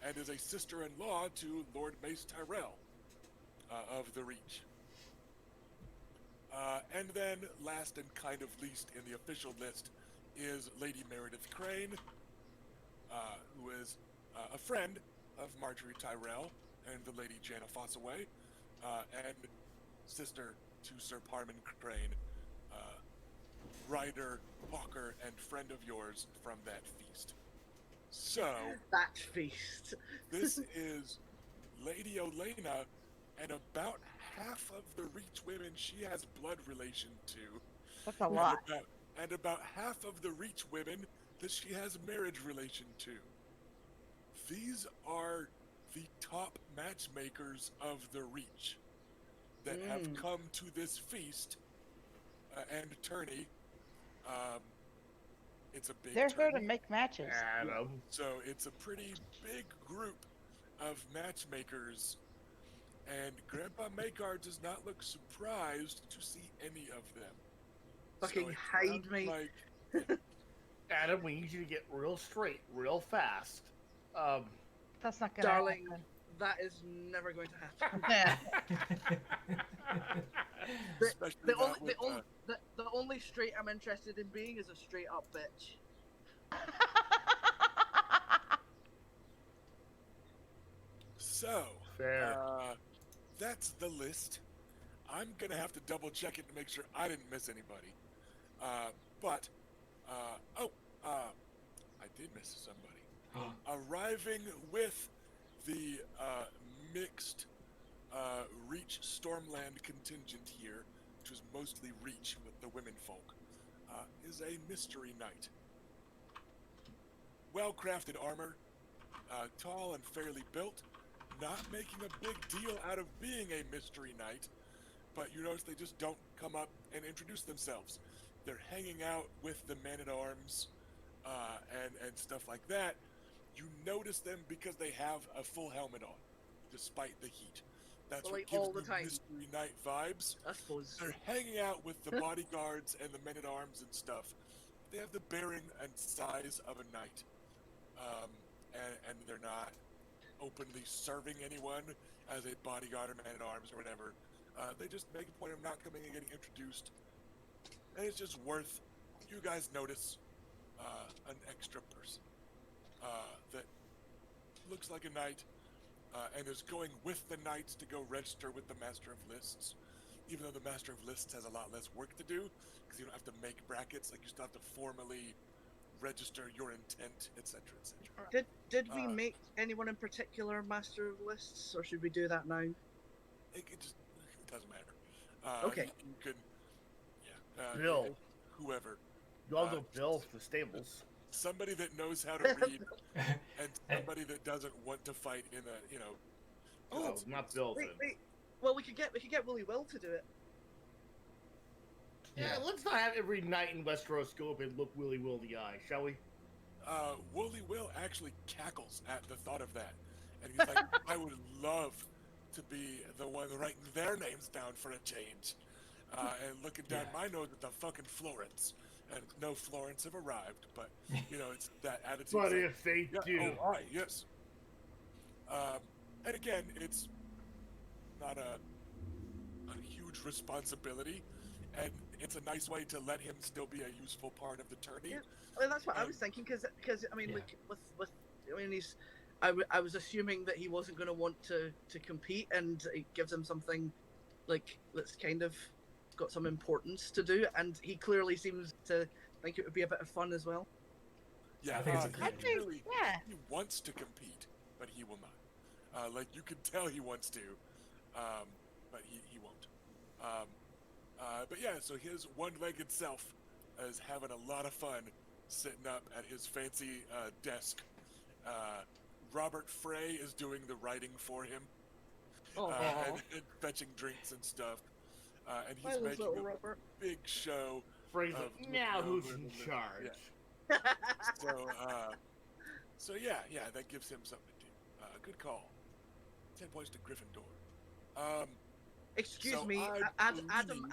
and is a sister-in-law to Lord Mace Tyrell of the Reach. And then, last and kind of least in the official list, is Lady Meredith Crane, who is a friend of Marjorie Tyrell and the Lady Janna Fossaway, and sister to Sir Parman Crane, rider, hawker, and friend of yours from that feast. So, That feast. this is Lady Olena and about half of the Reach women she has blood relation to. That's a lot. And about half of the Reach women that she has marriage relation to. These are the top matchmakers of the Reach that have come to this feast and tourney. It's a big They're here to tourney, make matches. Addam. so it's a pretty big group of matchmakers, and Grandpa Magar does not look surprised to see any of them. Fucking it hide sounds me. Like, Addam, we need you to get real straight, real fast. That's not gonna Darling, happen. that is never going to happen. Yeah. especially The not only, with, the only straight I'm interested in being is a straight up bitch. So, Fair. that's the list. I'm gonna have to double check it to make sure I didn't miss anybody. I did miss somebody. Arriving with the mixed Reach Stormland contingent here, which is mostly Reach with the women folk, is a mystery knight. Well-crafted armor, tall and fairly built, not making a big deal out of being a mystery knight, but you notice they just don't come up and introduce themselves. They're hanging out with the men-at-arms and stuff like that. You notice them because they have a full helmet on, despite the heat. That's Well, what like, gives all the you time. mystery knight vibes. I suppose. They're hanging out with the bodyguards and the men-at-arms and stuff. They have the bearing and size of a knight, and they're not openly serving anyone as a bodyguard or man-at-arms or whatever. They just make a point of not coming and getting introduced, and it's just worth you guys notice an extra person that looks like a knight and is going with the knights to go register with the Master of Lists, even though the Master of Lists has a lot less work to do because you don't have to make brackets. Like, you still have to formally register your intent, etc., etc. Did we make anyone in particular master of lists, or should we do that now? It doesn't matter. Okay. You can, Bill. whoever, You all go Bill for the stables. somebody that knows how to read, and somebody that doesn't want to fight in a, Oh, not Bill. Wait. Well, we could get Willy Will to do it. Yeah, let's not have every knight in Westeros go up and look Willy Will in the eye, shall we? Wooly Will actually cackles at the thought of that, and he's like, "I would love to be the one writing their names down for a change, and looking down my nose at the fucking Florence." And no Florence have arrived, but it's that attitude. But like, if they do, oh, hi, yes. And again, it's not a a huge responsibility, and it's a nice way to let him still be a useful part of the tourney. Yeah. Well, that's what I And- was thinking, because I mean, Yeah. like with I mean, I was assuming that he wasn't going to want to compete, and it gives him something like that's kind of got some importance to do, and he clearly seems to think it would be a bit of fun as well. Yeah, I think it's a he great I idea. think, clearly yeah. he wants to compete, but he will not. Like you can tell he wants to, but he won't. But yeah, so his one-legged self is having a lot of fun sitting up at his fancy desk. Robert Frey is doing the writing for him Oh, and fetching drinks and stuff. And I he's love making little a Robert. big show. Phrase of it. Now looking who's over in the- charge? Yeah. So yeah, that gives him something to do. Good call. 10 points to Gryffindor. Excuse So me, I Addam believe-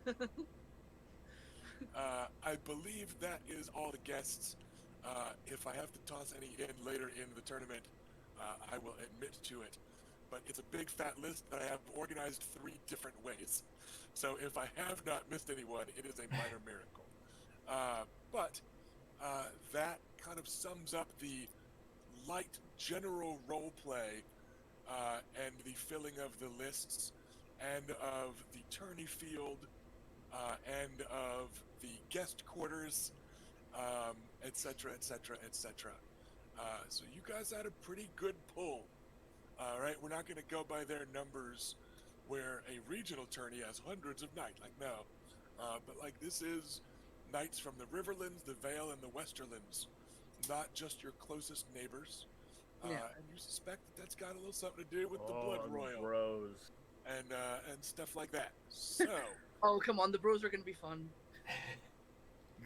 is a. I believe that is all the guests. If I have to toss any in later in the tournament, I will admit to it. But it's a big fat list that I have organized 3 different ways. So if I have not missed anyone, it is a minor miracle. But that kind of sums up the light general role play and the filling of the lists and of the tourney field and of the guest quarters, etc., etc., etc. So you guys had a pretty good pull. All right, we're not going to go by their numbers where a regional tourney has hundreds of knights. Like, no. But, like, this is knights from the Riverlands, the Vale, and the Westerlands. Not just your closest neighbors. Yeah. And you suspect that that's got a little something to do with the Oh, Blood the Royal bros. and stuff like that. So, Oh, come on, the bros are going to be fun.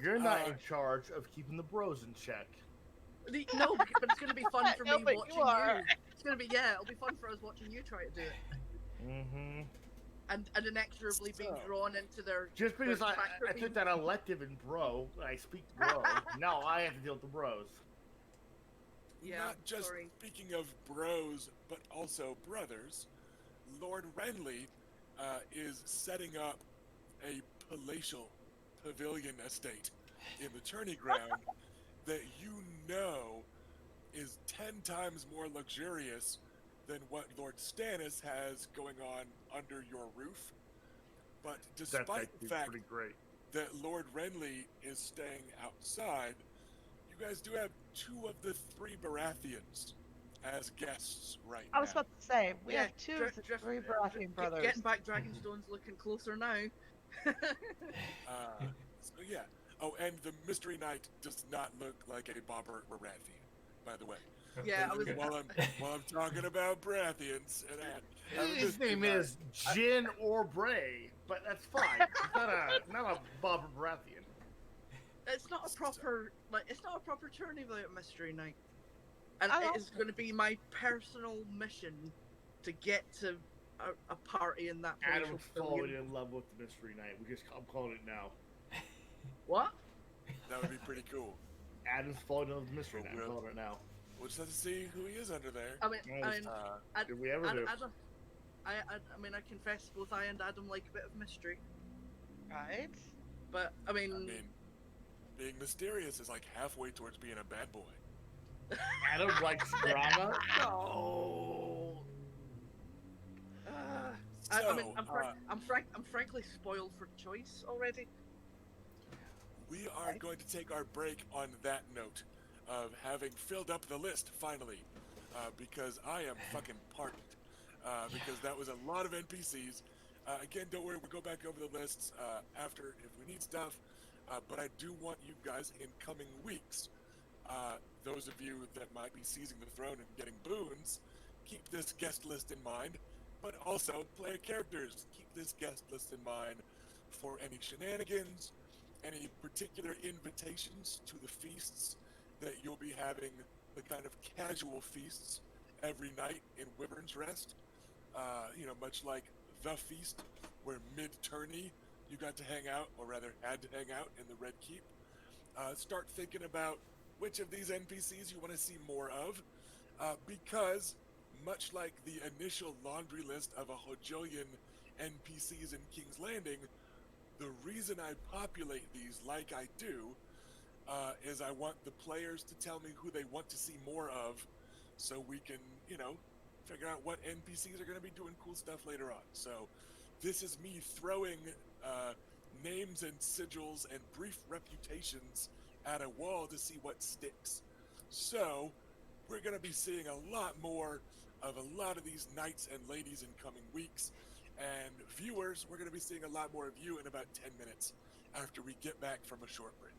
You're not Uh, in charge of keeping the bros in check. No, but it's going to be fun for No, me but you watching are. you. It's going to be, yeah, it'll be fun for us watching you try to do it. Mm-hmm. And inexorably being So- drawn into their. Just because their I tractor took beam. that elective in bro, I speak bro. Now I have to deal with the bros. Yeah, not just sorry. speaking of bros, but also brothers, Lord Renly is setting up a palatial pavilion estate in the tourney ground that you know is 10 times more luxurious than what Lord Stannis has going on under your roof. But That's despite actually the fact pretty great. that Lord Renly is staying outside, you guys do have 2 of the 3 Baratheons as guests right I was now. about to say, we Yeah, have 2 of the 3 Getting Baratheon brothers. back Dragonstone's looking closer now. So yeah. Oh, and the Mystery Knight does not look like a Bobber Baratheon, by the way. Yeah, I was- While I'm talking about Baratheons, and I His name is Jin or Bray, but that's fine. It's not a Bob Baratheon. It's not a proper tourney without a mystery night, and I it don't- is going to be my personal mission to get to a party in that palatial Adam's falling pavilion. in love with the Mystery Knight. I'm calling it now. What? That would be pretty cool. Adam's falling in love with the Mystery Knight. I'm really? calling it now. We'll just have to see who he is under there. I mean, Nice. Did we ever do? I mean, I confess both I and Adam like a bit of mystery, Right? but I I mean, mean, being mysterious is like halfway towards being a bad boy. Adam likes drama? No. I mean, So, I'm frankly spoiled for choice already. we are going to take our break on that note of having filled up the list finally, because I am fucking parched. Because that was a lot of NPCs. Again, don't worry, we'll go back over the lists after if we need stuff. But I do want you guys in coming weeks, those of you that might be seizing the throne and getting boons, keep this guest list in mind. But also, player characters, keep this guest list in mind for any shenanigans, any particular invitations to the feasts that you'll be having, the kind of casual feasts every night in Wyvern's Rest. Much like the feast, where mid-tourney you got to hang out, or rather had to hang out in the Red Keep. Start thinking about which of these NPCs you want to see more of, because much like the initial laundry list of a hojillion NPCs in King's Landing, the reason I populate these like I do is I want the players to tell me who they want to see more of, so we can, figure out what NPCs are going to be doing cool stuff later on. So this is me throwing names and sigils and brief reputations at a wall to see what sticks. So we're going to be seeing a lot more of a lot of these knights and ladies in coming weeks. And viewers, we're going to be seeing a lot more of you in about 10 minutes after we get back from a short break.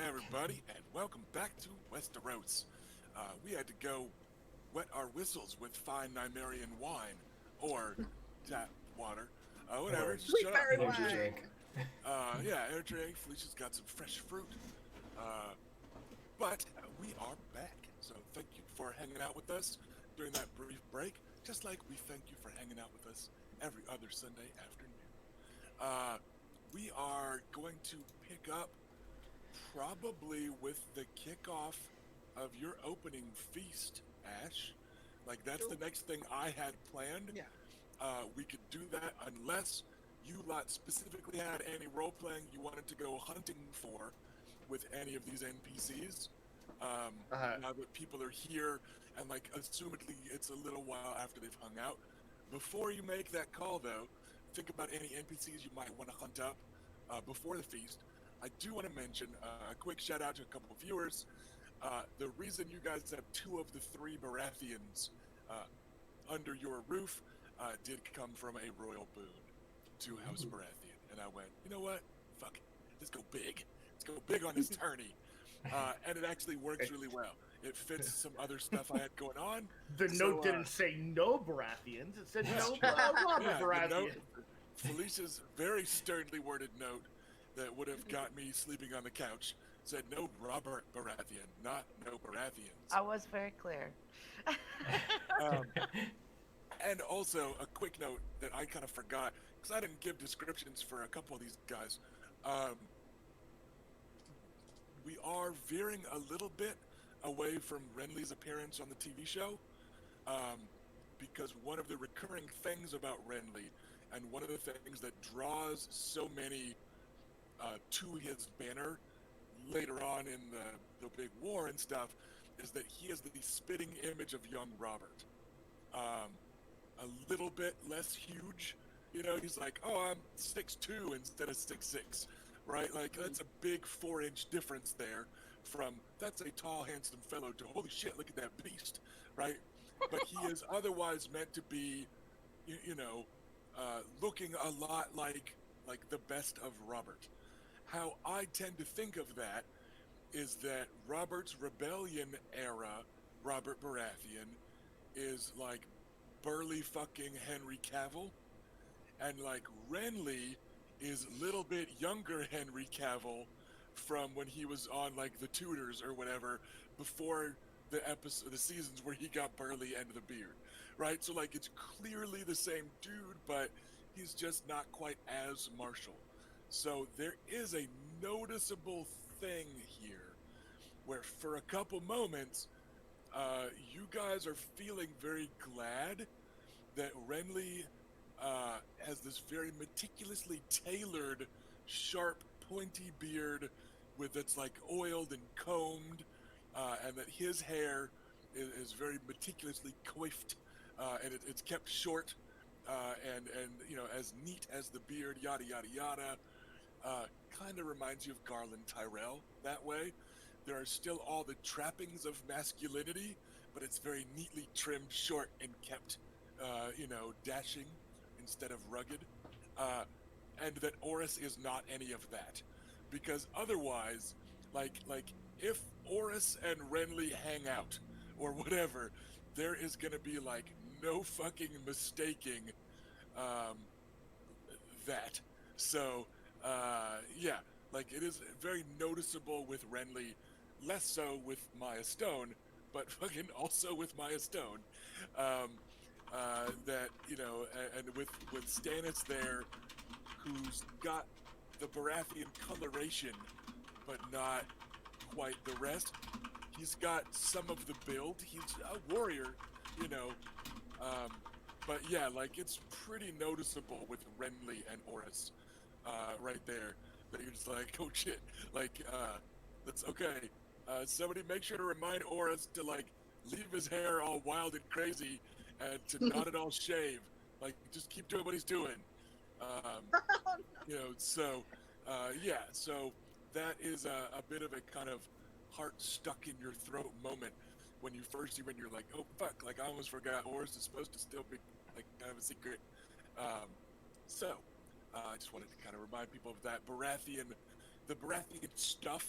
everybody, and welcome back to Westeros. We had to go wet our whistles with fine Nymaryen wine, or tap water, whatever. Or Just Sweet shut up. berry energy wine. drink. Yeah, air drink. Felicia's got some fresh fruit. But we are back, so thank you for hanging out with us during that brief break, just like we thank you for hanging out with us every other Sunday afternoon. We are going to pick up probably with the kickoff of your opening feast, Ash. Like, that's the next thing I had planned. Yeah. We could do that unless you lot specifically had any role playing you wanted to go hunting for with any of these NPCs. Now that people are here, and like, assumedly it's a little while after they've hung out. Before you make that call, though, think about any NPCs you might want to hunt up before the feast. I do want to mention a quick shout out to a couple of viewers. The reason you guys have 2 of the 3 Baratheons under your roof did come from a royal boon to House Baratheon. And I went, you know what? Fuck it. Let's go big. Let's go big on this tourney. And it actually works really well. It fits some other stuff I had going on. The So, note didn't say no Baratheons. It said That's no true. Robert Yeah, the Baratheon. note, Felicia's very sternly worded note that would have got me sleeping on the couch said no Robert Baratheon, not no Baratheons. I was very clear. And also, a quick note that I kind of forgot, because I didn't give descriptions for a couple of these guys. We are veering a little bit away from Renly's appearance on the TV show, because one of the recurring things about Renly, and one of the things that draws so many to his banner later on in the big war and stuff, is that he is the spitting image of young Robert. A little bit less huge, you know, he's like, oh, I'm 6'2" instead of 6'6", right? Like, that's a big 4-inch difference there from, that's a tall, handsome fellow, to holy shit, look at that beast, right? But he is otherwise meant to be, you know, looking a lot like the best of Robert. How I tend to think of that is that Robert's rebellion era, Robert Baratheon, is like burly fucking Henry Cavill, and like Renly is a little bit younger Henry Cavill from when he was on like the Tudors or whatever, before the seasons where he got burly and the beard, right? So like, it's clearly the same dude, but he's just not quite as martial. So there is a noticeable thing here where for a couple moments, you guys are feeling very glad that Renly has this very meticulously tailored, sharp, pointy beard that's like oiled and combed, and that his hair is very meticulously coiffed, and it's kept short, and you know, as neat as the beard, yada yada yada. Kind of reminds you of Garland Tyrell that way. There are still all the trappings of masculinity, but it's very neatly trimmed short and kept, you know, dashing instead of rugged. And that Oris is not any of that. Because otherwise, like if Oris and Renly hang out, or whatever, there is gonna be like no fucking mistaking that. So, yeah, like, it is very noticeable with Renly, less so with Maya Stone, but fucking also with Maya Stone, that, you know, and with Stannis there, who's got the Baratheon coloration, but not quite the rest. He's got some of the build. He's a warrior, you know, but yeah, like, it's pretty noticeable with Renly and Oris, right there, that you're just like, oh shit, like, that's okay. Somebody make sure to remind Oris to, like, leave his hair all wild and crazy and to not at all shave. Like, just keep doing what he's doing. You know, so, yeah, so that is a bit of a kind of heart stuck in your throat moment when you first see, when you're like, oh fuck, like, I almost forgot Oris is supposed to still be, like, kind of a secret. I just wanted to kind of remind people of that. The Baratheon stuff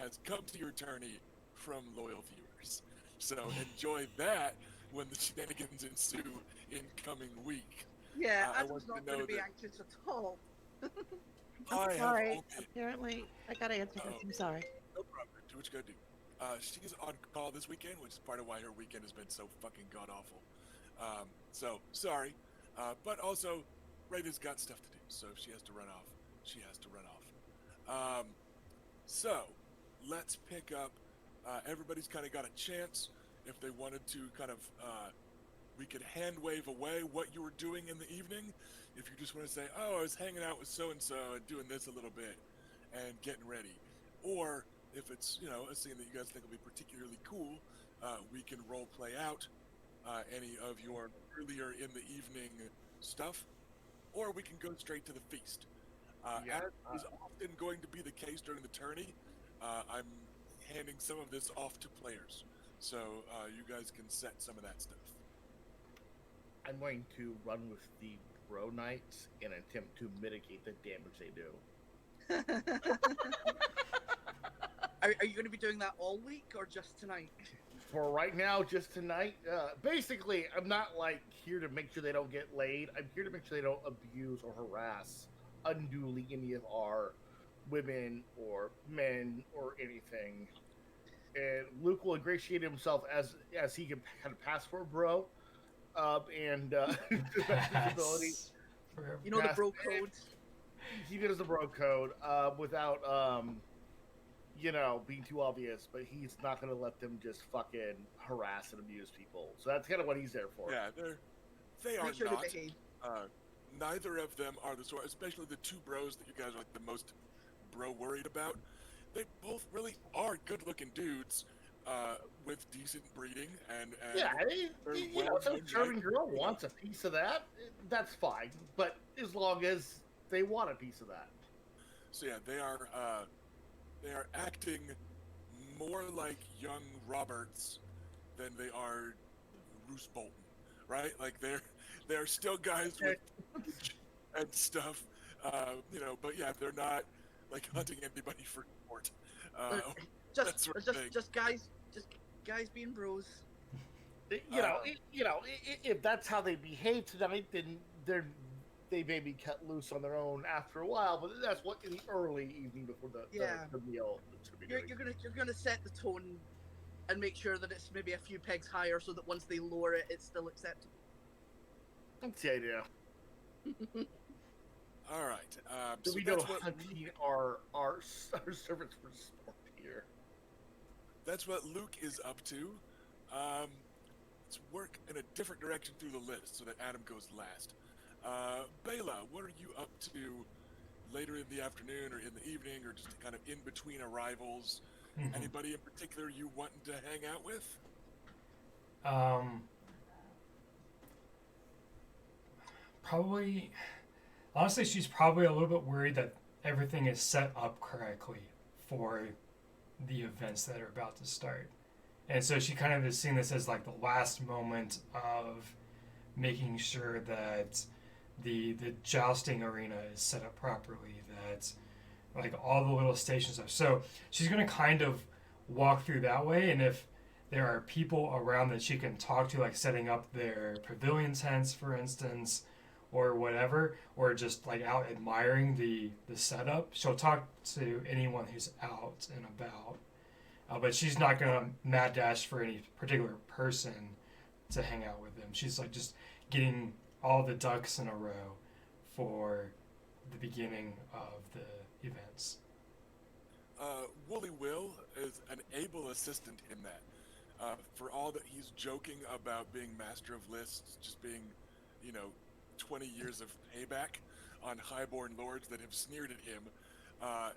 has come to your tourney from loyal viewers. So enjoy that when the shenanigans ensue in coming week. Yeah, I Adam's want not to going know to be that anxious at all. I'm I have sorry. only. Apparently, I gotta answer this. I'm sorry. No problem. Do what you gotta do. She's on call this weekend, which is part of why her weekend has been so fucking god awful. So sorry, but also Rada's got stuff to do, so if she has to run off, she has to run off. So let's pick up. Everybody's kind of got a chance if they wanted to kind of. We could hand wave away what you were doing in the evening. If you just want to say, "Oh, I was hanging out with so and so and doing this a little bit," and getting ready, or if it's a scene that you guys think will be particularly cool, we can role play out any of your earlier in the evening stuff, or we can go straight to the feast. As is often going to be the case during the tourney, I'm handing some of this off to players, so you guys can set some of that stuff. I'm going to run with the bro knights in an attempt to mitigate the damage they do. Are you going to be doing that all week or just tonight? For right now, just tonight. Basically, I'm not here to make sure they don't get laid. I'm here to make sure they don't abuse or harass unduly any of our women or men or anything. And Luke will ingratiate himself as he can kind of pass for a bro. And ability. You know the bro code. He knows the bro code without being too obvious, but he's not going to let them just fucking harass and abuse people. So that's kind of what he's there for. Yeah, they are Make sure not. they behave. Neither of them are the sort, especially the two bros that you guys are like the most bro worried about. They both really are good-looking dudes with decent breeding and yeah, if a serving girl you know. wants a piece of that, that's fine. But as long as they want a piece of that. So yeah, they are acting more like young Roberts than they are Roose Bolton, right? Like they're still guys with and stuff, but yeah, they're not like hunting anybody for sport. That sort of thing. Just guys being bros. If that's how they behave tonight, then they may be cut loose on their own after a while. But that's what in the early evening before the meal. You're gonna set the tone and make sure that it's maybe a few pegs higher, so that once they lower it, it's still acceptable. That's the idea. All right. So So we know that's what hunting our servants for sport here. That's what Luke is up to. Let's work in a different direction through the list so that Addam goes last. Bela, what are you up to later in the afternoon or in the evening or just kind of in between arrivals? Mm-hmm. Anybody in particular you wanting to hang out with? Probably, honestly, she's probably a little bit worried that everything is set up correctly for the events that are about to start. And so she kind of is seeing this as like the last moment of making sure that the jousting arena is set up properly, that like all the little stations are. So she's going to kind of walk through that way, and if there are people around that she can talk to, like setting up their pavilion tents, for instance, or whatever, or just like out admiring the setup, she'll talk to anyone who's out and about. But she's not gonna mad dash for any particular person to hang out with them. She's like just getting all the ducks in a row for the beginning of the events. Wooly Will is an able assistant in that. For all that he's joking about being master of lists, just being, 20 years of payback on highborn lords that have sneered at him, the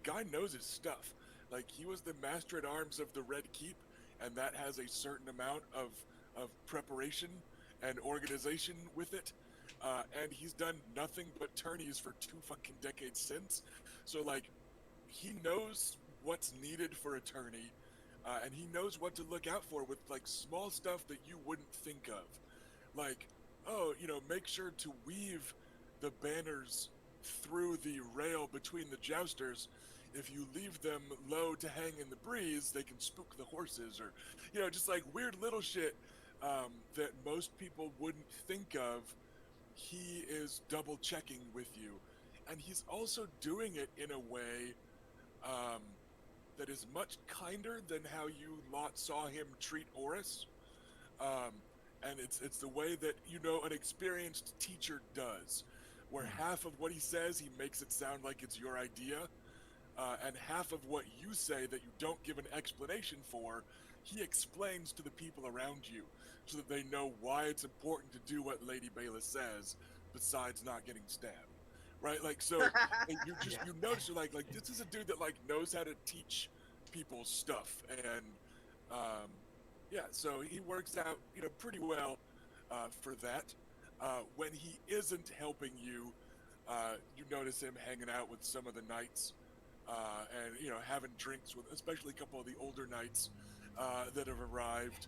guy knows his stuff. Like, he was the master at arms of the Red Keep, and that has a certain amount of preparation and organization with it. And he's done nothing but tourneys for 2 fucking decades since. So, like, he knows what's needed for a tourney, and he knows what to look out for with, like, small stuff that you wouldn't think of. Like, make sure to weave the banners through the rail between the jousters if you leave them low to hang in the breeze, they can spook the horses, or just like weird little shit that most people wouldn't think of. He is double checking with you, and he's also doing it in a way um, that is much kinder than how you lot saw him treat Oris. Um, and it's the way that an experienced teacher does, where half of what he says he makes it sound like it's your idea, and half of what you say that you don't give an explanation for, he explains to the people around you, so that they know why it's important to do what Lady Bayla says, besides not getting stabbed. Right? Like, so Yeah. you notice, you're like this is a dude that like knows how to teach people stuff, and um, yeah, so he works out pretty well for that. When he isn't helping you, you notice him hanging out with some of the knights, and having drinks with especially a couple of the older knights that have arrived,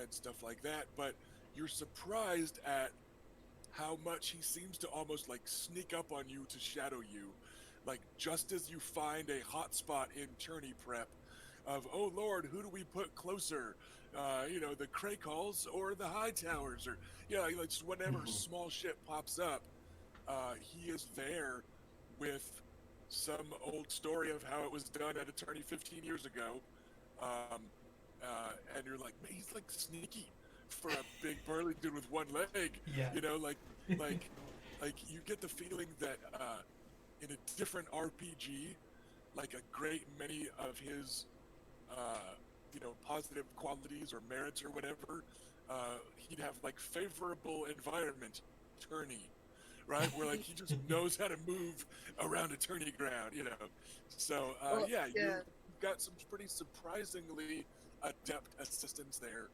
and stuff like that. But you're surprised at how much he seems to almost like sneak up on you to shadow you, like just as you find a hot spot in tourney prep of, oh Lord, who do we put closer, the Craycalls or the High Towers, or like just whenever Mhm. small shit pops up, he is there with some old story of how it was done at a tourney 15 years ago, um, and you're like, man, he's like sneaky for a big burly dude with one leg. Yeah. Like like you get the feeling that in a different RPG, like a great many of his positive qualities or merits or whatever, he'd have like favorable environment tourney, right? Where like he just knows how to move around a tourney ground. So Well, yeah, yeah. you've got some pretty surprisingly adept assistants there,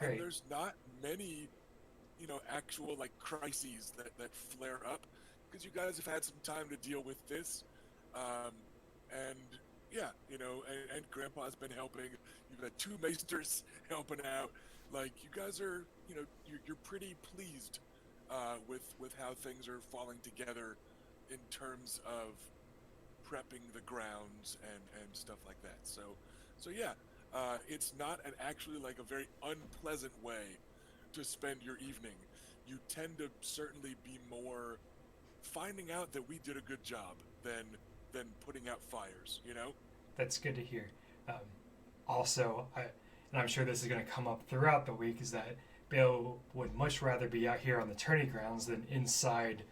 and Great. there's not many actual like crises that flare up, because you guys have had some time to deal with this, and yeah, and Grandpa's been helping. You've had two maesters helping out. Like you guys are, you're pretty pleased with how things are falling together in terms of prepping the grounds and stuff like that. So yeah, it's not actually like a very unpleasant way to spend your evening. You tend to certainly be more finding out that we did a good job than putting out fires. That's good to hear. Um, also, and I'm sure this is going to come up throughout the week, is that Bill would much rather be out here on the tourney grounds than inside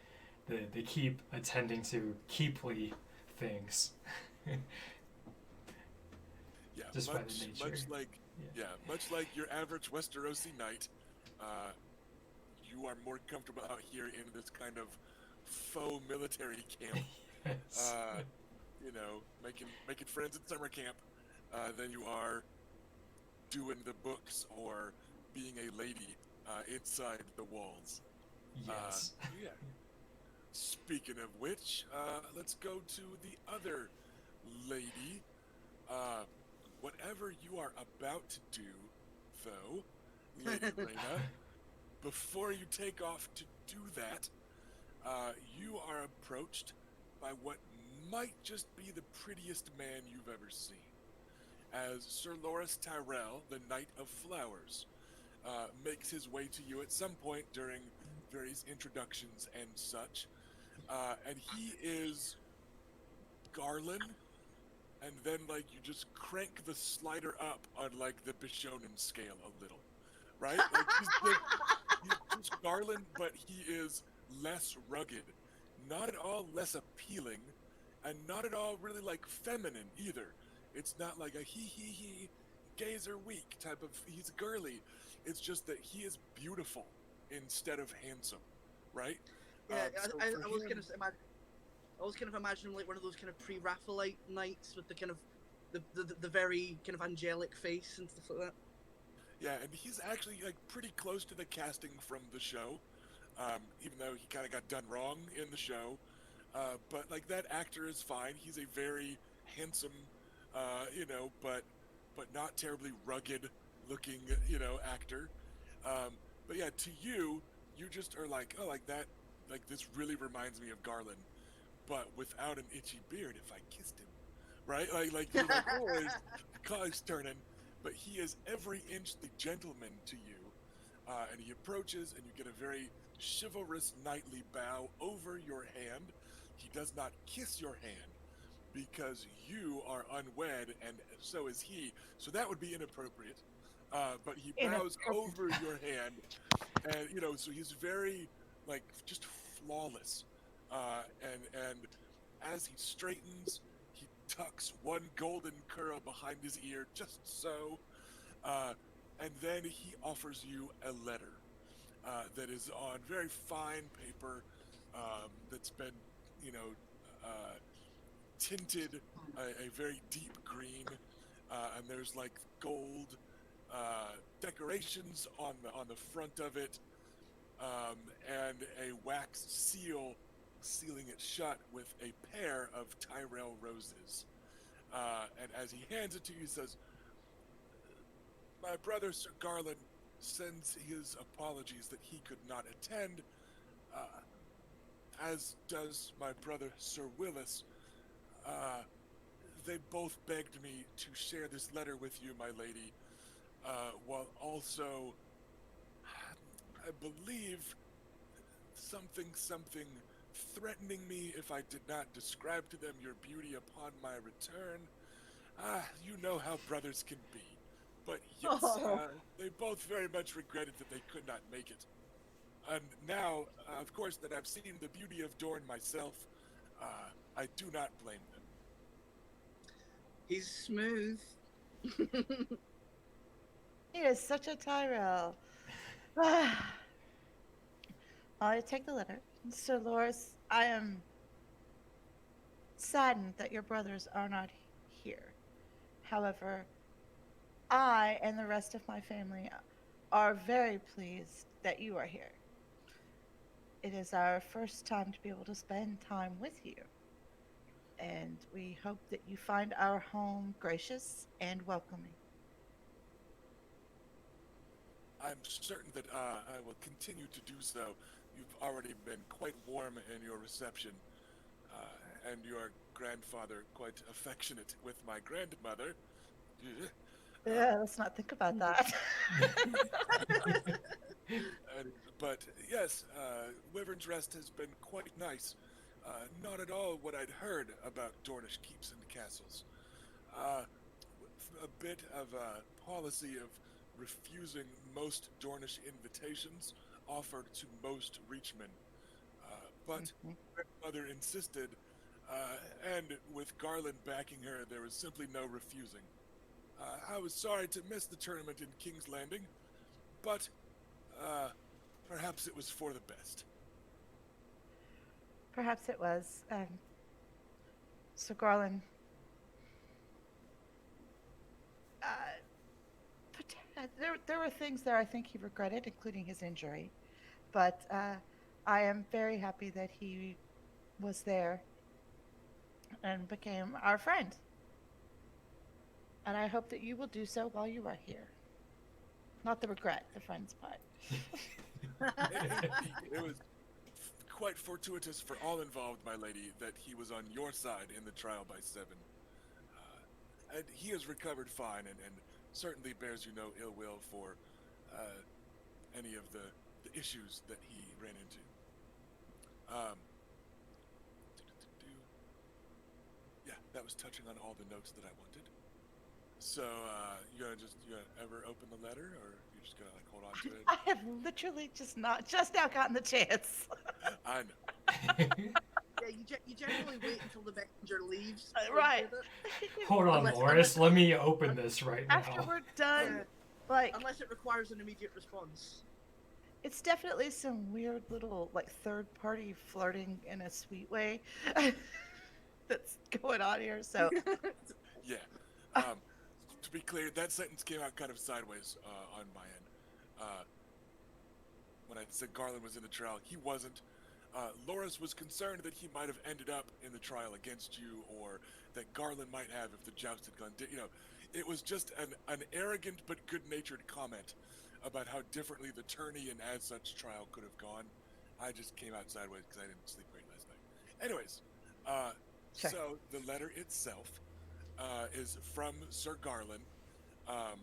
the keep attending to keeply things. Yeah, Just by the nature. much like your average Westerosi knight, you are more comfortable out here in this kind of faux military camp, Yes. making friends at summer camp, than you are doing the books or being a lady inside the walls. Yes. Yeah. Speaking of which, let's go to the other lady. Whatever you are about to do, though, Lady Reyna, before you take off to do that, you are approached by what might just be the prettiest man you've ever seen, as Sir Loras Tyrell, the Knight of Flowers, makes his way to you at some point during various introductions and such. And he is Garland, and then like you just crank the slider up on like the Bishonen scale a little, right? He's just Garland, but he is less rugged, not at all less appealing, and not at all really like feminine either. It's not like a he gays are weak type of, he's girly. It's just that he is beautiful instead of handsome, right? Yeah, So I for was him- kind of I was kind of imagining like one of those kind of pre-Raphaelite knights with the kind of the very kind of angelic face and stuff like that. Yeah, and he's actually like pretty close to the casting from the show, even though he kind of got done wrong in the show. But like that actor is fine. He's a very handsome, but not terribly rugged looking, actor. But yeah, to you, you just are like, oh, like that, like this really reminds me of Garland, but without an itchy beard. If I kissed him, right? Like you're like, oh, his cog's turning, but he is every inch the gentleman to you. And he approaches, and you get a very chivalrous knightly bow over your hand. He does not kiss your hand because you are unwed, and so is he. So that would be inappropriate. But he bows over your hand, and so he's very like just flawless. And as he straightens, he tucks one golden curl behind his ear, just so. Uh, and then he offers you a letter that is on very fine paper that's been, you know, uh, tinted a very deep green, and there's like gold decorations on the front of it, and a wax seal sealing it shut with a pair of Tyrell roses. And as he hands it to you, he says, "My brother Sir Garland sends his apologies that he could not attend, uh, as does my brother Sir Willis. They both begged me to share this letter with you, my lady, while also, I believe, something threatening me if I did not describe to them your beauty upon my return. You know how brothers can be. But yes, they both very much regretted that they could not make it. And now, of course, that I've seen the beauty of Dorne myself, I do not blame them." He's smooth. He is such a Tyrell. I take the letter. Sir Loris, I am saddened that your brothers are not here. However, I and the rest of my family are very pleased that you are here. It is our first time to be able to spend time with you, and we hope that you find our home gracious and welcoming. I'm certain that I will continue to do so. You've already been quite warm in your reception, and your grandfather quite affectionate with my grandmother. Yeah, let's not think about that. But yes, Wyvern's Rest has been quite nice. Not at all what I'd heard about Dornish keeps and castles. A bit of a policy of refusing most Dornish invitations offered to most Reachmen. But grandmother insisted, and with Garland backing her, there was simply no refusing. I was sorry to miss the tournament in King's Landing, but perhaps it was for the best. Perhaps it was. Sir Garland, uh, there were things there I think he regretted, including his injury. But I am very happy that he was there and became our friend. And I hope that you will do so while you are here. Not the regret, the friend's part. It was quite fortuitous for all involved, my lady, that he was on your side in the trial by 7. And he has recovered fine and certainly bears you no ill will for any of the issues that he ran into. Yeah, that was touching on all the notes that I wanted. So, you gonna ever open the letter, or you just gonna like hold on to it? I have literally just now gotten the chance. I know. Yeah, you generally wait until the messenger leaves. Right. Hold on, Loris. Let me open this right now. After we're done, like, unless it requires an immediate response. it's definitely some weird little like third party flirting in a sweet way that's going on here. So Yeah. To be clear, that sentence came out kind of sideways on my end. When I said Garland was in the trial, he wasn't. Loris was concerned that he might have ended up in the trial against you, or that Garland might have if the joust had gone. It was just an arrogant but good-natured comment about how differently the tourney and as such trial could have gone. I just came out sideways because I didn't sleep great last night. Anyways, Sure. So the letter itself is from Sir Garland, um,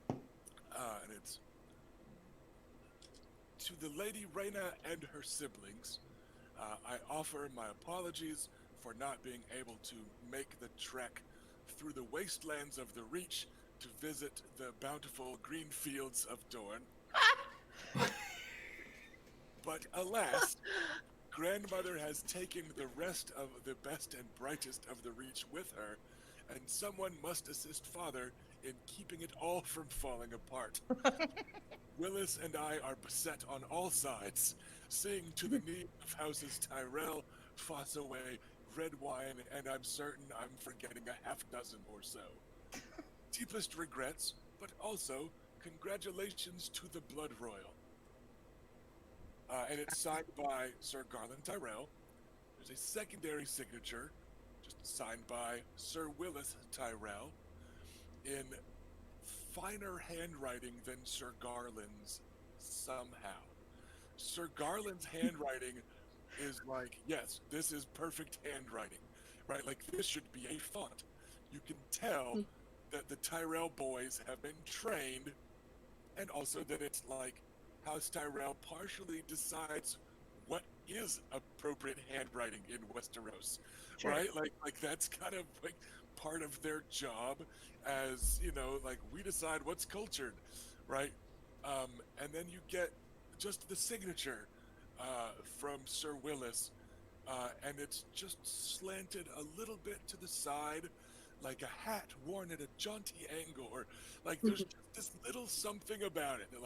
and it's to the Lady Reyna and her siblings. I offer my apologies for not being able to make the trek through the wastelands of the Reach to visit the bountiful green fields of Dorne. But alas, Grandmother has taken the rest of the best and brightest of the Reach with her, and someone must assist Father in keeping it all from falling apart. Willis and I are beset on all sides, seeing to the need of houses Tyrell, Fossaway, Redwine, and I'm certain I'm forgetting a half dozen or so. Deepest regrets, but also congratulations to the Blood Royal. And it's signed by Sir Garland Tyrell. There's a secondary signature, just signed by Sir Willis Tyrell, in finer handwriting than Sir Garland's somehow. Sir Garland's handwriting is like, yes, this is perfect handwriting, right? Like, this should be a font. You can tell that the Tyrell boys have been trained, and also that it's like House Tyrell partially decides what is appropriate handwriting in Westeros, Sure. right? Like that's kind of like part of their job, as like we decide what's cultured, right? And then you get just the signature from Sir Willis, and it's just slanted a little bit to the side, like a hat worn at a jaunty angle, or like there's just this little something about it that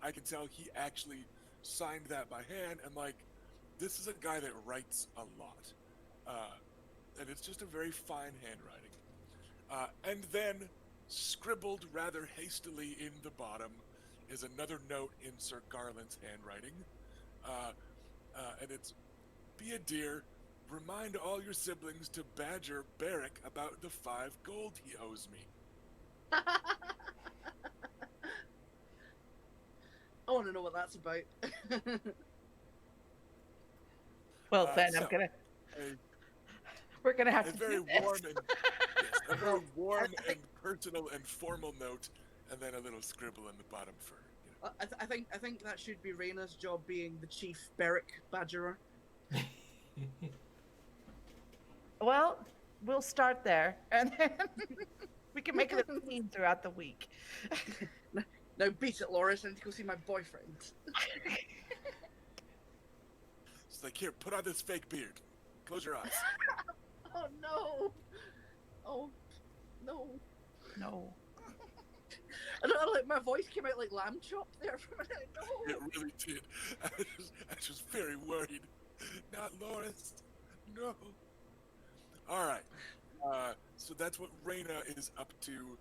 I can tell he actually signed that by hand, and like this is a guy that writes a lot, and it's just a very fine handwriting. And then scribbled rather hastily in the bottom is another note in Sir Garland's handwriting, and it's, "Be a dear, remind all your siblings to badger Barrack about the 5 gold he owes me." I want to know what that's about. Well, then So, we're gonna have a to very do this. warm and yes, a very warm and personal and formal note, and then a little scribble in the bottom for I think that should be Reyna's job, being the chief Barrack badgerer. Well, we'll start there, and then we can make it a theme throughout the week. Now beat it, Loris. I need to go see my boyfriend. It's like, here, put on this fake beard. Close your eyes. Oh no! Oh no! No. I don't know, like my voice came out like lamb chop there for a minute. No. It really did. I was just very worried. Not Loris. No. All right. So that's what Reyna is up to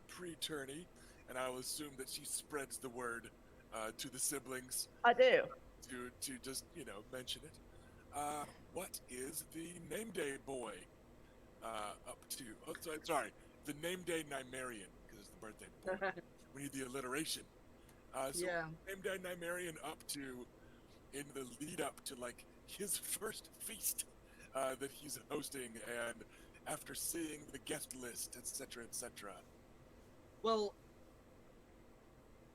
pre-tourney, and I will assume that she spreads the word to the siblings I do. to just mention it. What is the name day boy up to? Oh, sorry, the name day Nymaryen, because it's the birthday boy. We need the alliteration. So Yeah. name day Nymaryen up to in the lead up to like his first feast that he's hosting, and after seeing the guest list, etc., etc. Well,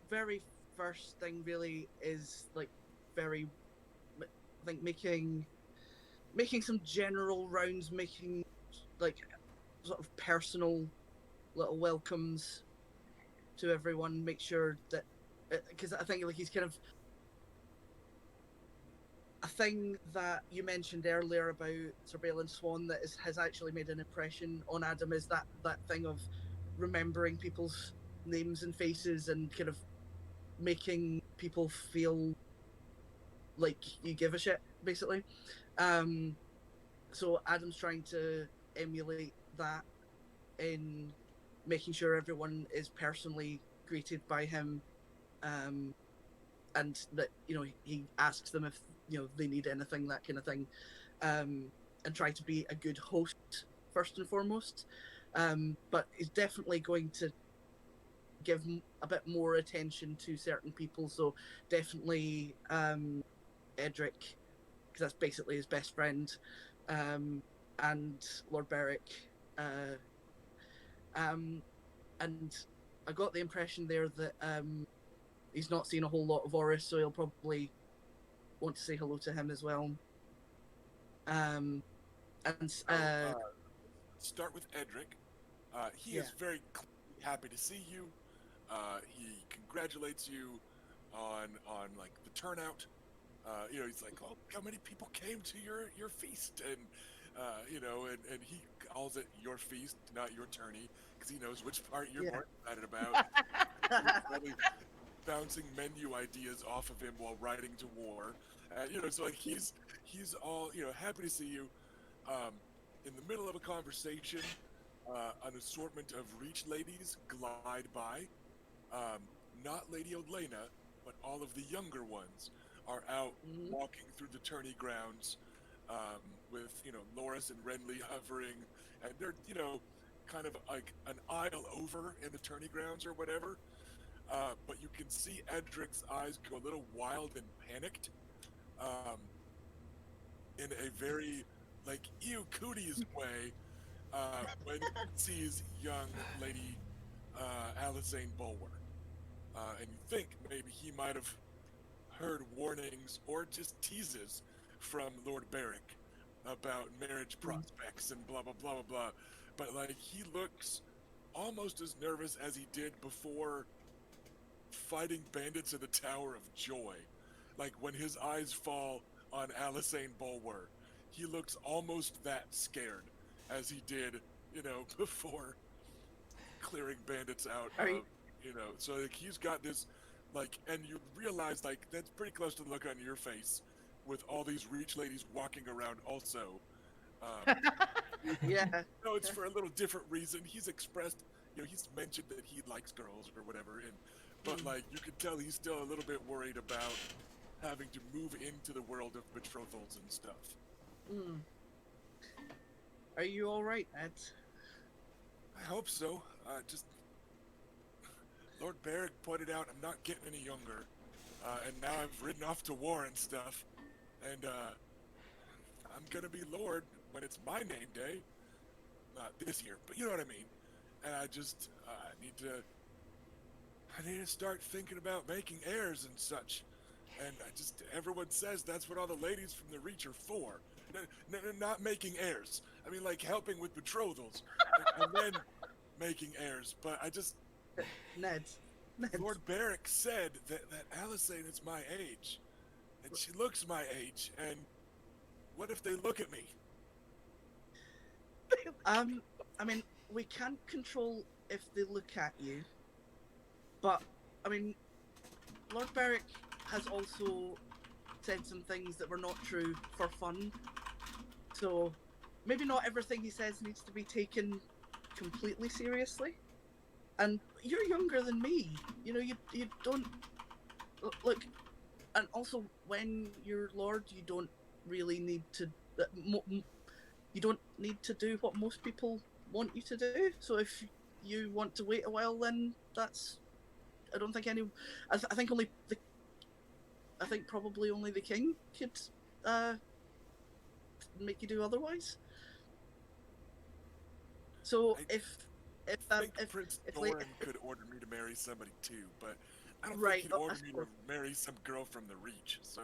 very first thing really is like I think making some general rounds, making like sort of personal little welcomes to everyone. Make sure that, because I think like he's kind of a thing that you mentioned earlier about Sir Balin Swan that has actually made an impression on Addam, is that thing of remembering people's names and faces and kind of making people feel like you give a shit, basically. So Addam's trying to emulate that in making sure everyone is personally greeted by him, and that he asks them if they need anything, that kind of thing, and try to be a good host first and foremost. But he's definitely going to give a bit more attention to certain people. So definitely Edric, because that's basically his best friend. and Lord Beric. Uh, and I got the impression there that he's not seen a whole lot of Oris, so he'll probably want to say hello to him as well. And Start with Edric. He Yeah. is very happy to see you. He congratulates you on like the turnout. He's like, "Oh, how many people came to your feast?" And and he calls it your feast, not your tourney, because he knows which part you're Yeah. more excited about. You're probably bouncing menu ideas off of him while riding to war. So like he's all happy to see you. Um, in the middle of a conversation, an assortment of reach ladies glide by. Um, Not Lady Olena, but all of the younger ones are out Mhm. walking through the tourney grounds with Loris and Renly hovering, and they're kind of like an aisle over in the tourney grounds or whatever. But you can see Edric's eyes go a little wild and panicked, um, in a very like ew cooties way, when he sees young Lady Alisane Bulwer. And you think maybe he might have heard warnings or just teases from Lord Beric about marriage prospects and blah blah blah blah blah. But like he looks almost as nervous as he did before fighting bandits in the Tower of Joy. Like when his eyes fall on Alisane Bulwer, he looks almost that scared as he did, before clearing bandits out Are you, of, so like he's got this, like, and you realize like that's pretty close to the look on your face with all these reach ladies walking around also. Um, yeah. no, it's for a little different reason. He's expressed, he's mentioned that he likes girls or whatever, but like you can tell he's still a little bit worried about having to move into the world of betrothals and stuff. Mm. Are you all right, Ed? I hope so. Just Lord Beric pointed out I'm not getting any younger, and now I've ridden off to war and stuff, and I'm gonna be Lord when it's my name day, not this year, but you know what I mean. And I just I need to start thinking about making heirs and such. And everyone says that's what all the ladies from the Reach are for. Not making heirs. I mean, like helping with betrothals, and then making heirs. But Ned. Lord Beric said that Alisane is my age, and she looks my age. And what if they look at me? I mean, we can't control if they look at you, but I mean, Lord Beric has also said some things that were not true for fun. So maybe not everything he says needs to be taken completely seriously. And you're younger than me. You don't look. And also, when you're Lord, you don't really need to. You don't need to do what most people want you to do. So if you want to wait a while, then that's. I don't think any. I think only the. I think probably only the king could make you do otherwise. So I think if Prince if Doran could order me to marry somebody too, but I don't right, think he'd order me to marry some girl from the Reach. So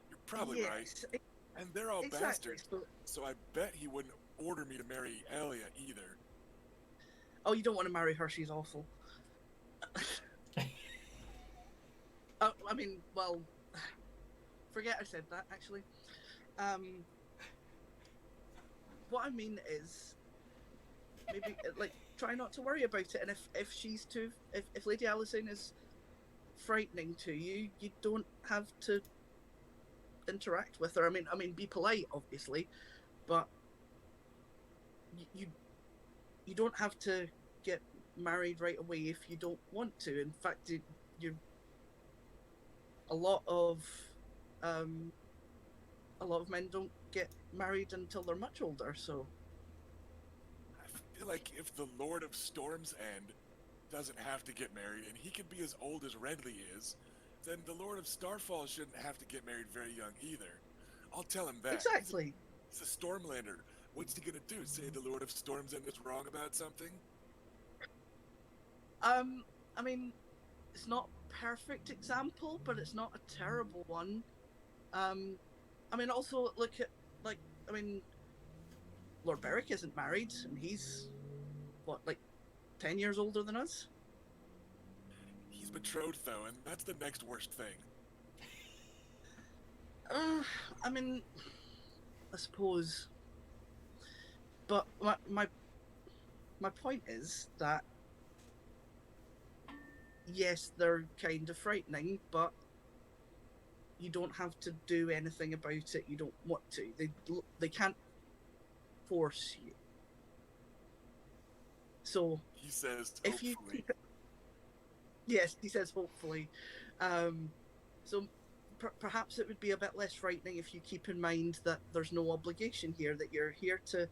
you're probably right. yes, And they're all exactly. bastards, so I bet he wouldn't order me to marry Elia either. Oh, you don't want to marry her. She's awful. I mean, well, forget I said that, actually. What I mean is, maybe, like, try not to worry about it. And if she's too... If Lady Alisane is frightening to you, you don't have to interact with her. I mean, be polite, obviously, but you don't have to get married right away if you don't want to. In fact, you're a lot of men don't get married until they're much older. So I feel like if the Lord of Storm's End doesn't have to get married, and he can be as old as Renly is, then the Lord of Starfall shouldn't have to get married very young either. I'll tell him that. exactly. He's a Stormlander. What's he gonna do? Say the Lord of Storms End is wrong about something? I mean, it's not a perfect example, but it's not a terrible one. I mean, also look at Lord Beric isn't married, and he's what, like 10 years older than us. He's betrothed though, and that's the next worst thing. I mean, I suppose, but my point is that yes, they're kind of frightening, but you don't have to do anything about it. You don't want to. They can't force you. So He says, if you hopefully. yes, he says hopefully. So perhaps it would be a bit less frightening if you keep in mind that there's no obligation here, that you're here to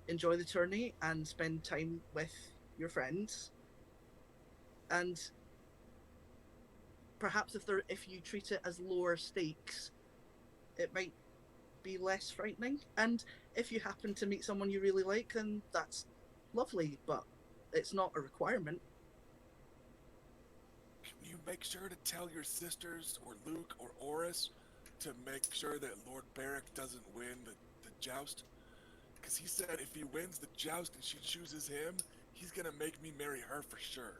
enjoy the tourney and spend time with your friends. And perhaps if you treat it as lower stakes, it might be less frightening. And if you happen to meet someone you really like, then that's lovely, but it's not a requirement. Can you make sure to tell your sisters or Luke or Oris to make sure that Lord Beric doesn't win the joust? Because he said if he wins the joust and she chooses him, he's gonna make me marry her for sure.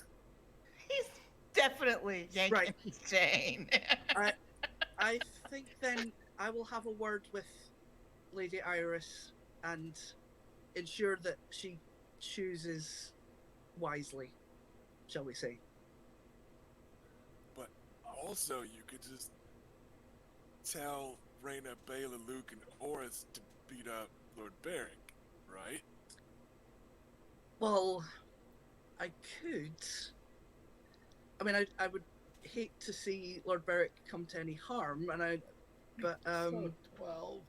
He's definitely yanking Right. his chain. I think then I will have a word with Lady Iris and ensure that she chooses wisely, shall we say. But also, you could just tell Reyna, Bela, Luke, and Oris to beat up Lord Beric, right? Well, I could. I mean, I would hate to see Lord Beric come to any harm, but So 12.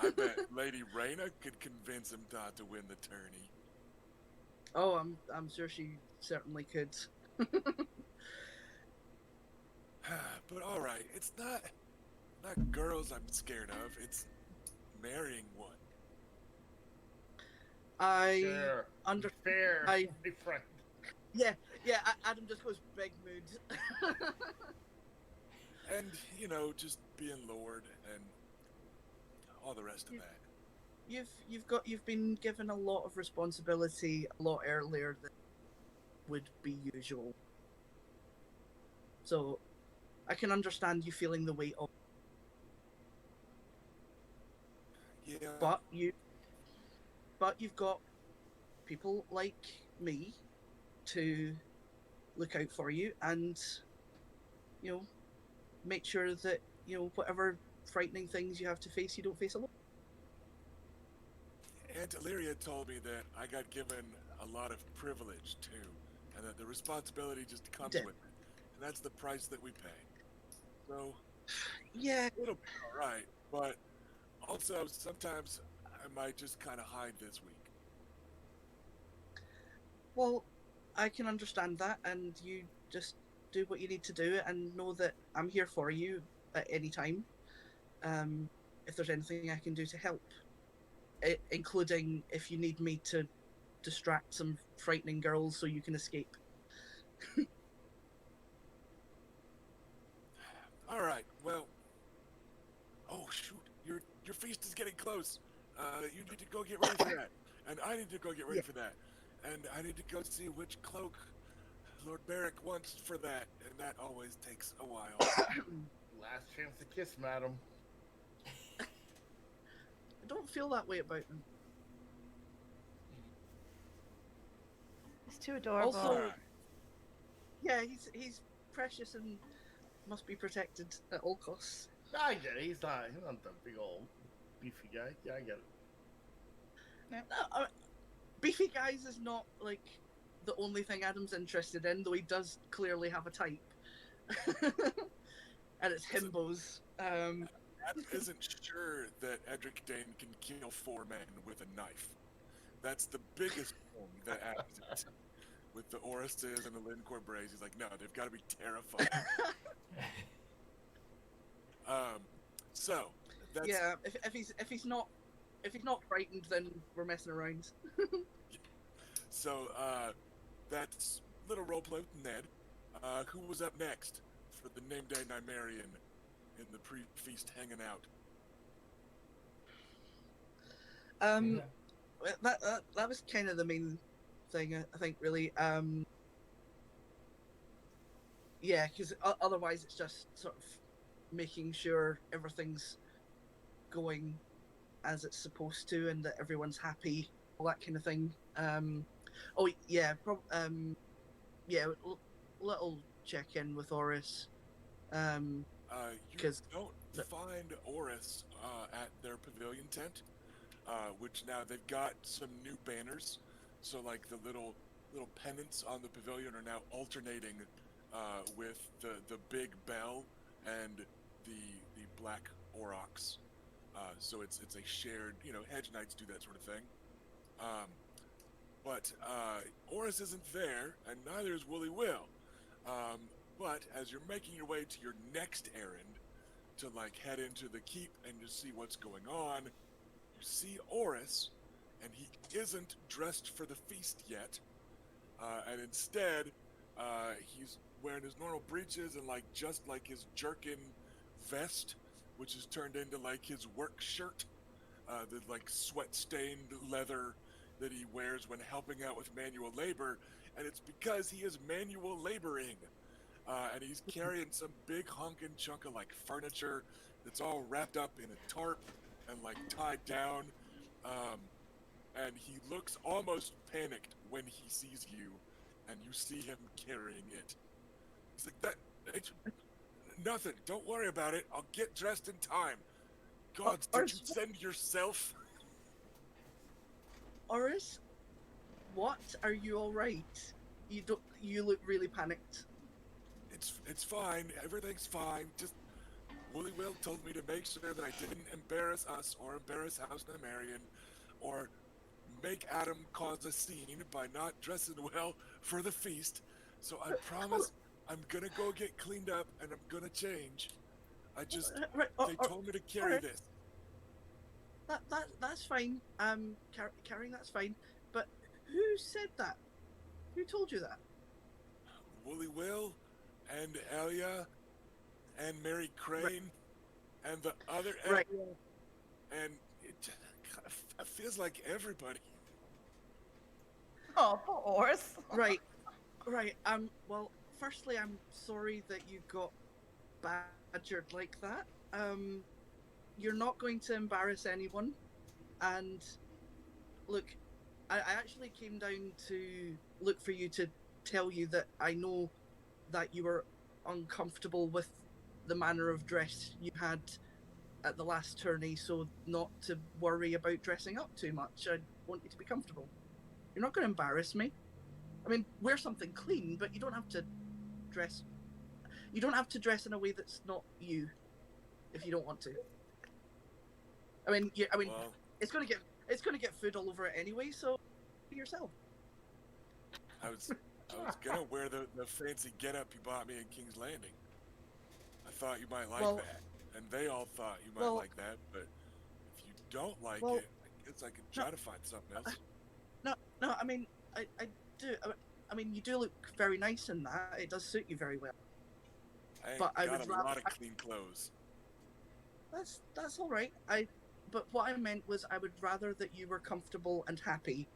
I bet Lady Reyna could convince him not to win the tourney. oh, I'm sure she certainly could. But all right, it's not girls I'm scared of. It's marrying one. I Sure. under Fair, I- my friend. yeah. Adam just goes big mood. And, just being Lord and all the rest of that. You've been given a lot of responsibility a lot earlier than would be usual. So I can understand you feeling the weight of, Yeah. but you've got people like me to look out for you and make sure that whatever frightening things you have to face, you don't face alone. Aunt Illyria told me that I got given a lot of privilege too, and that the responsibility just comes Did. with it. And that's the price that we pay. So Yeah. it'll be alright, but also sometimes I might just kinda hide this week. Well, I can understand that, and you just do what you need to do and know that I'm here for you at any time. If there's anything I can do to help, including if you need me to distract some frightening girls so you can escape. Alright, well. Oh shoot, your feast is getting close. You need to go get ready for that. And I need to go get ready for that. And I need to go see which cloak Lord Beric wants for that, and that always takes a while. Last chance to kiss, madam. I don't feel that way about them. He's too adorable. Also, yeah, he's precious and must be protected at all costs. I get it. He's not the big old beefy guy. Yeah, I get it. Beefy guys is not like the only thing Adam's interested in, though he does clearly have a type. And it's himbos. Adam isn't sure that Edric Dane can kill 4 men with a knife. That's the biggest thing that Adam is. With the Orises and the Lincoln Brays, he's like, no, they've got to be terrifying. So that's Yeah, if if he's not frightened, then we're messing around. So, that's little roleplay with Ned. Who was up next for the Nameday Nymaryen in the pre-feast hanging out? Um, that was kind of the main thing, I think, really. Yeah, because otherwise it's just sort of making sure everything's going as it's supposed to and that everyone's happy, all that kind of thing. Oh yeah, little check in with Oris. You 'Cause don't find Oris at their pavilion tent, which now they've got some new banners. So like the little pennants on the pavilion are now alternating with the big bell and the black aurochs. So it's a shared, hedge knights do that sort of thing. But Oris isn't there, and neither is Wooly Will. But as you're making your way to your next errand, to like head into the keep and just see what's going on, you see Oris, and he isn't dressed for the feast yet. And instead, he's wearing his normal breeches and just like his jerkin vest, which is turned into like his work shirt, the like sweat stained leather that he wears when helping out with manual labor, and it's because he is manual laboring. And he's carrying some big honkin' chunk of like furniture that's all wrapped up in a tarp and like tied down. And he looks almost panicked when he sees you, and you see him carrying it. He's like, it's nothing. Don't worry about it. I'll get dressed in time. Gods, did you send yourself? Oris, what? Are you all right? You look really panicked. It's fine. Everything's fine. Just Wooly Will told me to make sure that I didn't embarrass us or embarrass House Nymaryen or make Addam cause a scene by not dressing well for the feast. So I promise I'm gonna go get cleaned up and I'm gonna change. They told me to carry this. That's fine. Carrying that's fine. But who said that? Who told you that? Wooly Will and Elia and Mary Crane and the other Right. and it feels like everybody. Oh, poor Oris. Right. Well, firstly, I'm sorry that you got badgered like that. You're not going to embarrass anyone. And look, I actually came down to look for you to tell you that I know that you were uncomfortable with the manner of dress you had at the last tourney, so not to worry about dressing up too much. I want you to be comfortable. You're not going to embarrass me. I mean, wear something clean, but you don't have to dress. You don't have to dress in a way that's not you, if you don't want to. Well, it's going to get food all over it anyway. So, be yourself. I was gonna wear the fancy getup you bought me in King's Landing. I thought you might like that, and they all thought you might like that. But if you don't like it, I guess I can try to find something else. No. I mean, I do. I mean, you do look very nice in that. It does suit you very well. I got a lot of clean clothes. That's all right. But what I meant was I would rather that you were comfortable and happy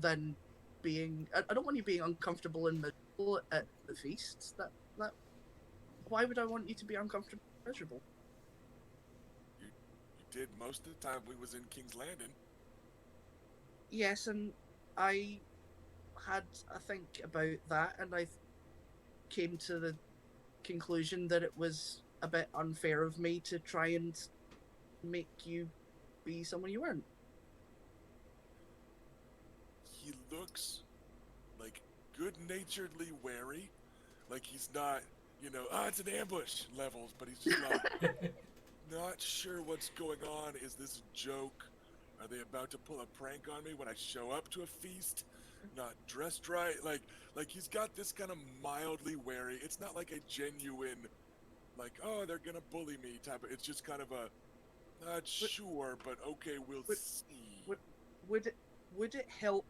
than being. I don't want you being uncomfortable and miserable at the feasts. That. Why would I want you to be uncomfortable and miserable? You did most of the time we was in King's Landing. Yes, and I had a think about that, and I came to the conclusion that it was a bit unfair of me to try and make you be someone you weren't. He looks like good-naturedly wary, like he's not, it's an ambush levels, but he's just not sure what's going on. Is this a joke? Are they about to pull a prank on me when I show up to a feast? Not dressed right? Like he's got this kind of mildly wary. It's not like a genuine, like, oh, they're gonna bully me type of. It's just kind of a, Not sure, but okay, we'll would- see. Would it help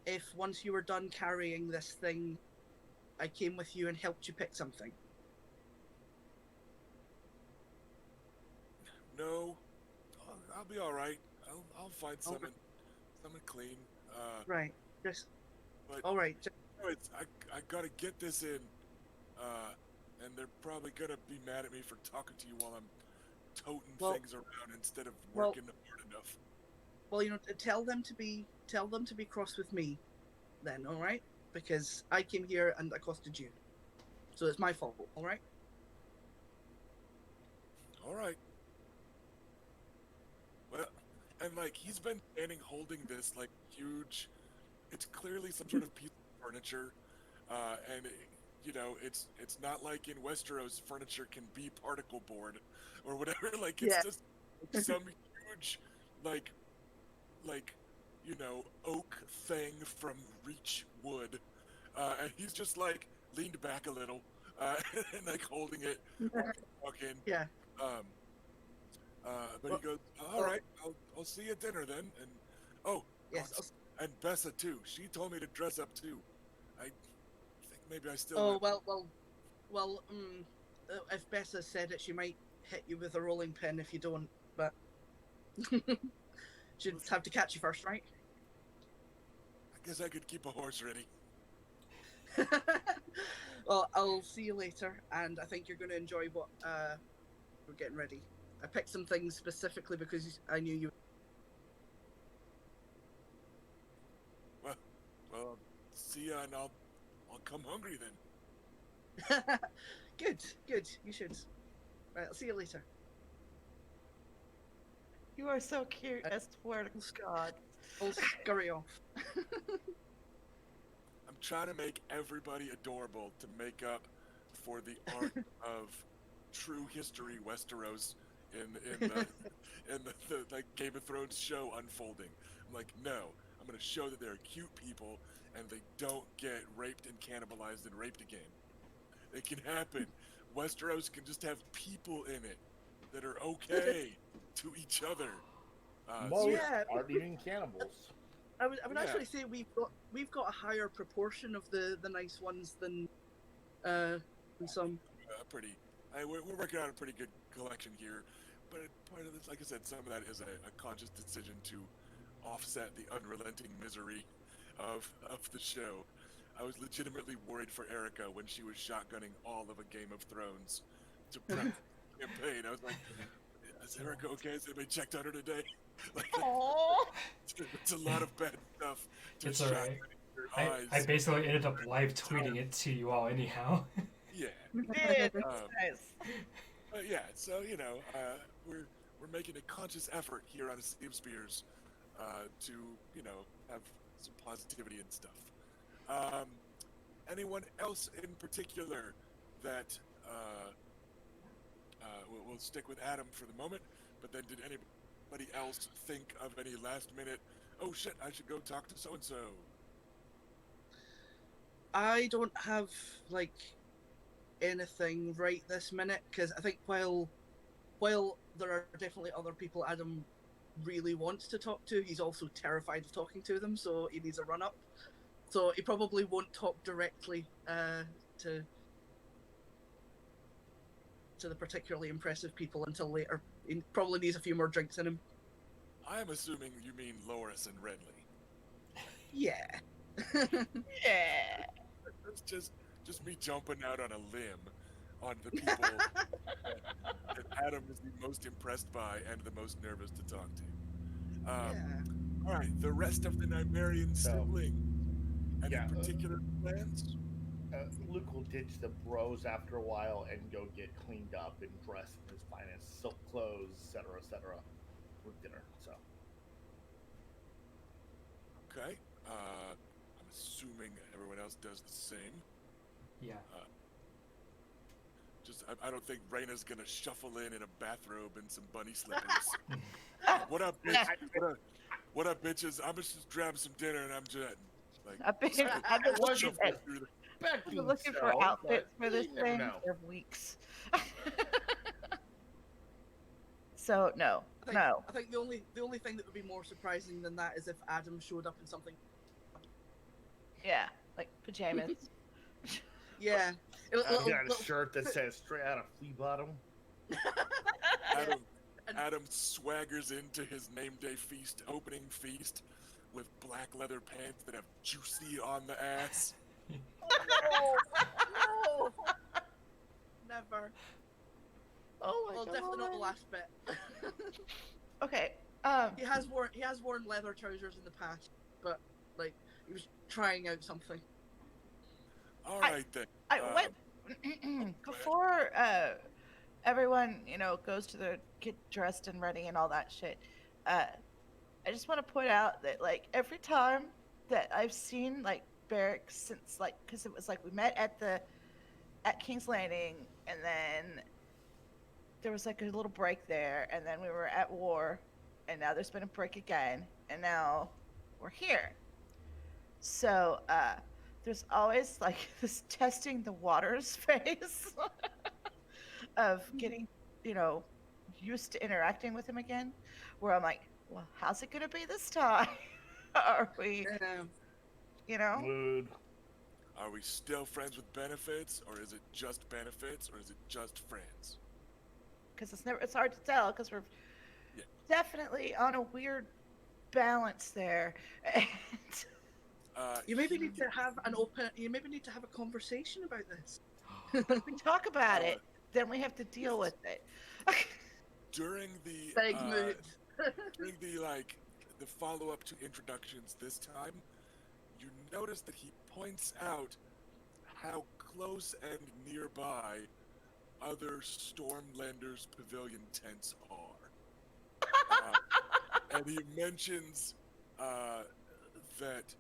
if once you were done carrying this thing, I came with you and helped you pick something? No, I'll be all right. I'll find Okay. something clean. Right. Just But all right. I gotta get this in. And they're probably gonna be mad at me for talking to you while I'm toting Well- things around instead of well- working hard enough. Well, tell them to be cross with me, then. All right, because I came here and accosted you, so it's my fault. All right. All right. Well, and like he's been standing holding this like huge. It's clearly some sort of piece of furniture, and it's not like in Westeros furniture can be particle board or whatever. Like it's Yeah. just some huge like oak thing from Reach Wood, and he's just like leaned back a little, and like holding it, walking. Yeah. Um, but Well- he goes, all right, I'll see you at dinner then. And Yes. and Bessa too. She told me to dress up too. I think maybe I still. Oh well. If Bessa said it, she might hit you with a rolling pin if you don't. But she'd have to catch you first, right? I guess I could keep a horse ready. Well, I'll see you later, and I think you're going to enjoy what we're getting ready. I picked some things specifically because I knew you. Well, see ya, and I'll come hungry then. Good. You should. Right, I'll see you later. You are so cute. I swear to God. I'll scurry off. I'm trying to make everybody adorable to make up for the arc of true history Westeros in the like Game of Thrones show unfolding. I'm like, no, I'm gonna show that they're cute people and they don't get raped and cannibalized and raped again. It can happen. Westeros can just have people in it that are okay to each other. Most Yeah. aren't even cannibals. I would Yeah. actually say we've got a higher proportion of the nice ones than some. We're working on a pretty good collection here, but part of this, like I said, some of that is a conscious decision to offset the unrelenting misery of the show. I was legitimately worried for Erica when she was shotgunning all of a Game of Thrones to prep the campaign. I was like, is Erica okay? Has anybody checked on her today? Like, Aww. it's a lot of bad stuff to It's alright. your I eyes. basically ended up live tweeting it to you all anyhow. Yeah. Did. Um, Nice. Yeah, so we're making a conscious effort here on a Sea of Spears to have some positivity and stuff. Anyone else in particular that we'll stick with Addam for the moment, but then did anybody else think of any last minute? Oh shit! I should go talk to so and so. I don't have like anything right this minute because I think while there are definitely other people Adam really wants to talk to, he's also terrified of talking to them, so he needs a run up. So he probably won't talk directly to the particularly impressive people until later. He probably needs a few more drinks in him. I'm assuming you mean Loris and Renly. Yeah. Yeah. That's just me jumping out on a limb on the people that Addam is the most impressed by and the most nervous to talk to. Yeah. All right, the rest of the Nymaryen So, siblings. Any yeah, particular plans? Luke will ditch the bros after a while and go get cleaned up and dressed in his finest silk clothes, etc., for dinner. So, Okay. I'm assuming everyone else does the same. Yeah. I don't think Raina's gonna shuffle in a bathrobe and some bunny slippers. What up, bitch? What up, bitches? I'm gonna just grab some dinner and I'm just like. I've been shuffle looking, through the- I've been looking for so, outfits but for this you never thing know. for weeks. So no, no. I think the only thing that would be more surprising than that is if Adam showed up in something. Yeah, like pajamas. Yeah, I've got a shirt that says straight out of Flea Bottom. Adam, And- Adam swaggers into his name day feast, opening feast, with black leather pants that have juicy on the ass. no, no, never. Oh my Well, god. definitely not the last bit. Okay. He has worn leather trousers in the past, but like he was trying out something. All right then. What before everyone, goes to get dressed and ready and all that shit. I just want to point out that like every time that I've seen like barracks since like because it was like we met at King's Landing and then there was like a little break there and then we were at war and now there's been a break again and now we're here. So there's always like this testing the waters phase of getting, used to interacting with him again, where I'm like, well, how's it gonna be this time? Are we, Mood. Are we still friends with benefits, or is it just benefits, or is it just friends? Because it's hard to tell because we're Yeah. definitely on a weird balance there. And You maybe need to have You maybe need to have a conversation about this. we talk about it, then we have to deal with it. During the Big mood. during the follow up to introductions this time, you notice that he points out how close and nearby other Stormlanders pavilion tents are. And he mentions that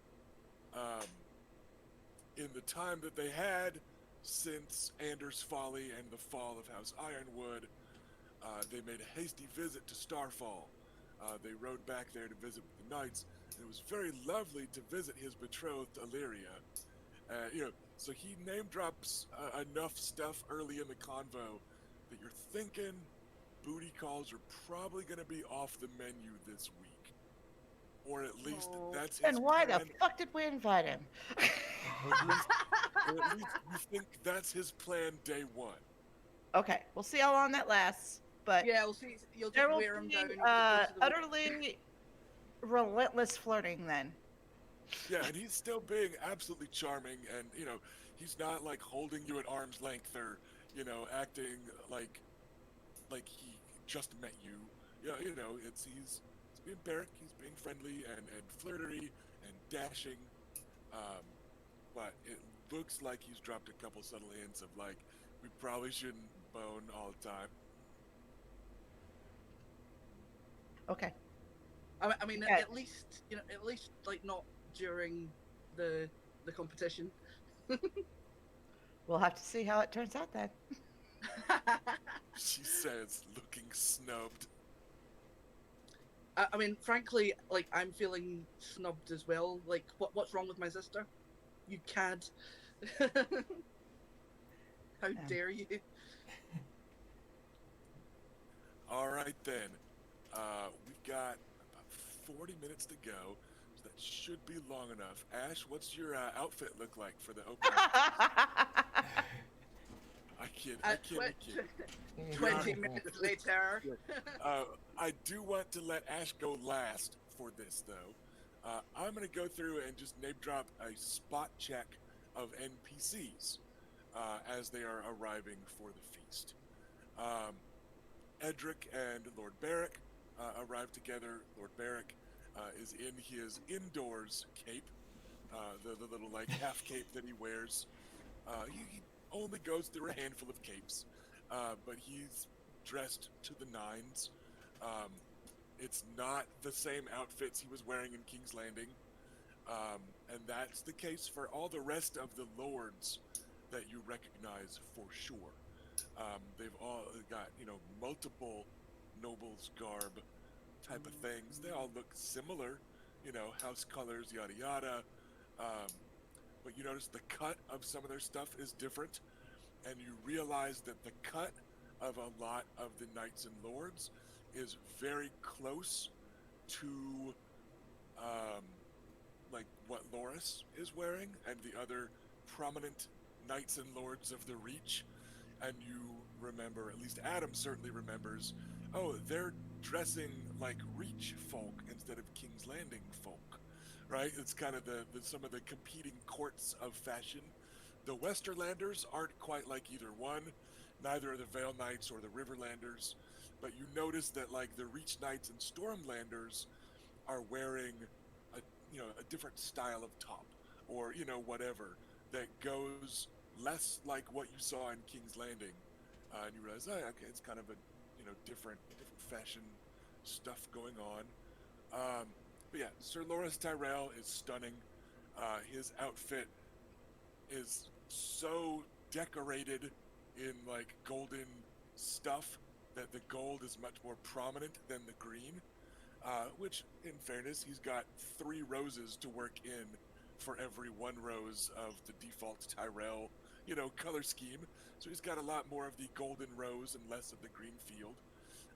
in the time that they had since Anders' Folly and the fall of House Ironwood, they made a hasty visit to Starfall. They rode back there to visit with the knights, and it was very lovely to visit his betrothed Illyria. So he name drops enough stuff early in the convo that you're thinking booty calls are probably going to be off the menu this week. Or at least that's his And why plan. the fuck did we invite him? Or at least you think that's his plan day one. Okay, we'll see how long that lasts. But Yeah, we'll see. You'll there just will wear him be down. over the course of the week. utterly relentless flirting then. Yeah, and he's still being absolutely charming, and he's not like holding you at arm's length or acting like he just met you. Yeah, he's being Barrack, he's being friendly and flirtery and dashing, but it looks like he's dropped a couple subtle hints of like we probably shouldn't bone all the time. Okay. I mean, Yeah. at least like not during the competition. We'll have to see how it turns out then. She says, looking snubbed. I mean, frankly, like I'm feeling snubbed as well. Like, what's wrong with my sister? You cad! How dare you? All right then, we've got about 40 minutes to go, so that should be long enough. Ash, what's your outfit look like for the opening? I kid. 20 minutes later. I do want to let Ash go last for this, though. I'm going to go through and just name drop a spot check of NPCs as they are arriving for the feast. Edric and Lord Barrack arrive together. Lord Barrack is in his indoors cape, the little like half cape that he wears. He only goes through a handful of capes, but he's dressed to the nines. It's not the same outfits he was wearing in King's Landing, and that's the case for all the rest of the lords that you recognize for sure. They've all got, multiple nobles garb type of things. They all look similar, house colors, yada yada. But you notice the cut of some of their stuff is different, and you realize that the cut of a lot of the knights and lords is very close to um, like what Loris is wearing and the other prominent knights and lords of the Reach. And you remember, at least Addam certainly remembers, oh, they're dressing like Reach folk instead of King's Landing folk, right? It's kind of the some of the competing courts of fashion. The Westerlanders aren't quite like either one, neither are the Vale Knights or the Riverlanders, but you notice that like the Reach Knights and Stormlanders are wearing a a different style of top or whatever that goes less like what you saw in King's Landing, and you realize, oh, okay, it's kind of a different fashion stuff going on. But yeah, Sir Loras Tyrell is stunning. His outfit is so decorated in like golden stuff that the gold is much more prominent than the green. Which, in fairness, he's got 3 roses to work in for every 1 rose of the default Tyrell, color scheme. So he's got a lot more of the golden rose and less of the green field.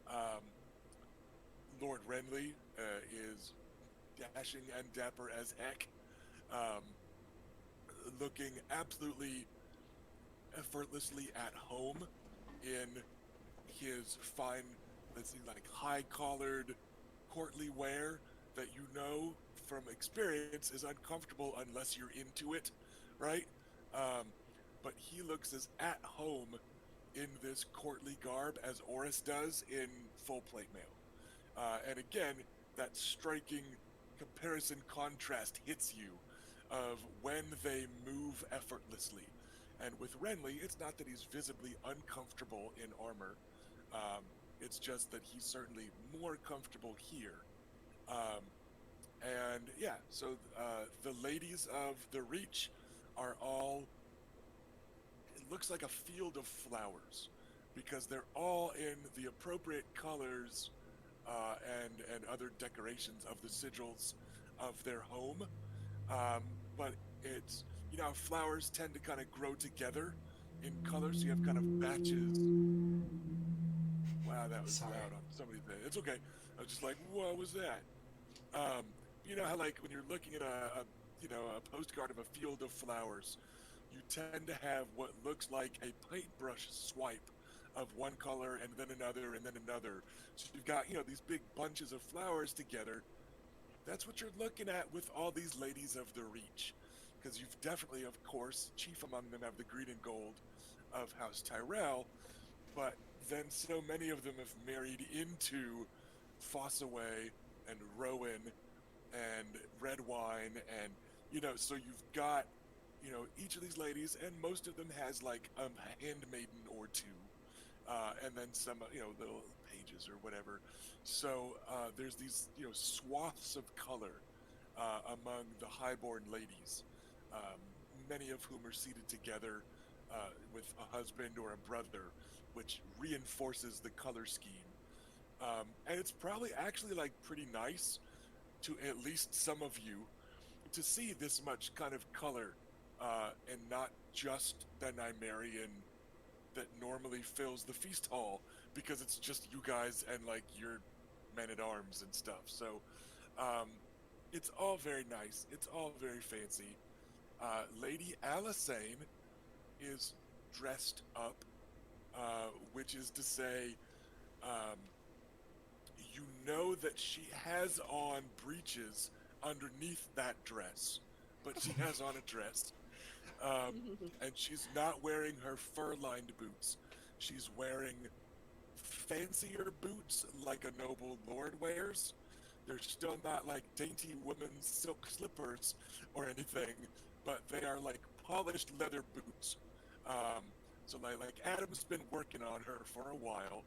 Um, Lord Renly is dashing and dapper as heck, um, looking absolutely effortlessly at home in his fine, let's see, like high-collared, courtly wear that from experience is uncomfortable unless you're into it, right? Um, but he looks as at home in this courtly garb as Oris does in full plate mail. And again, that striking comparison contrast hits you of when they move effortlessly. And with Renly, it's not that he's visibly uncomfortable in armor. Um, it's just that he's certainly more comfortable here. Um, and yeah, so the ladies of the Reach are all, it looks like a field of flowers because they're all in the appropriate colors and other decorations of the sigils of their home. But it's, flowers tend to kind of grow together in color, so you have kind of batches. Wow, that was Sorry. loud on somebody's bed. It's okay. I was just like, what was that? Um, you know how like when you're looking at a postcard of a field of flowers, you tend to have what looks like a paintbrush swipe of one color and then another and then another. So you've got, these big bunches of flowers together. That's what you're looking at with all these ladies of the Reach. Because you've definitely, of course, chief among them have the green and gold of House Tyrell, but then so many of them have married into Fossaway and Rowan and Redwine, and so you've got each of these ladies, and most of them has like a handmaiden or two, and then some little pages or whatever. So there's these swaths of color among the highborn ladies, um, many of whom are seated together with a husband or a brother, which reinforces the color scheme. And it's probably actually like pretty nice to at least some of you to see this much kind of color and not just the Nymaryen that normally fills the feast hall, because it's just you guys and like your men at arms and stuff. So it's all very nice. It's all very fancy. Lady Alisane is dressed up, which is to say, um, you know that she has on breeches underneath that dress, but she has on a dress. And she's not wearing her fur-lined boots. She's wearing fancier boots like a noble lord wears. They're still not like dainty women's silk slippers or anything, but they are like polished leather boots. Um, so like Addam's been working on her for a while,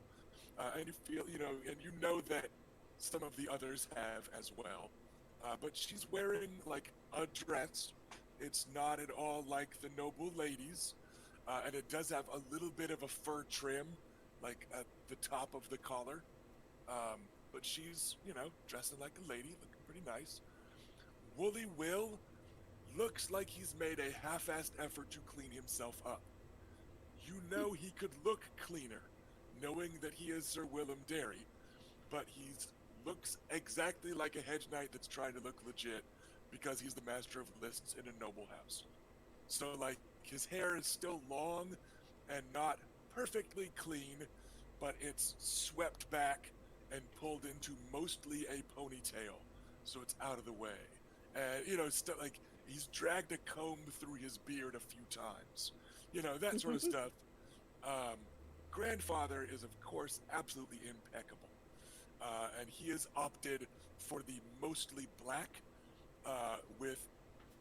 and you feel and you know that some of the others have as well. But she's wearing like a dress. It's not at all like the noble ladies, and it does have a little bit of a fur trim, like at the top of the collar. Um, but she's, dressing like a lady, looking pretty nice. Woolly Will looks like he's made a half-assed effort to clean himself up. You know he could look cleaner, knowing that he is Sir Willem Derry, but looks exactly like a hedge knight that's trying to look legit because he's the master of lists in a noble house. So like his hair is still long and not perfectly clean, but it's swept back and pulled into mostly a ponytail, so it's out of the way. And stuff like he's dragged a comb through his beard a few times, that sort of stuff. Um, Grandfather is of course absolutely impeccable, and he has opted for the mostly black, with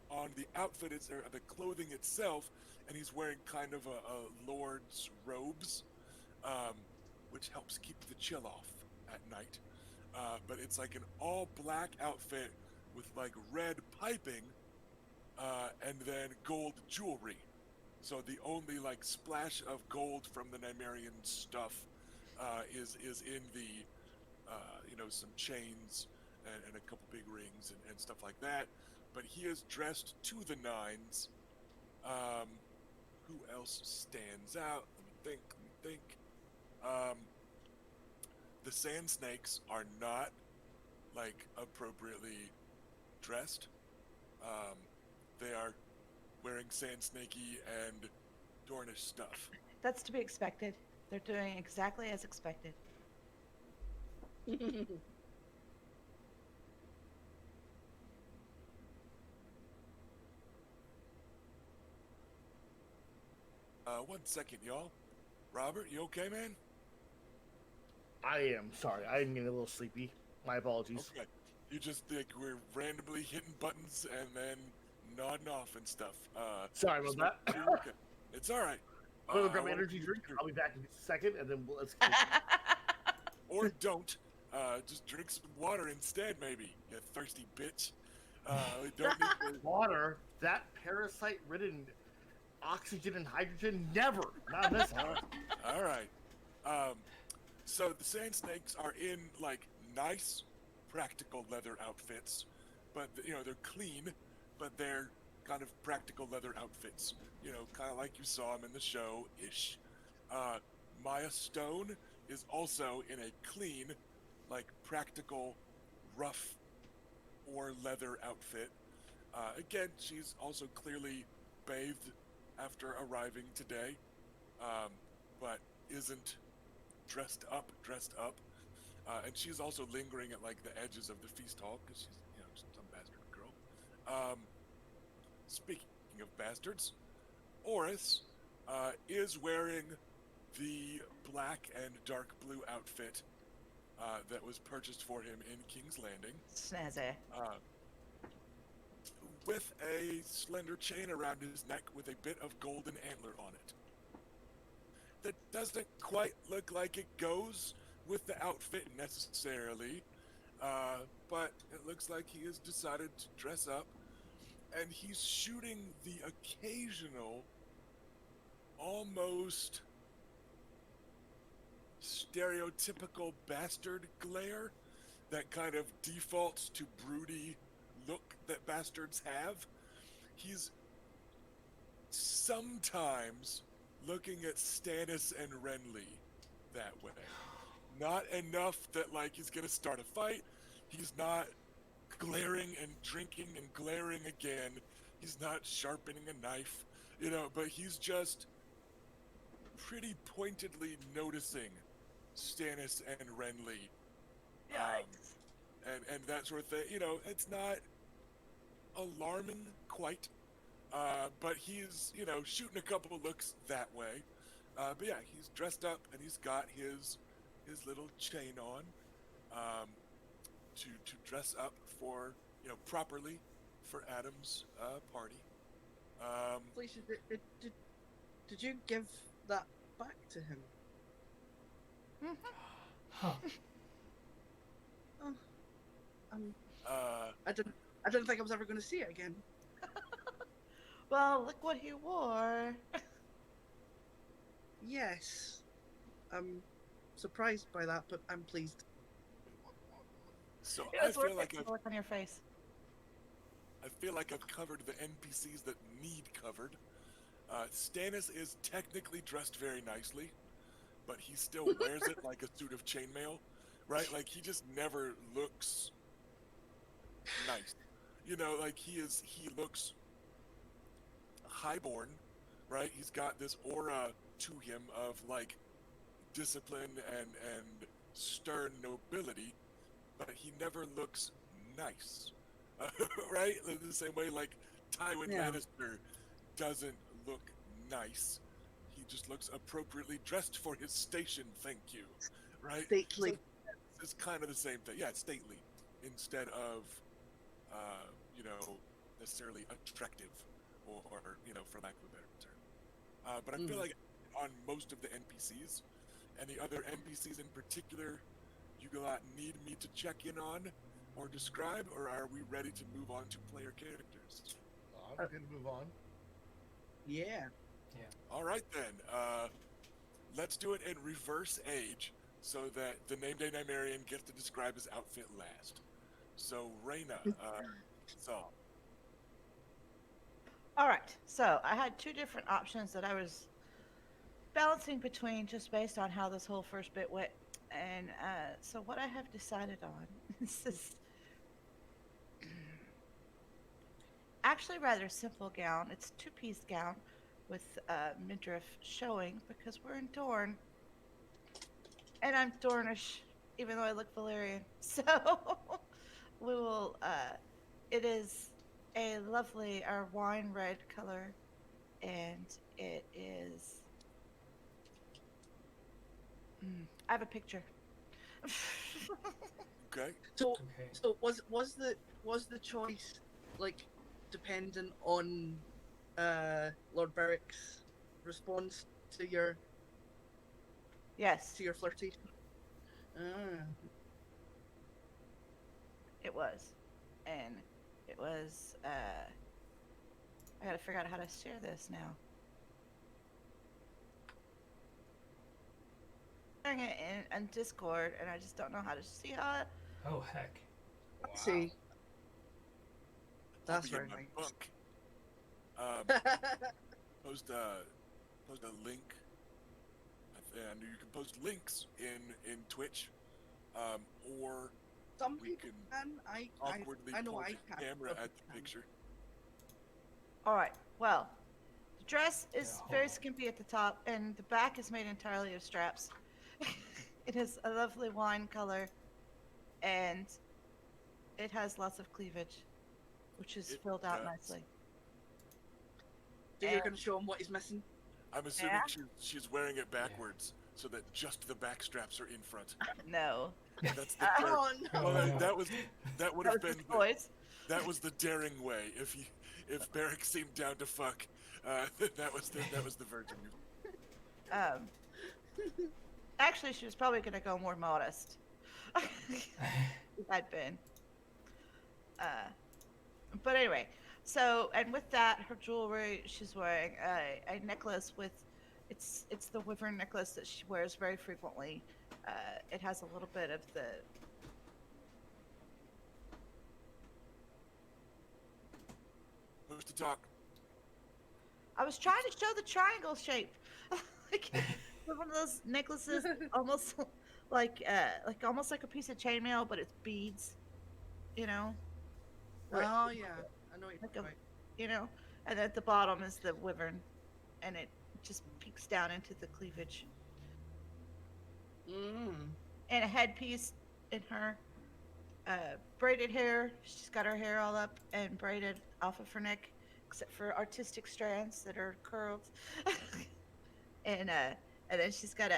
on the outfit, the clothing itself, and he's wearing kind of a lord's robes, um, which helps keep the chill off at night. But it's like an all black outfit with like red piping, and then gold jewelry. So the only like splash of gold from the Nymaryen stuff is in the some chains and a couple big rings and stuff like that. But he is dressed to the nines. Um, who else stands out? Let me think. The sand snakes are not like appropriately dressed. They are wearing sand snakey and Dornish stuff. That's to be expected. They're doing exactly as expected. One second, y'all. Robert, you okay, man? I am sorry. I'm getting a little sleepy. My apologies. Okay. You just like we're randomly hitting buttons and then nodding off and stuff. Sorry about that. Okay. It's all right. I'm gonna grab I my wanna energy be drink. sure. I'll be back in a second, and then let's. Or don't. Just drink some water instead, maybe. You thirsty bitch. We don't need to... Water. That parasite-ridden oxygen and hydrogen. Never. Not this one. All right. So the sand snakes are in like nice, practical leather outfits, but they're clean, but they're kind of practical leather outfits. Kind of like you saw them in the show ish. Maya Stone is also in a clean, like practical, rough or leather outfit. Again, she's also clearly bathed after arriving today, but isn't dressed up. And she's also lingering at like the edges of the feast hall because she's some bastard girl. Speaking of bastards, Oris is wearing the black and dark blue outfit that was purchased for him in King's Landing. Snazzy. With a slender chain around his neck with a bit of golden antler on it. That doesn't quite look like it goes with the outfit necessarily, but it looks like he has decided to dress up, and he's shooting the occasional, almost stereotypical bastard glare that kind of defaults to broody look that bastards have. He's sometimes looking at Stannis and Renly that way. Not enough that like he's gonna start a fight. He's not glaring and drinking and glaring again. He's not sharpening a knife, but he's just pretty pointedly noticing Stannis and Renly. Yikes. And that sort of thing. It's not alarming quite, but he's, shooting a couple of looks that way. But yeah, he's dressed up and he's got his little chain on, to dress up for, properly for Addam's party. Felicia, did you give that back to him? Huh. Oh, I didn't think I was ever going to see it again. Well, look what he wore. Yes, I'm surprised by that, but I'm pleased. So It I was feel worth like it, the look on your face. I've covered the NPCs that need covered. Stannis is technically dressed very nicely, but he still wears it like a suit of chainmail, right? Like he just never looks nice. Like he looks highborn, right? He's got this aura to him of like discipline and stern nobility, but he never looks nice, right? In the same way, like Tywin Yeah. Lannister doesn't look nice. He just looks appropriately dressed for his station. Thank you, right? Stately. So it's kind of the same thing. Yeah, stately instead of, necessarily attractive, or for lack of a better term. But I feel like on most of the NPCs, any other NPCs in particular, you need me to check in on or describe, or are we ready to move on to player characters? I'm going to move on. Yeah. All right then. Let's do it in reverse age, so that the Nameday Nymaryen gets to describe his outfit last. So Reyna, Zal. All right. So I had two different options that I was balancing between just based on how this whole first bit went. And so what I have decided on is this actually rather simple gown. It's a two-piece gown with midriff showing because we're in Dorne. And I'm Dornish, even though I look Valyrian. So we will, it is a lovely, our wine red color. And it is, I have a picture. Okay. So Okay. so was the choice like dependent on Lord Beric's response to your Yes, flirtation? Ah. it was. And it was, I gotta figure out how to share this now. Sharing it in Discord, and I just don't know how to see how it. Oh heck. Wow. See, I'll that's be in very my nice. bunk. Post a link, and you can post links in Twitch, or Some we people can can. awkwardly I know point I the can't. camera Some at people the can. picture. All right. Well, the dress is Yeah, hold very on. skimpy at the top, and the back is made entirely of straps. It is a lovely wine color, and it has lots of cleavage, which is It filled out does. nicely. So you're And- going to show him what he's missing? I'm assuming Yeah. she's wearing it backwards, so that just the back straps are in front. No, That's the Oh no! Oh, well, no. that would that have was been the choice. that was the daring way. If Barrick seemed down to fuck, that was the virgin move. Um, actually, she was probably going to go more modest. Had been. But anyway, so and with that, her jewelry, she's wearing a necklace with, it's the wyvern necklace that she wears very frequently. It has a little bit of the. Who's to talk? I was trying to show the triangle shape, like one of those necklaces, almost like almost like a piece of chainmail, but it's beads, you know. Where it- Oh yeah, I know what you're Like talking a- about. you know, and at the bottom is the wyvern, and it just peeks down into the cleavage. And a headpiece in her braided hair. She's got her hair all up and braided off of her neck, except for artistic strands that are curled. and then she's got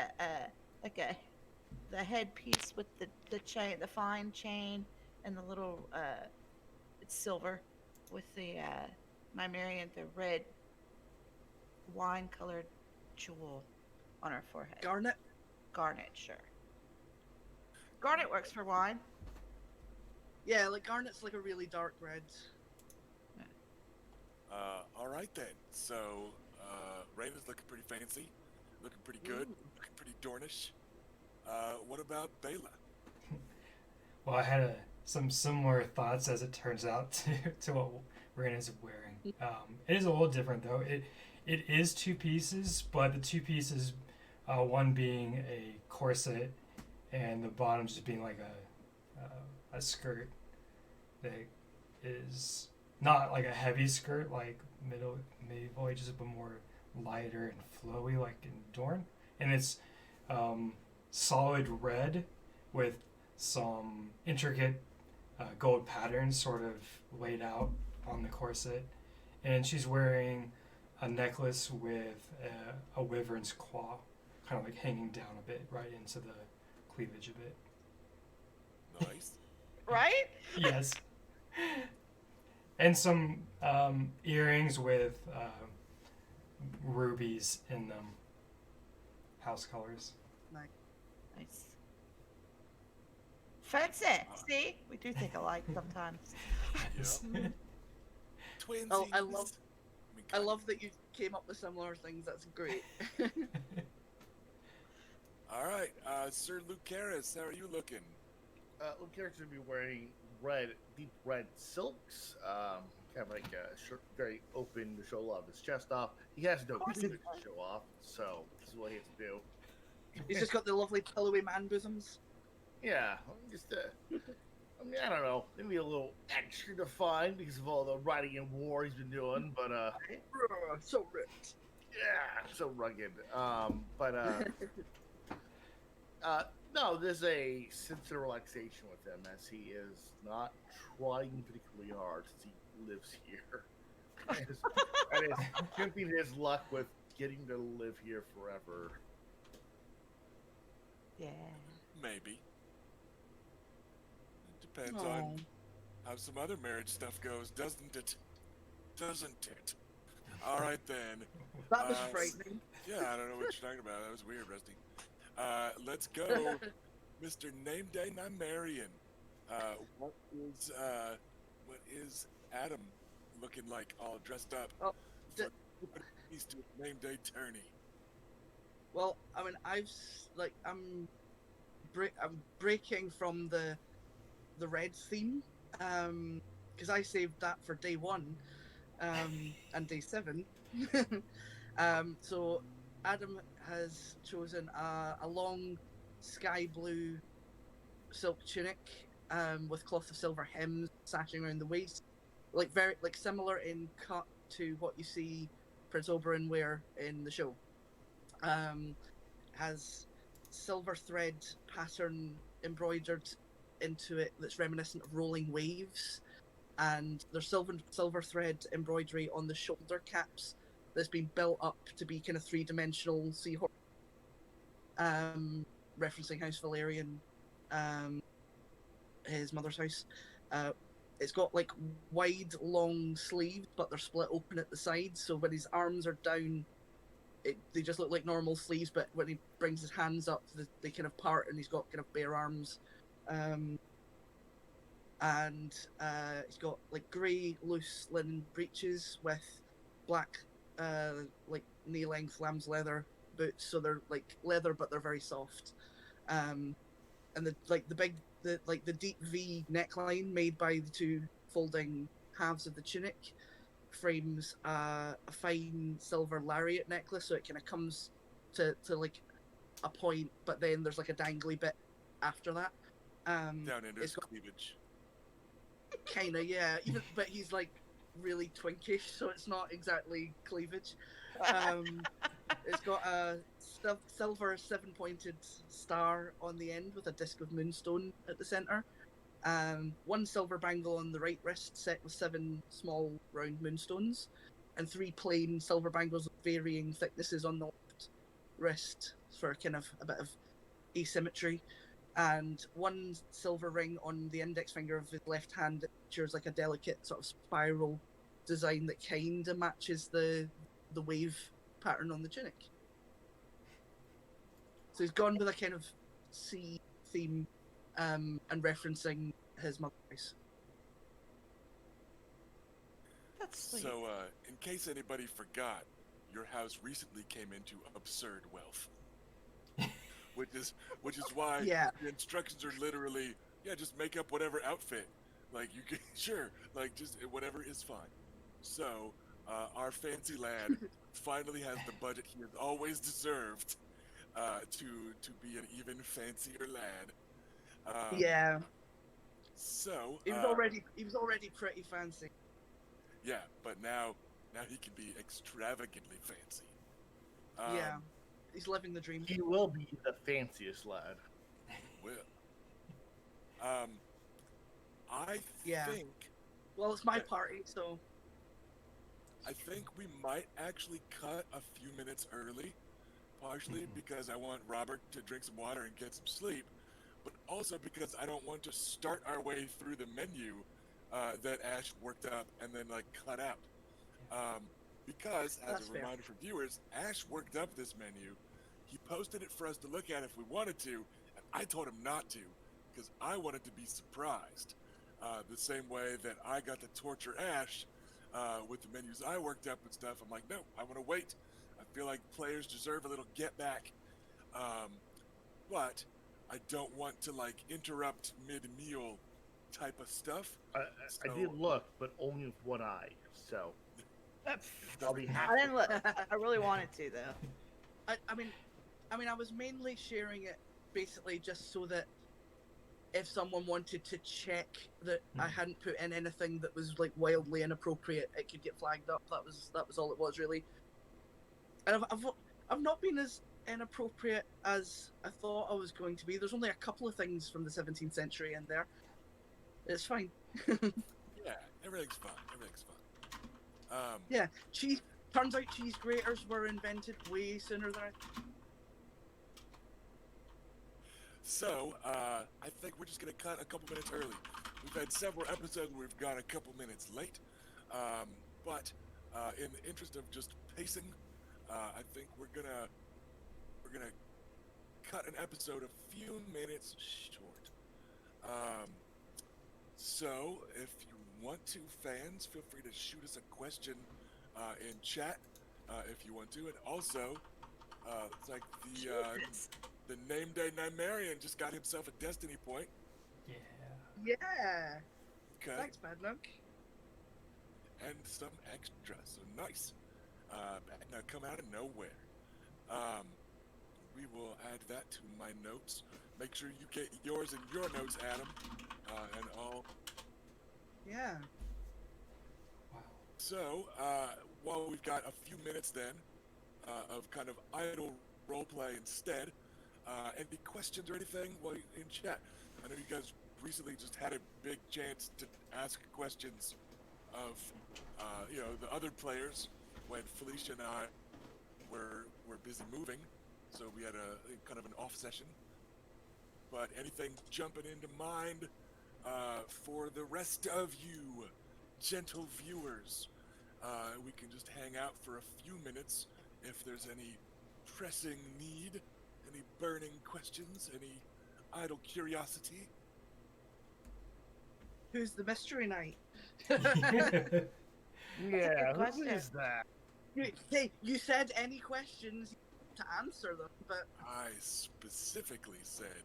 the headpiece with the chain, the fine chain, and the little it's silver with the Nymaryen, the red wine colored jewel on her forehead. Garnet? Garnet, sure. Garnet works for wine. Yeah, like garnet's like a really dark red. All right then. So Raina's looking pretty fancy, looking pretty good, looking pretty Dornish. What about Bela? Well, I had some similar thoughts as it turns out to what Rena's wearing. It is a little different though. It is two pieces, but the two pieces, one being a corset and the bottom just being like a skirt that is not like a heavy skirt like medieval ages, but more lighter and flowy like in Dorn, and it's solid red with some intricate gold patterns sort of laid out on the corset, and she's wearing a necklace with a wyvern's claw, kind of like hanging down a bit right into the cleavage a bit. Nice. Right? Yes. And some earrings with rubies in them. House colors. Nice. Fancy. See? We do think alike sometimes. Yes. Twinsies. Oh, I mean, love that you came up with similar things. That's great. All right, Sir Lucaris, how are you looking? Luke character would be wearing deep red silks, kind of like a shirt, very open to show a lot of his chest off. He has no course he cleavage to show off, so this is what he has to do. He's just got the lovely pillowy man bosoms. Yeah, just I mean, I don't know, maybe a little extra defined because of all the riding and war he's been doing, but So ripped. yeah, so rugged. No, there's a sense of relaxation with him as he is not trying particularly hard since he lives here. And is attempting his luck with getting to live here forever. Yeah. Maybe. It depends on how some other marriage stuff goes, doesn't it? Doesn't it? All right then. That was Uh, frightening. Yeah, I don't know what you're talking about. That was weird, Rusty. Let's go, Mr. Nameday Nymaryen. What is Addam looking like, all dressed up? Oh, He's to Nameday tourney. Well, I mean, I'm breaking from the red theme, because I saved that for day 1, and day 7. So Addam has chosen a long sky blue silk tunic, with cloth of silver hems sashing around the waist, very similar in cut to what you see Prince Oberyn wear in the show. Has silver thread pattern embroidered into it that's reminiscent of rolling waves, and there's silver thread embroidery on the shoulder caps that's been built up to be kind of 3-dimensional seahorse, referencing House Valerian, his mother's house. It's got wide, long sleeves, but they're split open at the sides, so when his arms are down, they just look like normal sleeves, but when he brings his hands up, they kind of part, and he's got kind of bare arms. And he's got grey, loose linen breeches with black, knee-length lamb's leather boots, so they're leather, but they're very soft. And the deep V neckline made by the 2 folding halves of the tunic frames a fine silver lariat necklace, so it kind of comes to a point, but then there's a dangly bit after that. Down into his got, cleavage. kind of, yeah. But he's really twinkish, so it's not exactly cleavage. It's got a silver 7-pointed star on the end with a disc of moonstone at the center. 1 silver bangle on the right wrist set with 7 small round moonstones, and 3 plain silver bangles of varying thicknesses on the left wrist for kind of a bit of asymmetry, and 1 silver ring on the index finger of his left hand that features a delicate sort of spiral design that kind of matches the wave pattern on the tunic. So he's gone with a kind of sea theme, and referencing his mother's house. That's sweet. So, in case anybody forgot, your house recently came into absurd wealth. which is why Yeah. the instructions are literally, just make up whatever outfit. You can, sure, just whatever is fine. So, our fancy lad finally has the budget he has always deserved. to be an even fancier lad. Yeah, So he was already pretty fancy. yeah, but now he can be extravagantly fancy. Yeah, he's living the dream. He will be the fanciest lad. Well, um, I Yeah. think Well, it's my that- party, so I think we might actually cut a few minutes early, partially because I want Robert to drink some water and get some sleep, but also because I don't want to start our way through the menu that Ash worked up and then like cut out. Because, as That's a fair. reminder for viewers, Ash worked up this menu. He posted it for us to look at if we wanted to, and I told him not to because I wanted to be surprised. The same way that I got to torture Ash with the menus I worked up and stuff. I'm like, no, I want to wait. I feel like players deserve a little get back. But I don't want to like interrupt mid-meal type of stuff. I did look, but only with one eye. So I'll be I happy. didn't look. I really wanted to though. I mean, I was mainly sharing it basically just so that if someone wanted to check that I hadn't put in anything that was like wildly inappropriate, it could get flagged up. That was all it was really. And I've not been as inappropriate as I thought I was going to be. There's only a couple of things from the 17th century in there. It's fine. Yeah, everything's fun. Everything's fun. Yeah, cheese. Turns out cheese graters were invented way sooner than I. So, I think we're just going to cut a couple minutes early. We've had several episodes where we've gone a couple minutes late, but in the interest of just pacing, I think we're gonna cut an episode a few minutes short. So, if you want to, fans, feel free to shoot us a question in chat if you want to, and also, it's like the Nameday Nymaryen just got himself a destiny point. Yeah. Yeah. Okay. Thanks, Badnook. And some extra, so nice. Now come out of nowhere. We will add that to my notes. Make sure you get yours in your notes, Adam, and all. Yeah. Wow. So, while we've got a few minutes then of kind of idle roleplay instead, any questions or anything while in chat? I know you guys recently just had a big chance to ask questions of, the other players when Felicia and I were busy moving, so we had a kind of an off session. But anything jumping into mind for the rest of you, gentle viewers? We can just hang out for a few minutes if there's any pressing need, any burning questions, any idle curiosity. Who's the mystery knight? Yeah, who question. is that? Hey, you said any questions to answer them, but I specifically said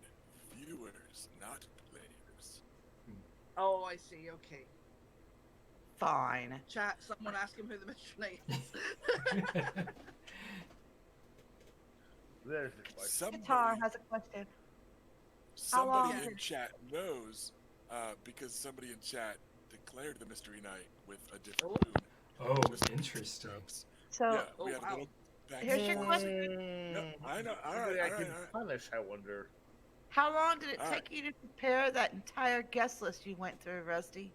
viewers, not players. oh, I see. Okay, Fine. chat. Someone ask him who the mystery knight is. There's the question. Guitar has a question. Somebody long in is- chat knows because somebody in chat declared the mystery night with a different moon. Oh, interesting. So Yeah, Oh, we had a wow. little back Here's your and question. forth. Yep, I know. All Somebody right, I all can right, all right. punish, I wonder. how long did it All take you to prepare that entire guest list you went through, Rusty?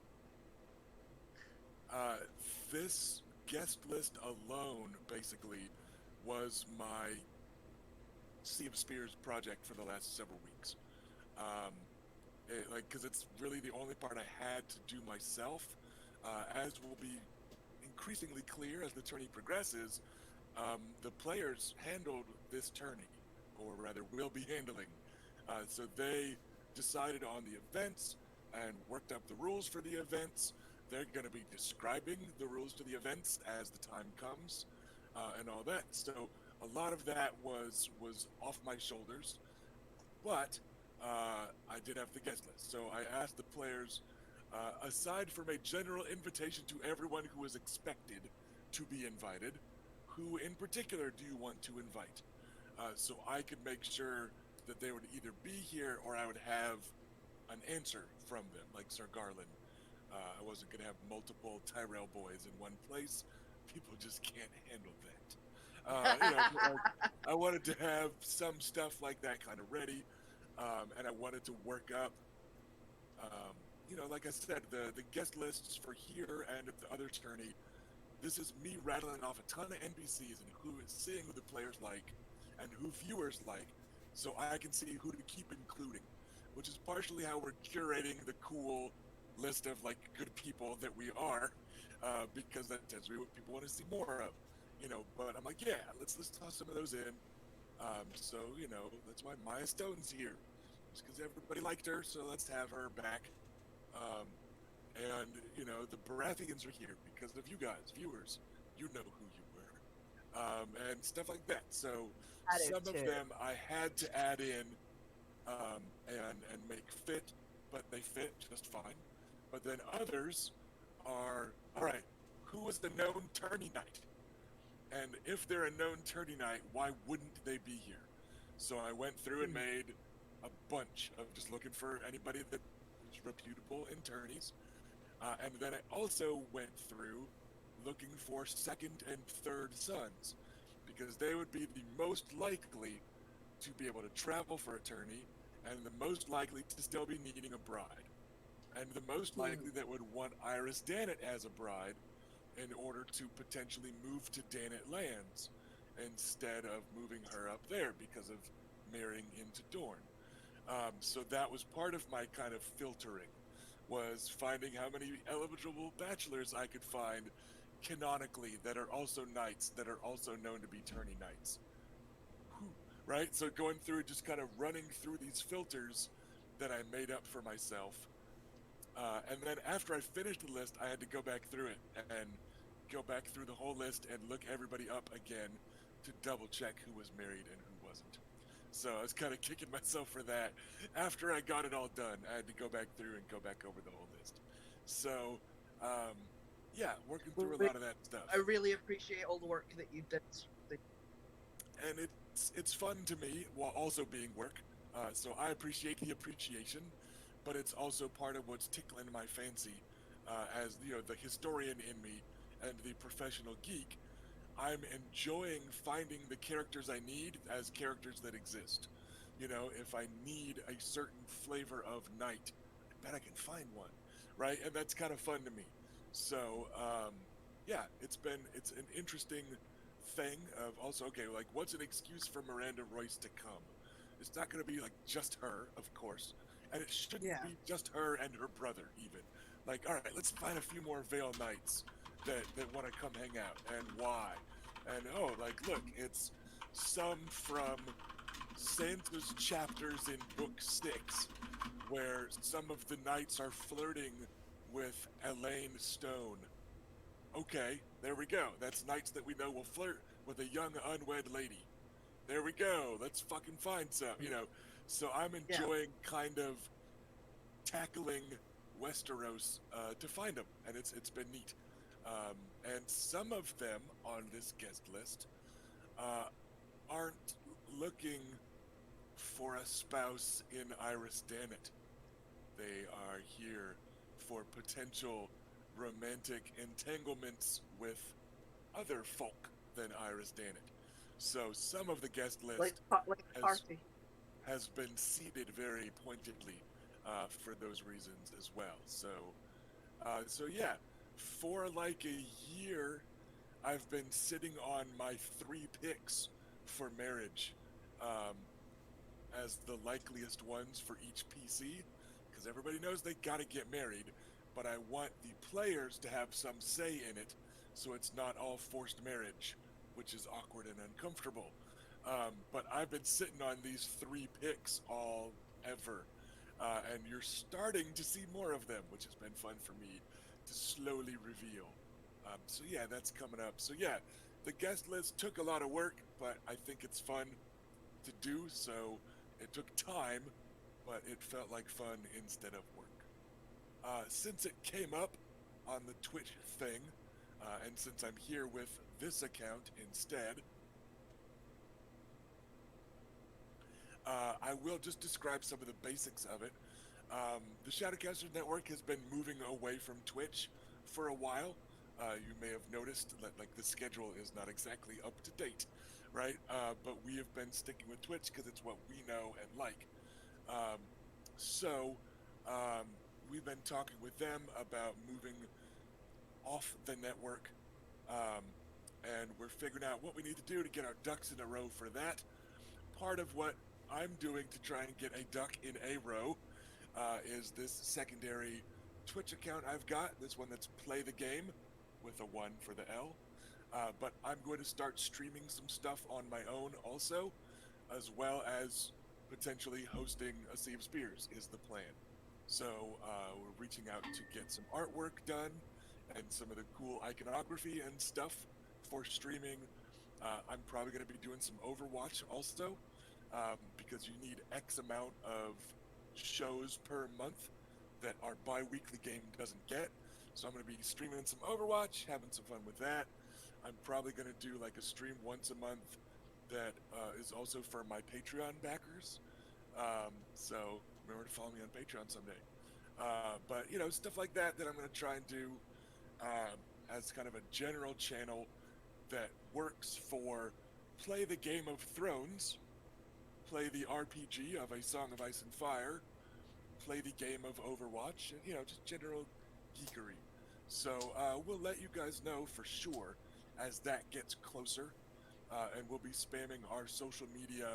This guest list alone, basically, was my Sea of Spears project for the last several weeks. Because it's really the only part I had to do myself. As will be increasingly clear as the tourney progresses, the players handled this tourney, or rather will be handling. So they decided on the events and worked up the rules for the events. They're going to be describing the rules to the events as the time comes, and all that. So a lot of that was off my shoulders, but I did have the guest list. So I asked the players, aside from a general invitation to everyone who is expected to be invited, who in particular do you want to invite? so I could make sure that they would either be here or I would have an answer from them, like Sir Garland. I wasn't going to have multiple Tyrell boys in one place. People just can't handle that. But like, I wanted to have some stuff like that kind of ready, and I wanted to work up, like I said, the guest lists for here and at the other tourney. This is me rattling off a ton of NPCs and seeing who the players like and who viewers like, so I can see who to keep including, which is partially how we're curating the cool list of like good people that we are, because that tends to be what people want to see more of, But I'm like, yeah, let's toss some of those in. So that's why Maya Stone's here, just because everybody liked her, so let's have her back. Um, and the Baratheons are here because of you guys, viewers. You know who you were, and stuff like that. So some of them I had to add in, and make fit, but they fit just fine. But then others are all right. Who was the known tourney knight? And if they're a known tourney knight, why wouldn't they be here? So I went through and made a bunch of just looking for anybody that was reputable in tourneys. And then I also went through looking for second and third sons, because they would be the most likely to be able to travel for a tourney, and the most likely to still be needing a bride, and the most likely that would want Iris Dannett as a bride in order to potentially move to Dannett Lands instead of moving her up there because of marrying into Dorne. So that was part of my kind of filtering, was finding how many eligible bachelors I could find canonically that are also knights, that are also known to be tourney knights. Right? So going through, just kind of running through these filters that I made up for myself. And then after I finished the list, I had to go back through it and go back through the whole list and look everybody up again to double check who was married and who wasn't. So I was kind of kicking myself for that. After I got it all done, I had to go back through and go back over the whole list. So, yeah, working through a lot of that stuff. I really appreciate all the work that you did. And it's fun to me while also being work. So I appreciate the appreciation, but it's also part of what's tickling my fancy, as the historian in me and the professional geek. I'm enjoying finding the characters I need as characters that exist. If I need a certain flavor of knight, I bet I can find one, right? And that's kind of fun to me. So, yeah, it's an interesting thing of also, okay, like, what's an excuse for Miranda Royce to come? It's not going to be like just her, of course, and it shouldn't be just her and her brother even. Like, all right, let's find a few more Vale Knights that want to come hang out, and why? And look, it's some from Sansa's chapters in book 6, where some of the knights are flirting with Elaine Stone. Okay, there we go. That's knights that we know will flirt with a young unwed lady. There we go. Let's fucking find some, So I'm enjoying kind of tackling Westeros to find them, and it's been neat. And some of them on this guest list aren't looking for a spouse in Iris Dannett. They are here for potential romantic entanglements with other folk than Iris Dannett. So some of the guest list has been seated very pointedly for those reasons as well. So yeah, for like a year, I've been sitting on my 3 picks for marriage as the likeliest ones for each PC, because everybody knows they gotta get married, but I want the players to have some say in it, so it's not all forced marriage, which is awkward and uncomfortable. But I've been sitting on these 3 picks all ever, and you're starting to see more of them, which has been fun for me to slowly reveal. So yeah, that's coming up. So yeah, the guest list took a lot of work, but I think it's fun to do, so it took time, but it felt like fun instead of work. Since it came up on the Twitch thing, and since I'm here with this account instead, I will just describe some of the basics of it. The Shadowcasters Network has been moving away from Twitch for a while. You may have noticed that like the schedule is not exactly up to date, right? But we have been sticking with Twitch because it's what we know and like. Um, so we've been talking with them about moving off the network, um, and we're figuring out what we need to do to get our ducks in a row for that. Part of what I'm doing to try and get a duck in a row is this secondary Twitch account I've got, this one that's Play the Game with a 1 for the L. But I'm going to start streaming some stuff on my own also, as well as potentially hosting a Sea of Spears is the plan. So we're reaching out to get some artwork done and some of the cool iconography and stuff for streaming. I'm probably going to be doing some Overwatch also, because you need X amount of shows per month that our bi-weekly game doesn't get. So I'm going to be streaming some Overwatch, having some fun with that. I'm probably going to do like a stream once a month that is also for my Patreon backers. So remember to follow me on Patreon someday. But you know, stuff like that I'm going to try and do as kind of a general channel that works for play the Game of Thrones, play the RPG of A Song of Ice and Fire, play the game of Overwatch, and you know, just general geekery. So we'll let you guys know for sure as that gets closer, and we'll be spamming our social media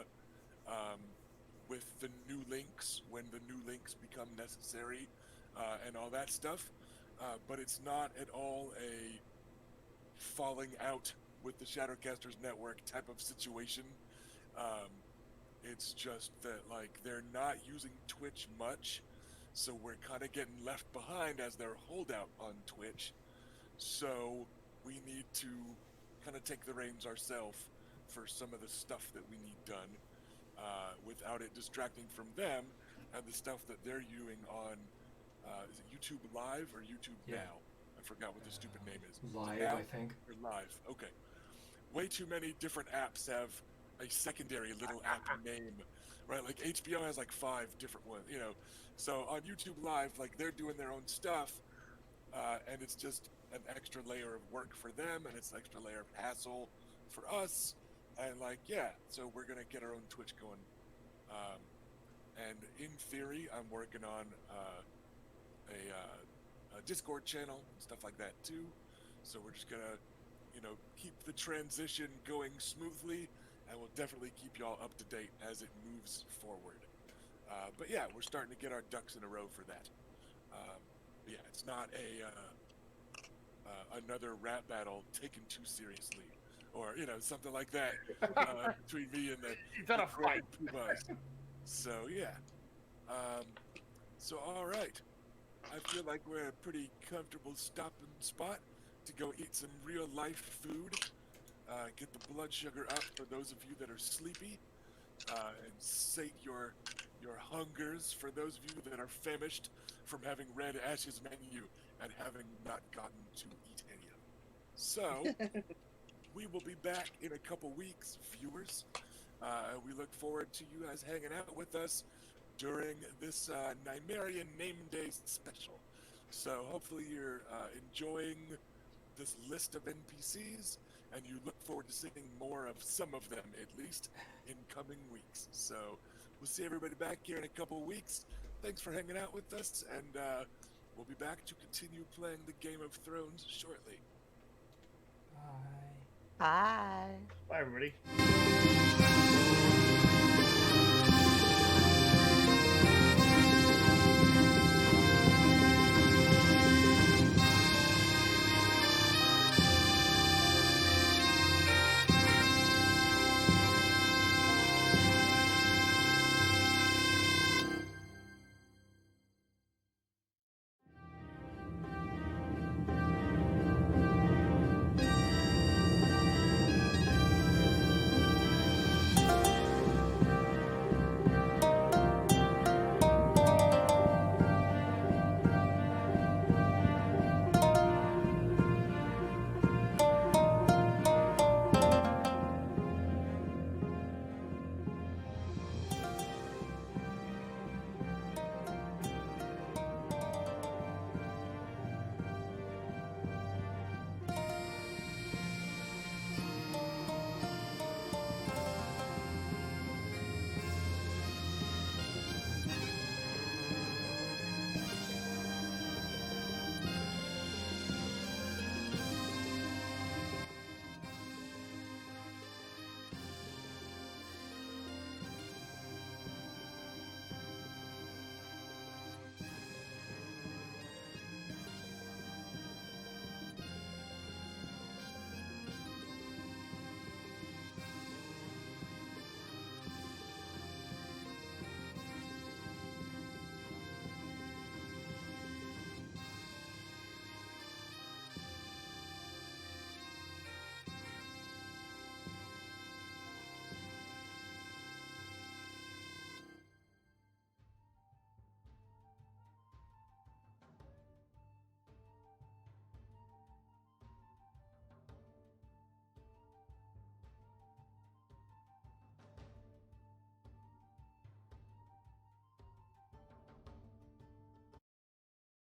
with the new links when the new links become necessary, and all that stuff. But it's not at all a falling out with the Shadowcasters Network type of situation. It's just that like they're not using Twitch much, so we're kind of getting left behind as their holdout on Twitch. So we need to kind of take the reins ourselves for some of the stuff that we need done, without it distracting from them and the stuff that they're doing on is it YouTube Live or YouTube Now? I forgot what the stupid name is. Live, Now I think. or Live. Okay. Way too many different apps have a secondary little app name, right? Like HBO has like 5 different ones, you know. So on YouTube Live, like they're doing their own stuff, and it's just an extra layer of work for them, and it's an extra layer of hassle for us. And like, yeah, so we're gonna get our own Twitch going. And in theory, I'm working on a Discord channel and stuff like that too. So we're just gonna, you know, keep the transition going smoothly, and we'll definitely keep y'all up to date as it moves forward. But yeah, we're starting to get our ducks in a row for that. Yeah, it's not another rap battle taken too seriously, or you know, something like that between me and the. It's not a fight. So yeah. So all right. I feel like we're at a pretty comfortable stopping spot to go eat some real life food, get the blood sugar up for those of you that are sleepy, and sate your hungers for those of you that are famished from having read Ash's menu and having not gotten to eat any of it. So we will be back in a couple weeks, viewers. We look forward to you guys hanging out with us during this Nymaryen Nameday special. So hopefully you're enjoying this list of NPCs, and you look forward to seeing more of some of them, at least, in coming weeks. So we'll see everybody back here in a couple of weeks. Thanks for hanging out with us, and we'll be back to continue playing the Game of Thrones shortly. Bye. Bye. Bye, everybody.